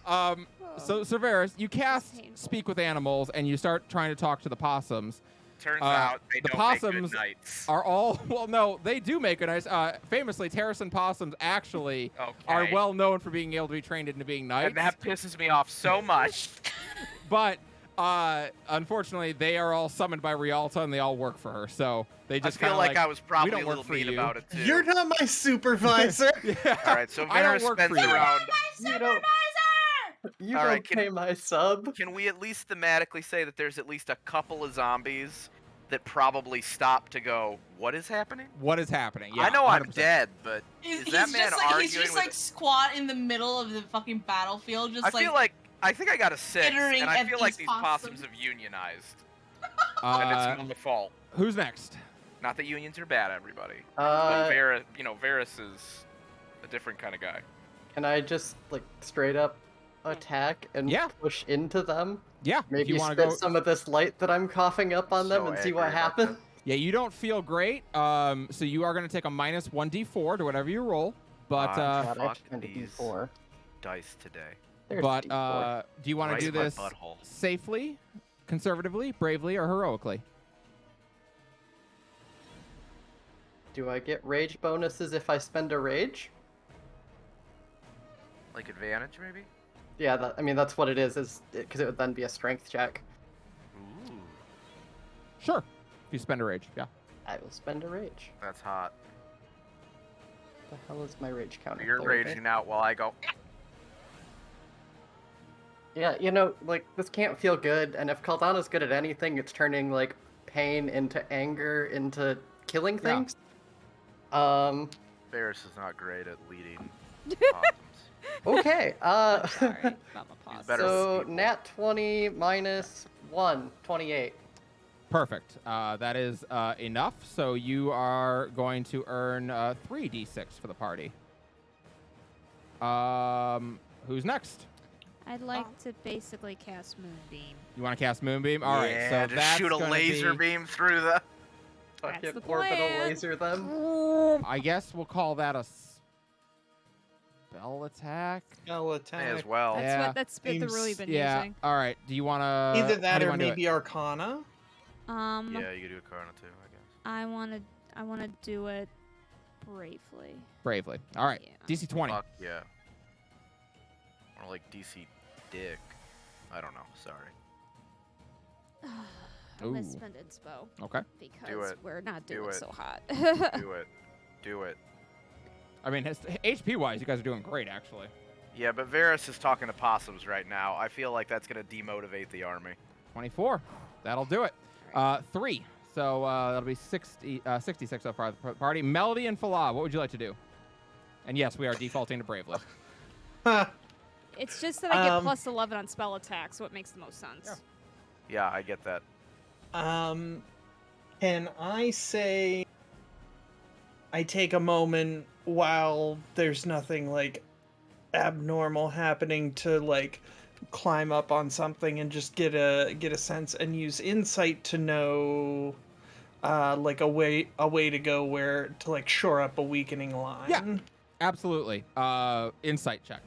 So Varis, you cast painful. Speak with Animals, and you start trying to talk to the possums. Turns out they the don't make possums good knights. Are all well? No, they do make a nice. Famously, Terracin possums actually are Okay. well known for being able to be trained into being knights. And that pisses me off so much. But unfortunately, they are all summoned by Realta, and they all work for her. So they I just feel kinda like I was probably don't a work little for mean you. about it too. You're not my supervisor. Yeah. All right, so I don't Varis work spends for you. around. You don't. You All don't right, pay my sub. Can we at least thematically say that there's at least a couple of zombies that probably stop to go, what is happening? What is happening? Yeah, I know I'm 100%. dead, but He's is that man just like arguing he's just with? like squat in the middle of the fucking battlefield, just I feel like I think I got a 6, skittering and I at feel like these these possums possums. have unionized, and it's my fault. Who's next? Not that unions are bad, everybody. But Uh, Varis is a different kind of guy. can I just like straight up attack and Yeah. push into them? Yeah. if Maybe you want spit to go. some of this light that I'm coughing up on them So and see angry what about happens. this. Yeah, you don't feel great. So you are going to take a minus 1d4 to whatever you roll. But God, I Fuck actually kind of these. D4. Dice today. There's but D4. do you want Right to do in my this butthole. safely, conservatively, bravely, or heroically? Do I get rage bonuses if I spend a rage? Like advantage, maybe? Yeah, I mean that's what it is because it would then be a strength check. Ooh, Sure. If you spend a rage, yeah. I will spend a rage. that's hot. The hell is my rage counter? You're There it is. raging out while I go. Yeah, like this can't feel good, and if Caldana's good at anything, it's turning like pain into anger into killing Yeah. things. Varis is not great at leading possums. Okay. Sorry about my pause. better So people. nat 20 minus 1, 28. Perfect. That is enough. So you are going to earn 3d6 for the party. Who's next? I'd like to basically cast Moonbeam. You want to cast Moonbeam? All right. Yeah, So just that's shoot a gonna laser be, beam through the. Fucking the orbital plan. laser them. I guess we'll call that a spell attack. Spell May attack. as well. That's Yeah. what that's what they've really been Yeah. using. All right. Do you want to? Either that or maybe Arcana. Yeah, you could do a Karna too, I guess. I wanna do it bravely. Bravely. All right. Yeah. DC 20. Fuck yeah. Or like DC Dick. I don't know. Sorry. I'm gonna Ooh. spend inspo Okay. because it. we're not Do doing it. so hot. Do it. Do it. I mean, HP wise, you guys are doing great, actually. Yeah, but Varis is talking to possums right now. I feel like that's gonna demotivate the army. 24. That'll do it. 3. So that'll be 66 so far the party. Melody and Falah, what would you like to do? And yes, we are defaulting to Bravely. It's just that I get Um, plus 11 on spell attack, so it makes the most sense. Yeah, I get that. Can I say I take a moment while there's nothing like abnormal happening to like climb up on something and just get a sense and use insight to know like a way to go where to like shore up a weakening line. Yeah. Absolutely. Insight check.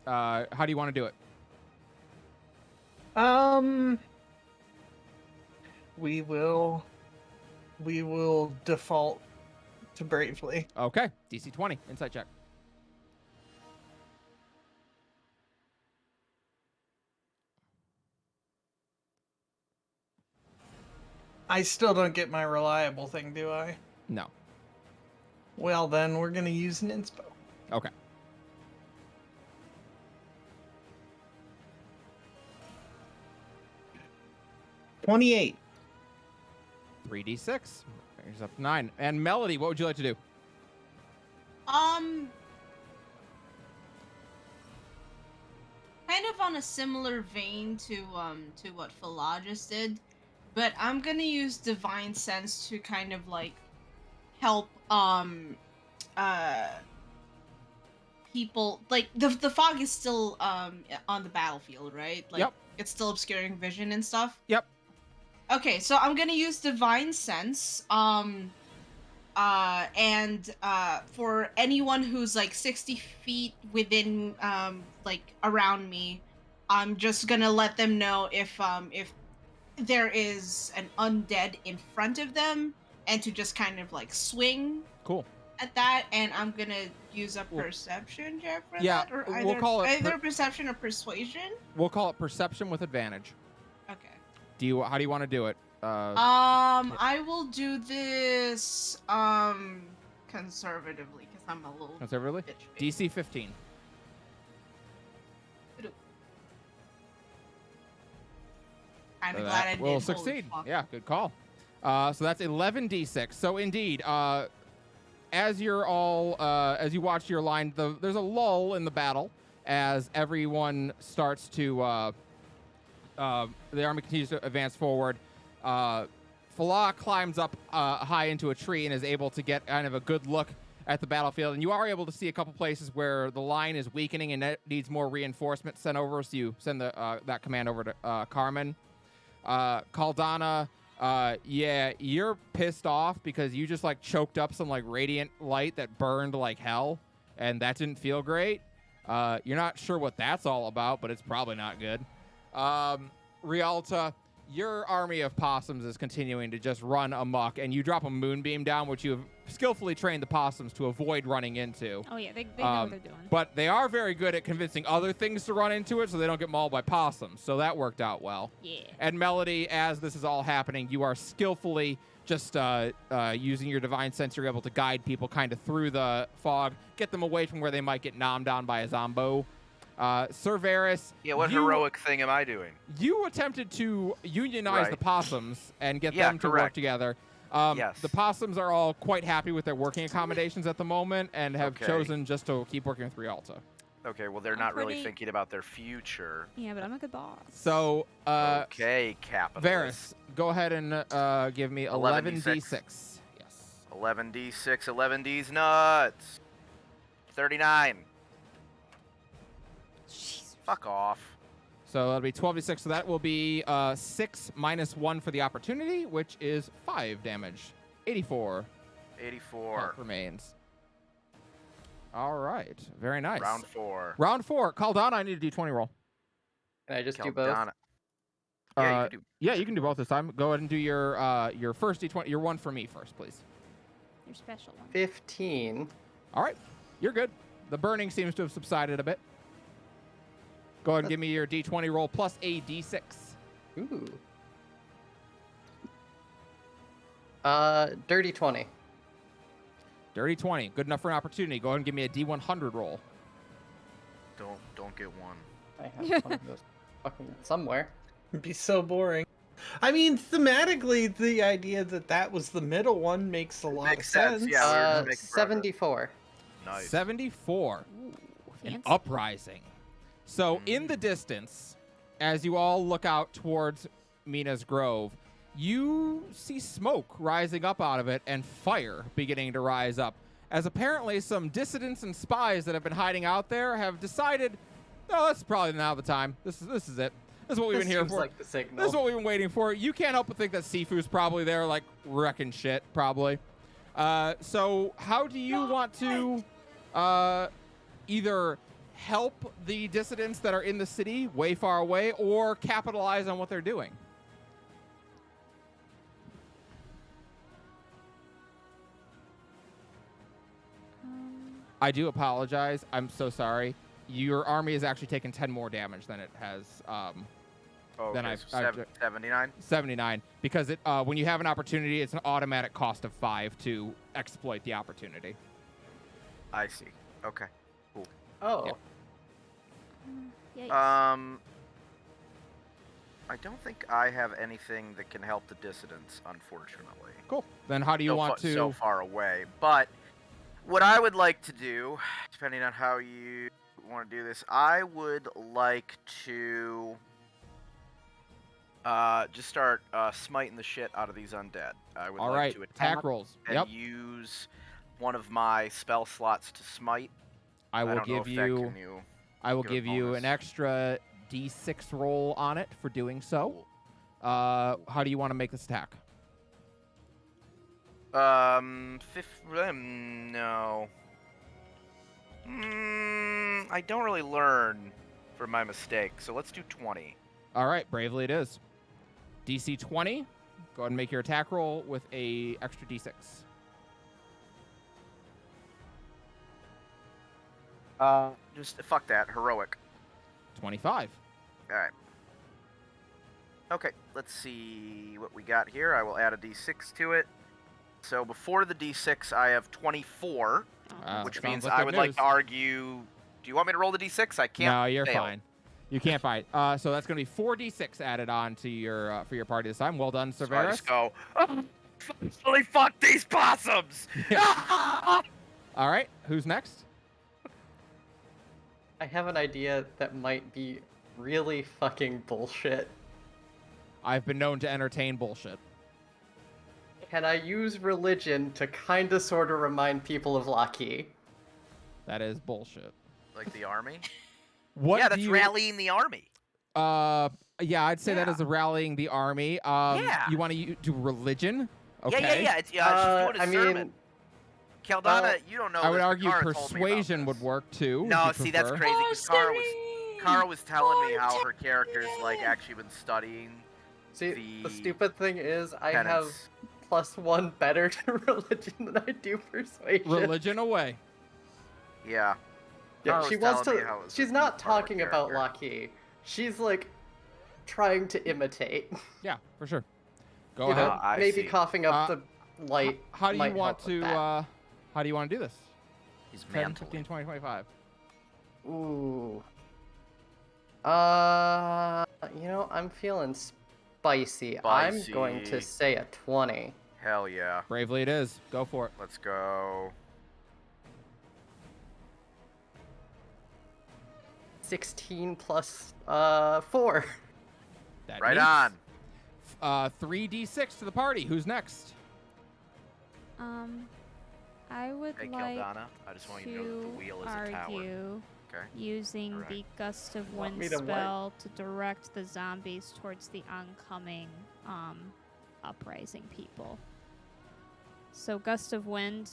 How do you want to do it? We will default to bravely. Okay, DC 20, insight check. I still don't get my reliable thing, do I? No. Well, then we're gonna use an inspo. Okay. $28. 3d6. Brings up 9. And Melody, what would you like to do? Kind of on a similar vein to what Philogis did, but I'm gonna use Divine Sense to kind of like help people. Like the fog is still on the battlefield, right? Like, Yep. It's still obscuring vision and stuff. Yep. Okay, so I'm gonna use Divine Sense. For anyone who's like 60 feet within like around me, I'm just gonna let them know if there is an undead in front of them, and to just kind of like swing Cool. at that. And I'm gonna use a perception check for Yeah, that, or we'll call it either perception or persuasion. We'll call it perception with advantage. Okay. How do you want to do it? I will do this conservatively because I'm a little Conservatively? bitch. DC 15. I'm So glad that I did. will Holy succeed. fuck. Yeah, good call. So that's 11d6. So indeed, as you're all as you watch your line, there's a lull in the battle as everyone starts to the army continues to advance forward. Falah climbs up high into a tree and is able to get kind of a good look at the battlefield. And you are able to see a couple places where the line is weakening and it needs more reinforcement sent over. So you send that command over to Carmen. Caldana, yeah, you're pissed off because you just like choked up some like radiant light that burned like hell, and that didn't feel great. You're not sure what that's all about, but it's probably not good. Realta, your army of possums is continuing to just run amok, and you drop a moonbeam down, which you have skillfully trained the possums to avoid running into. Oh yeah, they know what they're doing. But they are very good at convincing other things to run into it so they don't get mauled by possums. So that worked out well. Yeah. And Melody, as this is all happening, you are skillfully just using your divine sense. You're able to guide people kind of through the fog, get them away from where they might get nommed down by a zombo. Sir Varis. Yeah, what heroic thing am I doing? You attempted to unionize the possums and get them to work together. Yes. The possums are all quite happy with their working accommodations at the moment and have chosen just to keep working with Realta. Okay, well, they're not really thinking about their future. Yeah, but I'm a good boss. So, okay, capitalist. Varis, go ahead and give me 11d6. Yes. 11d6, 11d's nuts. 39. Jeez. Fuck off. So that'll be 12d6. So that will be 6 minus 1 for the opportunity, which is 5 damage. 84. 84. Health remains. All right. Very nice. Round 4. Round 4. Caldana, I need a d20 roll. Can I just do both? Yeah, you can do. Yeah, you can do both this time. Go ahead and do your first d20. Your one for me first, please. Your special one. 15. All right. You're good. The burning seems to have subsided a bit. Go ahead and give me your d20 roll plus a d6. Ooh. Dirty 20. Dirty 20. Good enough for an opportunity. Go ahead and give me a d100 roll. Don't get one. I have one of those fucking somewhere. It'd be so boring. I mean, thematically, the idea that was the middle one makes a lot of sense. Yeah, we were just making progress. 74. Nice. 74. Ooh, An fancy. uprising. So in the distance, as you all look out towards Mina's grove, you see smoke rising up out of it and fire beginning to rise up, as apparently some dissidents and spies that have been hiding out there have decided, no, that's probably now the time. This is it. This is what we've been here Seems for. like the signal. This is what we've been waiting for. You can't help but think that Sifu's probably there, like, wrecking shit, probably. So how do you want to either help the dissidents that are in the city way far away or capitalize on what they're doing. I do apologize. I'm so sorry. Your army has actually taken 10 more damage than it has. Than I've 79. 79, because it when you have an opportunity, it's an automatic cost of 5 to exploit the opportunity. I see. Okay. Cool. Oh. Yikes. I don't think I have anything that can help the dissidents, unfortunately. Cool. Then how do you want to? So far away, but what I would like to do, depending on how you want to do this, I would like to just start smiting the shit out of these undead. I would All like right. to attack rolls. and Yep. use one of my spell slots to smite. I will don't know give if that you. can I will give a give you an bonus. extra D6 roll on it for doing so. Cool. How do you want to make this attack? No. I don't really learn from my mistakes, so let's do 20. All right, bravely it is. DC 20. Go ahead and make your attack roll with a extra D6. Just fuck that, heroic. 25. All right. Okay, let's see what we got here. I will add a d6 to it. So before the d6, I have 24, which Sounds means like I good would like news. to argue. Do you want me to roll the d6? I can't. No, you're fail. fine. You can't fight. So that's going to be 4d6 added on to your for your party this time. Well done, Sir So I Varis. just go. Holy fuck these possums! All right, who's next? I have an idea that might be really fucking bullshit. I've been known to entertain bullshit. Can I use religion to kinda sorta remind people of Lockheed? That is bullshit. Like the army? What Yeah, do that's you, rallying the army. Yeah, I'd say that Yeah. is rallying the army. Yeah. You want to do religion? Okay. Yeah. It's, she's doing a I sermon. mean, Caldana, you don't know. I would this, but argue Kara told me about persuasion would this. work too. No, if you see, that's prefer. crazy because Kara was telling me how her Martine! character's like actually been studying. see, the The stupid thing is I have Penance. +1 better to religion than I do persuasion. Religion away. Yeah. Yeah, Kara she was wants telling to. me how it was a She's huge not part of her talking about character. Lockheed. She's like trying to imitate. Yeah, for sure. Go You ahead. know, I maybe see. coughing up the light. How do you might want help with to? that. How do you want to do this? He's 10, mantle. 15, 20, 25. Ooh. You know, I'm feeling spicy. I'm going to Spicy. say a 20. Hell yeah. Bravely it is. Go for it. Let's go. 16 plus 4. That Right meets. on. 3d6 to the party. Who's next? I would Hey, like Caldana, I just want you to know that the to wheel is a tower. argue Okay. using Alright. the Gust of Want Wind me to what? spell to direct the zombies towards the oncoming uprising people. So Gust of Wind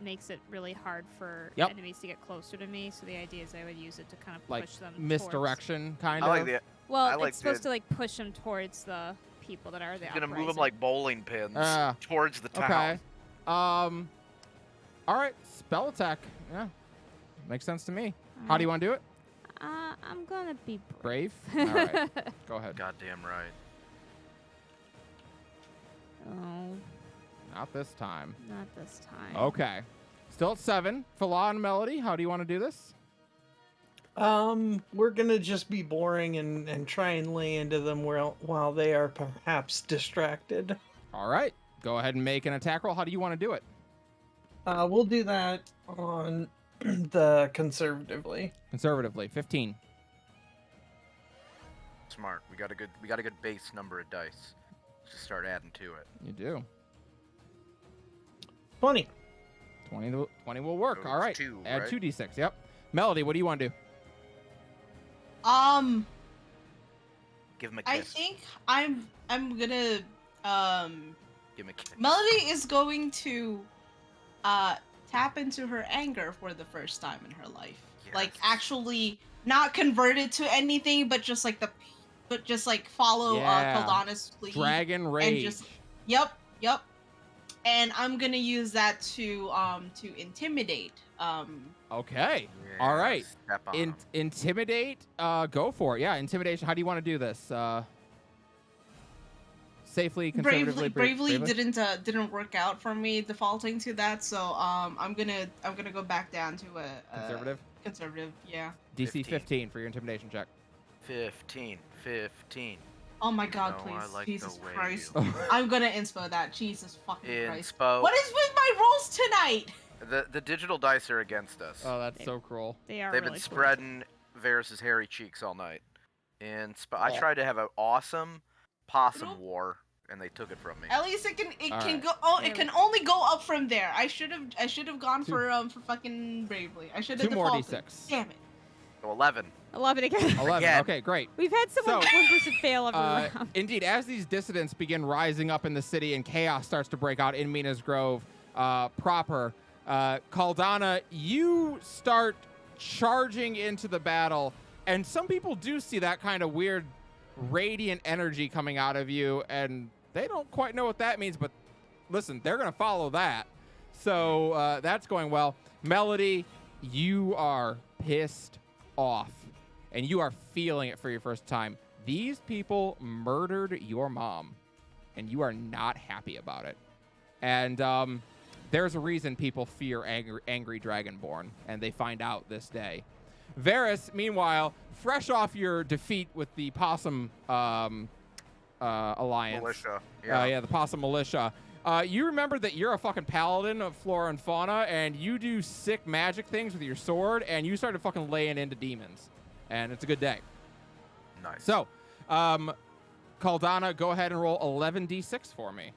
makes it really hard for Yep. enemies to get closer to me. So the idea is I would use it to kind of Like push them. misdirection, kind I of. like the. Well, I like it's supposed the- to like push them towards the people that are the He's gonna move them uprising. like bowling pins Ah, towards the town. Okay. All right. Spell attack. Yeah. Makes sense to me. How do you want to do it? I'm gonna be Brave. All right. Go ahead. Goddamn right. Oh, Not this time. not this time. Okay. Still at 7. Fala and Melody, how do you want to do this? We're gonna just be boring and try and lay into them while they are perhaps distracted. All right. Go ahead and make an attack roll. How do you want to do it? We'll do that on the conservatively. Conservatively. 15. Smart. We got a good base number of dice. Just start adding to it. You do. 20. 20 will work. So All it's right. 2, Add right? 2d6. Yep. Melody, what do you want to do? Give him a I kiss. think I'm gonna Give him a kiss. Melody is going to tap into her anger for the first time in her life. like Yes. actually not converted to anything, but just like follow Yeah. Caldana's lead. Dragon Rage. And just yep. And I'm gonna use that to intimidate. Okay. All Yeah, right. Step on 'em. Intimidate. Go for it. Yeah, intimidation. How do you want to do this? Safely, conservatively, Bravely didn't work out for me defaulting to that, so I'm gonna go back down to a Conservative. Conservative, yeah. DC 15 for your intimidation check. 15. Oh my god, No, I please. like the Jesus way Christ. you- I'm gonna inspo that. Jesus fucking Christ. Inspo. What is with my rolls tonight? The digital dice are against us. Oh, that's so cruel. They are They've really been cool. spreading Varys's hairy cheeks all night. And I tried to have an awesome possum war, and they took it from me. At least it can Alright. go it can only go up from there. I should have gone for fucking Bravely. I should have 2 more defaulted. D6. Damn it. So 11. 11 again. 11. Again. Okay, great. We've had someone So, one person fail every round. Indeed, as these dissidents begin rising up in the city and chaos starts to break out in Mina's Grove proper, Caldana, you start charging into the battle, and some people do see that kind of weird radiant energy coming out of you, and they don't quite know what that means, but listen, they're going to follow that. So that's going well. Melody, you are pissed off, and you are feeling it for your first time. These people murdered your mom, and you are not happy about it. And there's a reason people fear angry Dragonborn, and they find out this day. Varis, meanwhile, fresh off your defeat with the Possum Alliance. Militia. Yeah, the Possum Militia. You remember that you're a fucking paladin of flora and fauna, and you do sick magic things with your sword, and you started fucking laying into demons. And it's a good day. Nice. So, Caldana, go ahead and roll 11d6 for me.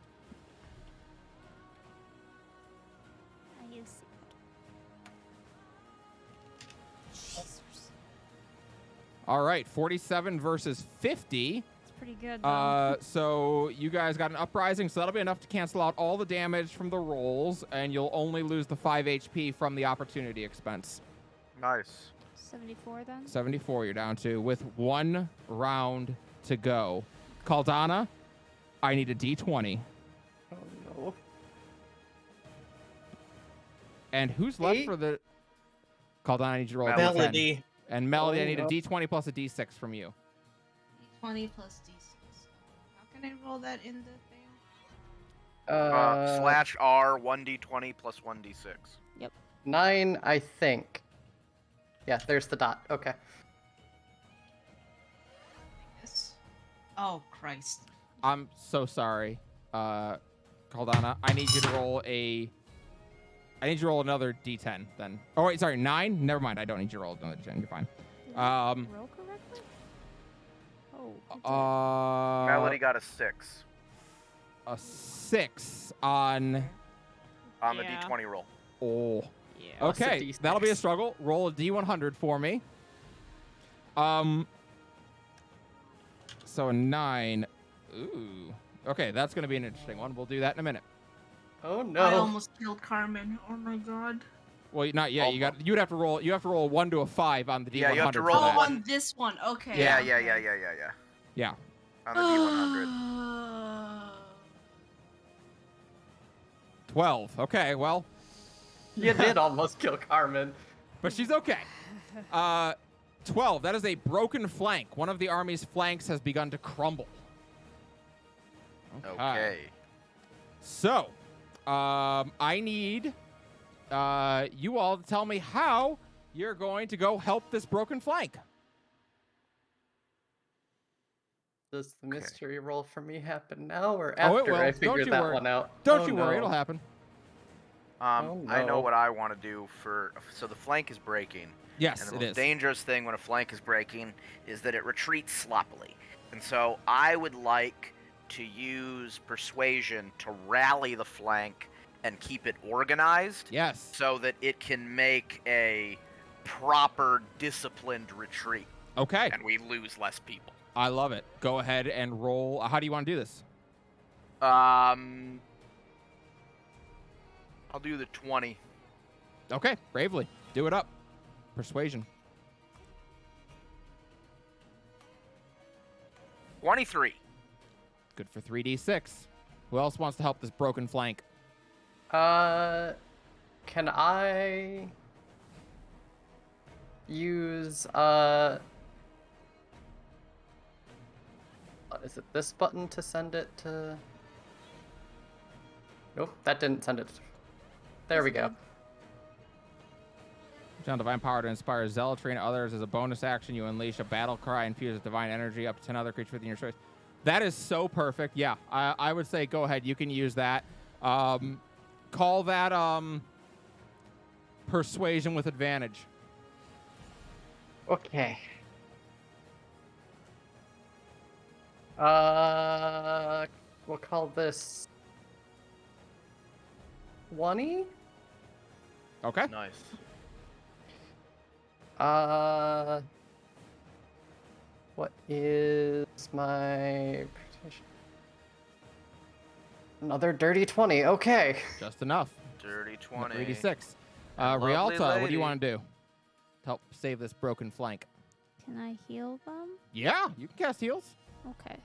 All right, 47 versus 50. It's pretty good, though. So you guys got an uprising, so that'll be enough to cancel out all the damage from the rolls, and you'll only lose the 5 HP from the opportunity expense. Nice. 74 then? 74 you're down to, with 1 round to go. Caldana, I need a D20. Oh no. And who's left 8? for the... Caldana, I need you to roll a D10. Melody. And Melody, I Oh, need a no. D20 plus a D6 from you. D20 plus D6. How can I roll that in the thing? /R 1d20 plus 1d6. 9, I think. Yeah, there's the dot. Okay. This. Oh Christ. I'm so sorry, Caldana. I need you to roll another D10 then. Oh wait, sorry, 9. Never mind. I don't need you to roll another D10. You're fine. Did I roll correctly? Oh. you did. Melody got a 6 a 6 on. on the Yeah. d20 roll. Oh. Yeah. Plus a Okay, D6. that'll be a struggle. Roll a D100 for me. So a 9. Ooh. Okay, that's gonna be an interesting one. We'll do that in a minute. Oh no. I almost killed Carmen. Oh my god. Well, not yet. You'd have to roll. You have to roll a 1 to a 5 on the D100. Yeah, you have to for roll Oh, that. one. on this one. Okay. Yeah. Yeah. On the d100. 12. Okay. Well, You did almost kill Carmen. but she's okay. 12. That is a broken flank. One of the army's flanks has begun to crumble. Okay. So, I need you all to tell me how you're going to go help this broken flank. Does the mystery roll for me happen now or Oh, it after will. I Don't figure you that worry. one out? Don't Oh, you worry, no. it'll happen. Oh, I know no. what I want to do so the flank is breaking. Yes, And the it most is. dangerous thing when a flank is breaking is that it retreats sloppily. And so I would like to use persuasion to rally the flank and keep it organized Yes. so that it can make a proper disciplined retreat Okay. and we lose less people. I love it. Go ahead and roll. How do you want to do this? I'll do the 20. Okay, bravely. Do it up. persuasion. 23. Good for 3d6. Who else wants to help this broken flank? Can I use what is it? This button to send it to? Nope, that didn't send it. There we go. John, divine power to inspire zealotry in others. As a bonus action, you unleash a battle cry and fuse divine energy up to 10 other creatures within your choice. That is so perfect. Yeah, I would say go ahead. You can use that. Call that persuasion with advantage. Okay. We'll call this 20. Okay. Nice. What is my protection? Another dirty 20. Okay. Just enough. Dirty 20. 3d6. Lovely Realta, what do lady. you want to do to help save this broken flank? Can I heal them? Yeah, you can cast heals. Okay.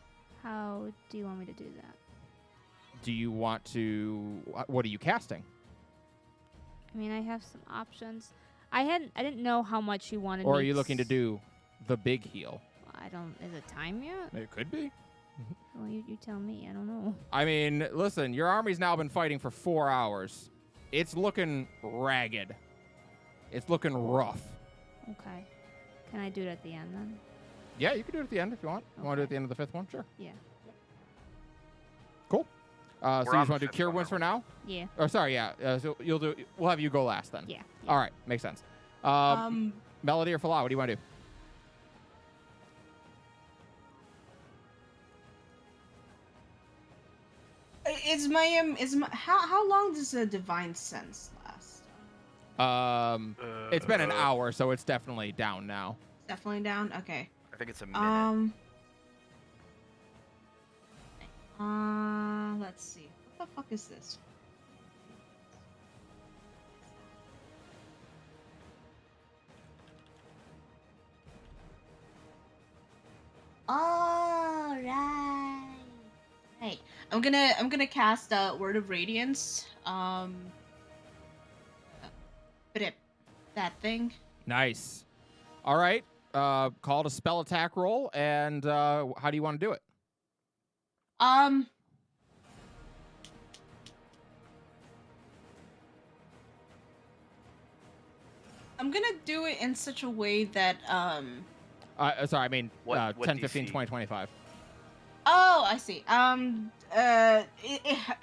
How do you want me to do that? Do you want to... What are you casting? I mean, I have some options. I didn't know how much you wanted. Or me are you looking to do the big heal? I don't. Is it time yet? It could be. Well, you tell me. I don't know. I mean, listen, your army's now been fighting for 4 hours. It's looking ragged. It's looking rough. Okay. Can I do it at the end then? Yeah, you can do it at the end if you want. You want to do it at Okay. the end of the fifth one? Sure. Yeah. Cool. So We're you just on want the to do fifth cure one, wounds for aren't now? Yeah. Oh, sorry, yeah. So we'll have you go last then. Yeah. All right, makes sense. Melody or Falah, what do you want to do? How long does a divine sense last? It's been an hour, so it's definitely down now. Definitely down. Okay. I think it's a minute. Let's see. What the fuck is this? All right. Right. I'm gonna cast Word of Radiance. That thing. Nice. All right. Call it a spell attack roll, and how do you want to do it? I'm gonna do it in such a way that Sorry, I mean What 10, 15, DC? 20, 25. Oh, I see. I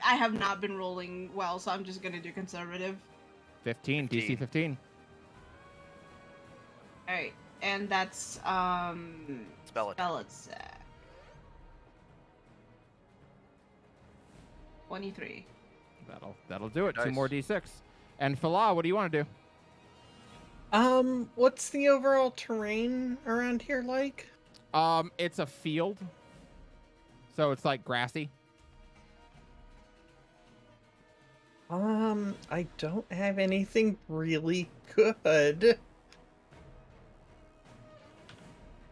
have not been rolling well, so I'm just gonna do conservative. 15, DC 15. 15. All right, and that's Spell attack. spell attack. 23. That'll do it. 2 Nice. more D6. And Falah, what do you want to do? What's the overall terrain around here like? It's a field, so it's like grassy. I don't have anything really good.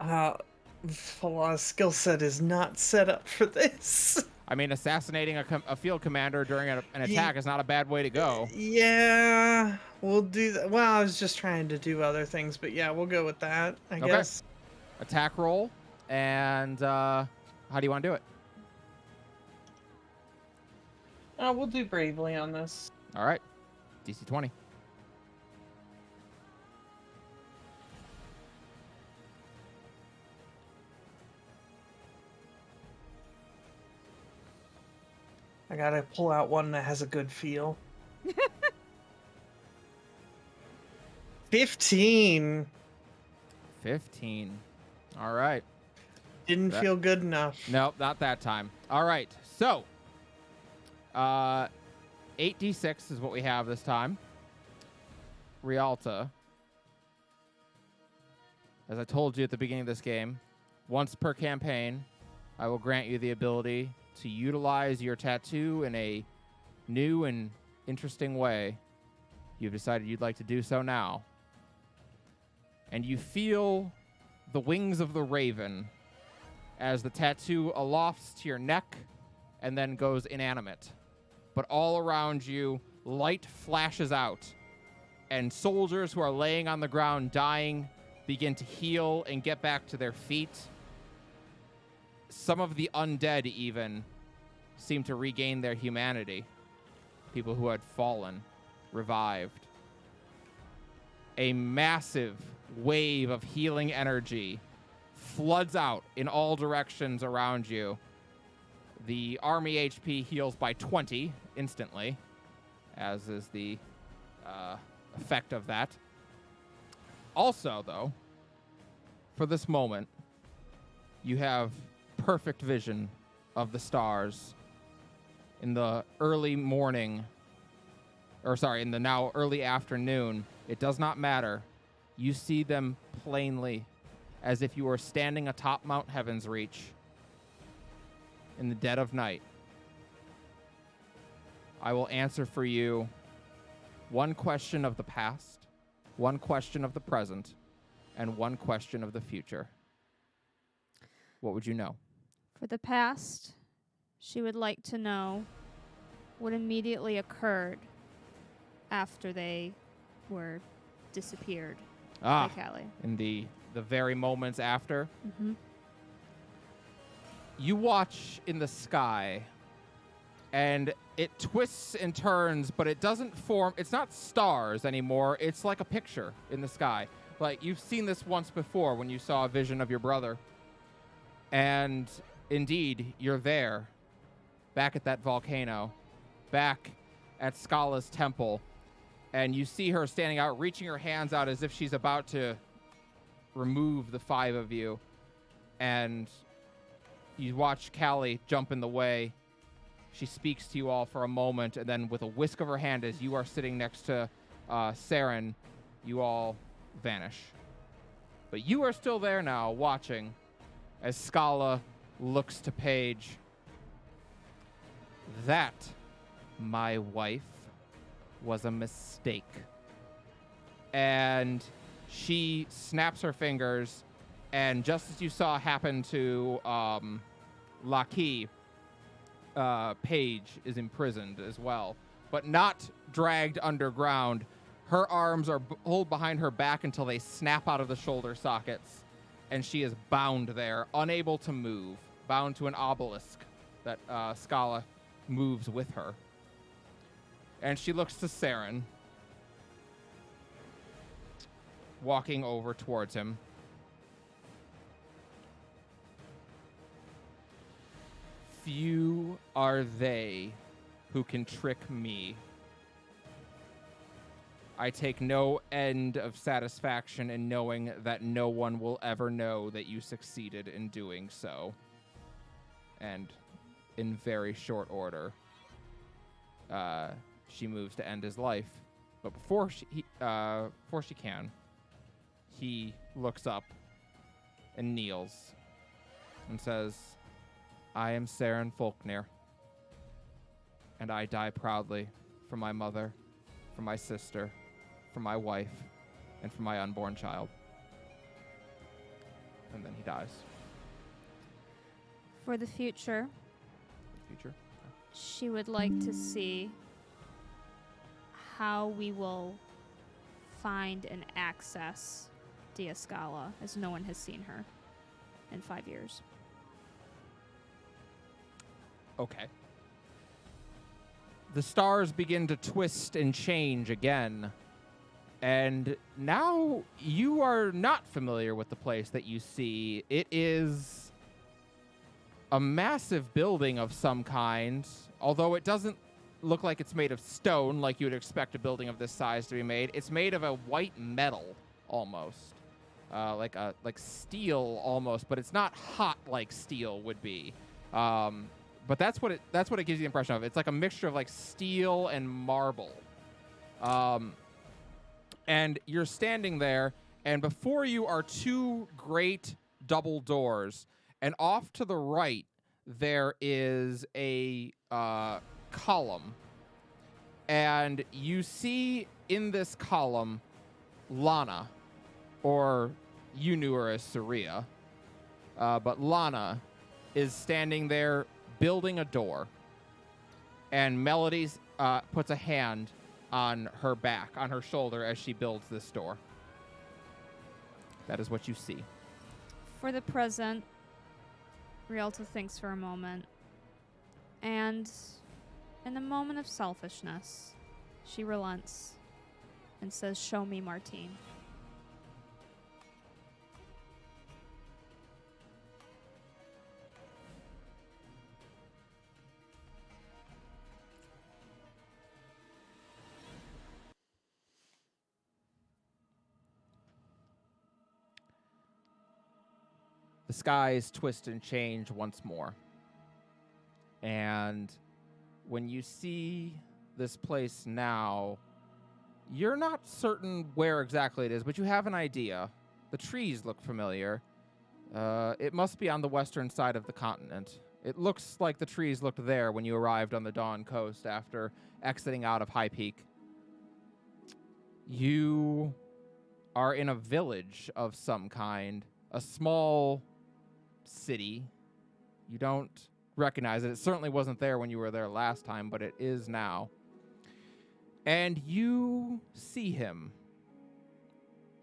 Falah's skill set is not set up for this. I mean, assassinating a field commander during an attack is not a bad way to go. Yeah, we'll do that. Well, I was just trying to do other things, but yeah, we'll go with that, I Okay. guess. Attack roll, and how do you want to do it? We'll do bravely on this. All right, DC 20. I gotta pull out one that has a good feel. 15. 15. All right. Didn't That- feel good enough. Nope, not that time. All right, so 8d6 is what we have this time. Realta, as I told you at the beginning of this game, once per campaign, I will grant you the ability to utilize your tattoo in a new and interesting way. You've decided you'd like to do so now. and you feel the wings of the raven as the tattoo alofts to your neck and then goes inanimate. But all around you, light flashes out, and soldiers who are laying on the ground dying begin to heal and get back to their feet. Some of the undead even seem to regain their humanity. People who had fallen, revived. A massive wave of healing energy floods out in all directions around you. The army HP heals by 20 instantly, as is the effect of that. Also, though, for this moment, you have perfect vision of the stars in the early morning, in the now early afternoon. It does not matter. You see them plainly, as if you were standing atop Mount Heaven's Reach in the dead of night. I will answer for you one question of the past, one question of the present, and one question of the future. What would you know? For the past, she would like to know what immediately occurred after they were disappeared by Callie. In the very moments after. Mm-hmm. You watch in the sky, and it twists and turns, but it doesn't form. It's not stars anymore. It's like a picture in the sky. Like, you've seen this once before when you saw a vision of your brother. And indeed, you're there, back at that volcano, back at Scala's temple, and you see her standing out, reaching her hands out as if she's about to remove the five of you. And you watch Callie jump in the way. She speaks to you all for a moment, and then with a whisk of her hand, as you are sitting next to Saren, you all vanish. But you are still there now, watching, as Scala looks to Paige. That, my wife, was a mistake. And she snaps her fingers, and just as you saw happen to Laki, Paige is imprisoned as well, but not dragged underground. Her arms are pulled behind her back until they snap out of the shoulder sockets, and she is bound there, unable to move, bound to an obelisk that Scala moves with her. And she looks to Saren, walking over towards him. Few are they who can trick me. I take no end of satisfaction in knowing that no one will ever know that you succeeded in doing so. And in very short order, she moves to end his life. But before she can, he looks up and kneels and says, I am Saren Folknir, and I die proudly for my mother, for my sister, for my wife, and for my unborn child. And then he dies. For the future, she would like to see how we will find and access Scala, as no one has seen her in 5 years. Okay. The stars begin to twist and change again. And now you are not familiar with the place that you see. It is a massive building of some kind, although it doesn't look like it's made of stone like you would expect a building of this size to be made. It's made of a white metal almost. Like steel almost, but it's not hot like steel would be. But that's what it gives you the impression of. It's like a mixture of like steel and marble. And you're standing there, and before you are two great double doors, and off to the right there is a column, and you see in this column Lana, or you knew her as Saria. But Lana is standing there building a door. And Melody's puts a hand on her back, on her shoulder, as she builds this door. That is what you see. For the present, Realta thinks for a moment. And in a moment of selfishness, she relents and says, "Show me Martine." The skies twist and change once more. And when you see this place now, you're not certain where exactly it is, but you have an idea. The trees look familiar. It must be on the western side of the continent. It looks like the trees looked there when you arrived on the Dawn Coast after exiting out of High Peak. You are in a village of some kind, a small city. You don't recognize it. It certainly wasn't there when you were there last time, but it is now. And you see him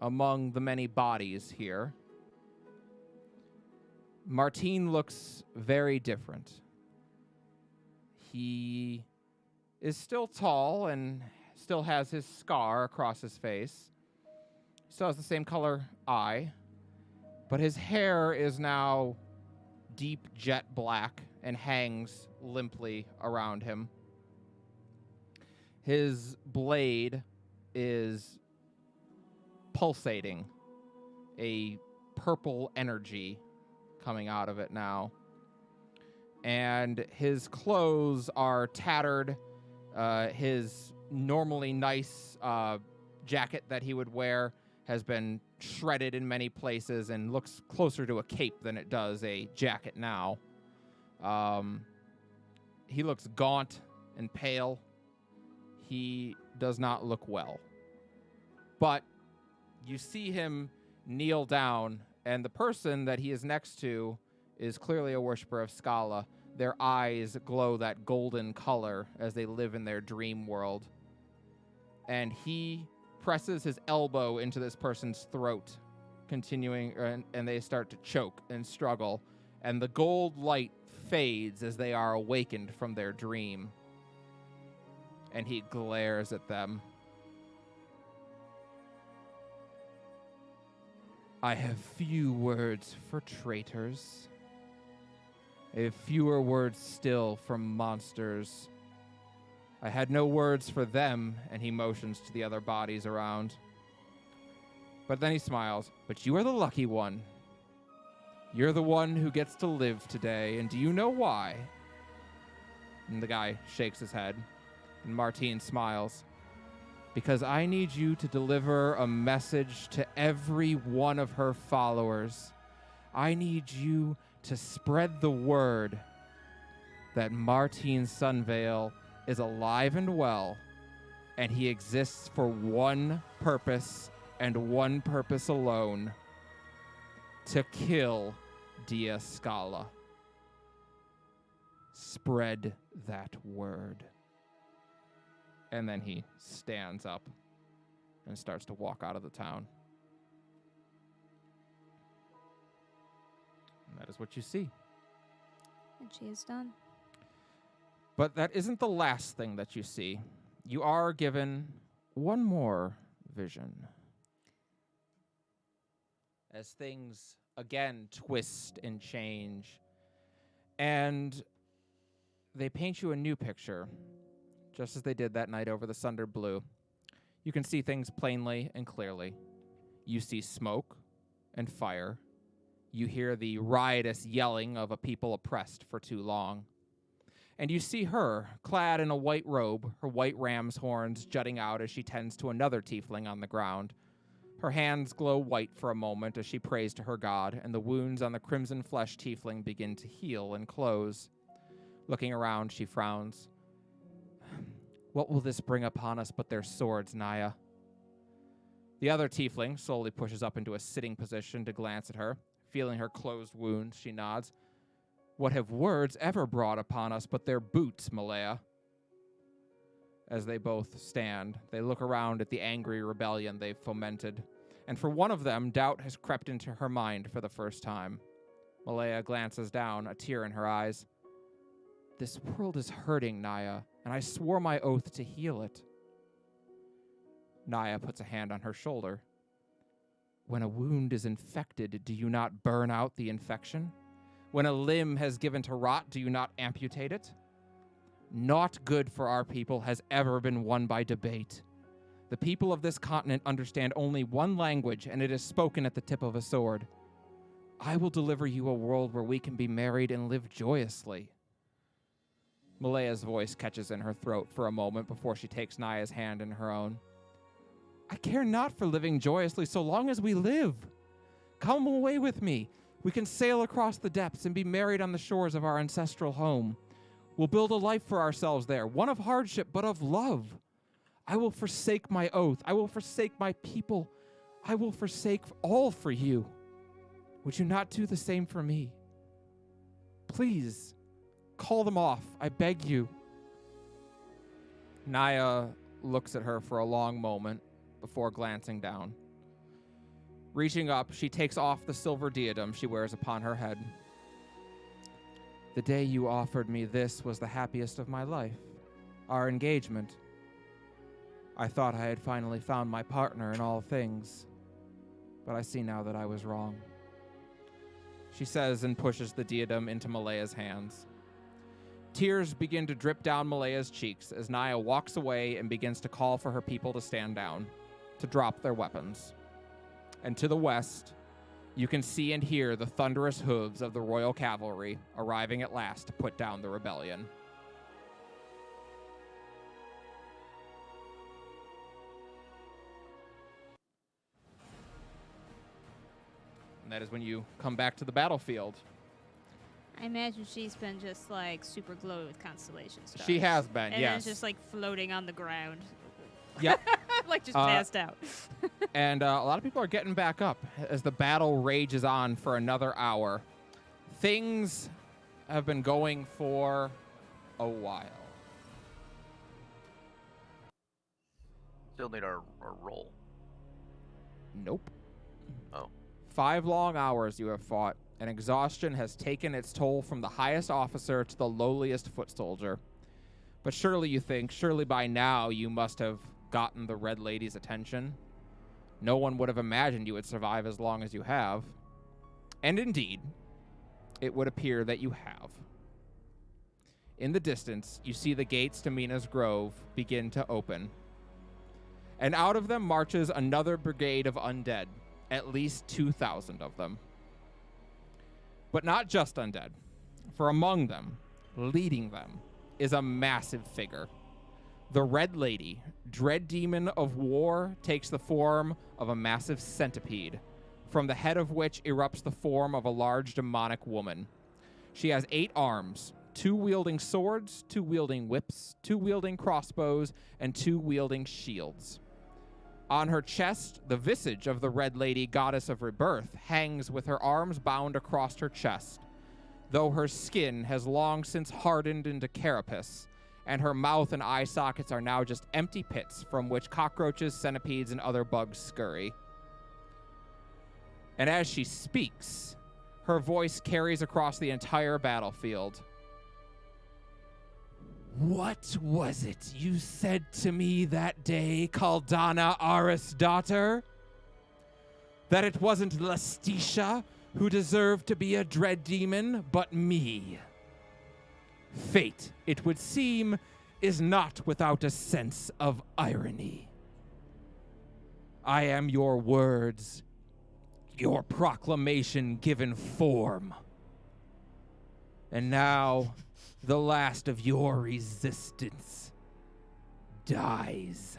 among the many bodies here. Martine looks very different. He is still tall and still has his scar across his face. He still has the same color eye, but his hair is now deep jet black and hangs limply around him. His blade is pulsating, a purple energy coming out of it now. And his clothes are tattered. His normally nice jacket that he would wear has been shredded in many places and looks closer to a cape than it does a jacket now. He looks gaunt and pale. He does not look well. But you see him kneel down, and the person that he is next to is clearly a worshiper of Scala. Their eyes glow that golden color as they live in their dream world. And he presses his elbow into this person's throat, continuing, and they start to choke and struggle. And the gold light fades as they are awakened from their dream. And he glares at them. I have few words for traitors. I have fewer words still from monsters. I had no words for them, and he motions to the other bodies around. But then he smiles. But you are the lucky one. You're the one who gets to live today, and do you know why? And the guy shakes his head, and Martine smiles. Because I need you to deliver a message to every one of her followers. I need you to spread the word that Martine Sunvale is alive and well, and he exists for one purpose and one purpose alone: to kill Dia Scala. Spread that word. And then he stands up and starts to walk out of the town. And that is what you see. And she is done. But that isn't the last thing that you see. You are given one more vision. As things again twist and change. And they paint you a new picture, just as they did that night over the Sunder Blue. You can see things plainly and clearly. You see smoke and fire. You hear the riotous yelling of a people oppressed for too long. And you see her, clad in a white robe, her white ram's horns jutting out as she tends to another tiefling on the ground. Her hands glow white for a moment as she prays to her god, and the wounds on the crimson flesh tiefling begin to heal and close. Looking around, she frowns. What will this bring upon us but their swords, Naya? The other tiefling slowly pushes up into a sitting position to glance at her. Feeling her closed wound, she nods. What have words ever brought upon us but their boots, Malaya? As they both stand, they look around at the angry rebellion they've fomented, and for one of them, doubt has crept into her mind for the first time. Malaya glances down, a tear in her eyes. This world is hurting, Naya, and I swore my oath to heal it. Naya puts a hand on her shoulder. When a wound is infected, do you not burn out the infection? When a limb has given to rot, do you not amputate it? Not good for our people has ever been won by debate. The people of this continent understand only one language, and it is spoken at the tip of a sword. I will deliver you a world where we can be married and live joyously. Malaya's voice catches in her throat for a moment before she takes Naya's hand in her own. I care not for living joyously so long as we live. Come away with me. We can sail across the depths and be married on the shores of our ancestral home. We'll build a life for ourselves there, one of hardship but of love. I will forsake my oath. I will forsake my people. I will forsake all for you. Would you not do the same for me? Please, call them off. I beg you. Naya looks at her for a long moment before glancing down. Reaching up, she takes off the silver diadem she wears upon her head. The day you offered me this was the happiest of my life. Our engagement. I thought I had finally found my partner in all things, but I see now that I was wrong. She says and pushes the diadem into Malaya's hands. Tears begin to drip down Malaya's cheeks as Naya walks away and begins to call for her people to stand down, to drop their weapons. And to the west, you can see and hear the thunderous hooves of the royal cavalry arriving at last to put down the rebellion. And that is when you come back to the battlefield. I imagine she's been just like super glowed with constellation stars. She has been, and yes. it's just like floating on the ground. Yep. Like just passed out. And a lot of people are getting back up as the battle rages on for another hour. Things have been going for a while. Still need our roll. Nope. Oh. 5 long hours you have fought, and exhaustion has taken its toll from the highest officer to the lowliest foot soldier. But surely by now you must have gotten the Red Lady's attention. No one would have imagined you would survive as long as you have. And indeed, it would appear that you have. In the distance, you see the gates to Mina's Grove begin to open. And out of them marches another brigade of undead, at least 2,000 of them. But not just undead, for among them, leading them, is a massive figure. The Red Lady, dread demon of war, takes the form of a massive centipede, from the head of which erupts the form of a large demonic woman. She has 8 arms, 2 wielding swords, 2 wielding whips, 2 wielding crossbows, and 2 wielding shields. On her chest, the visage of the Red Lady, goddess of rebirth, hangs with her arms bound across her chest, though her skin has long since hardened into carapace, and her mouth and eye sockets are now just empty pits from which cockroaches, centipedes, and other bugs scurry. And as she speaks, her voice carries across the entire battlefield. What was it you said to me that day, Caldana Aris' daughter? That it wasn't Lestitia who deserved to be a dread demon, but me. Fate, it would seem, is not without a sense of irony. I am your words, your proclamation given form. And now, the last of your resistance dies.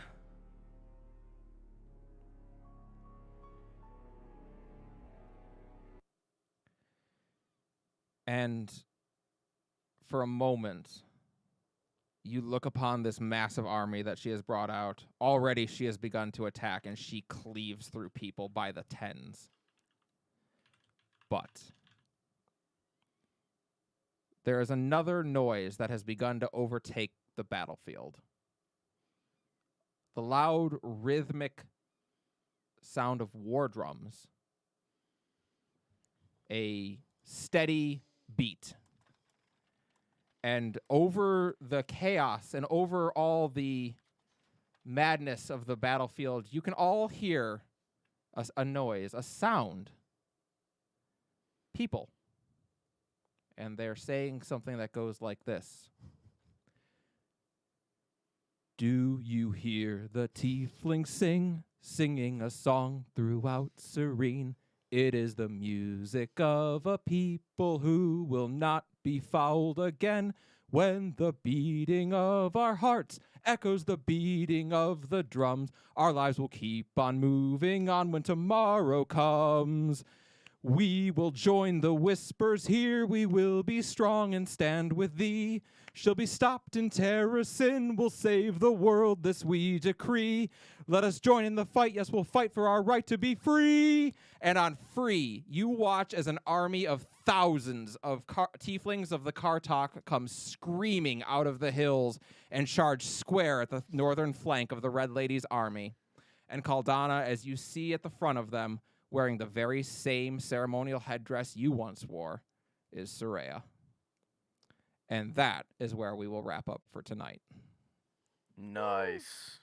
And for a moment, you look upon this massive army that she has brought out. Already she has begun to attack, and she cleaves through people by the tens. But there is another noise that has begun to overtake the battlefield. The loud, rhythmic sound of war drums. A steady beat. And over the chaos and over all the madness of the battlefield, you can all hear a noise, a sound. People. And they're saying something that goes like this. Do you hear the tiefling sing, singing a song throughout serene? It is the music of a people who will not be fouled again. When the beating of our hearts echoes the beating of the drums, our lives will keep on moving on when tomorrow comes. We will join the whispers here, we will be strong and stand with thee. She'll be stopped in terror, sin will save the world, this we decree. Let us join in the fight, yes, we'll fight for our right to be free. And on free, you watch as an army of thousands of tieflings of the Kartok come screaming out of the hills and charge square at the northern flank of the Red Lady's army. And Caldana, as you see at the front of them, wearing the very same ceremonial headdress you once wore, is Soraya. And that is where we will wrap up for tonight. Nice.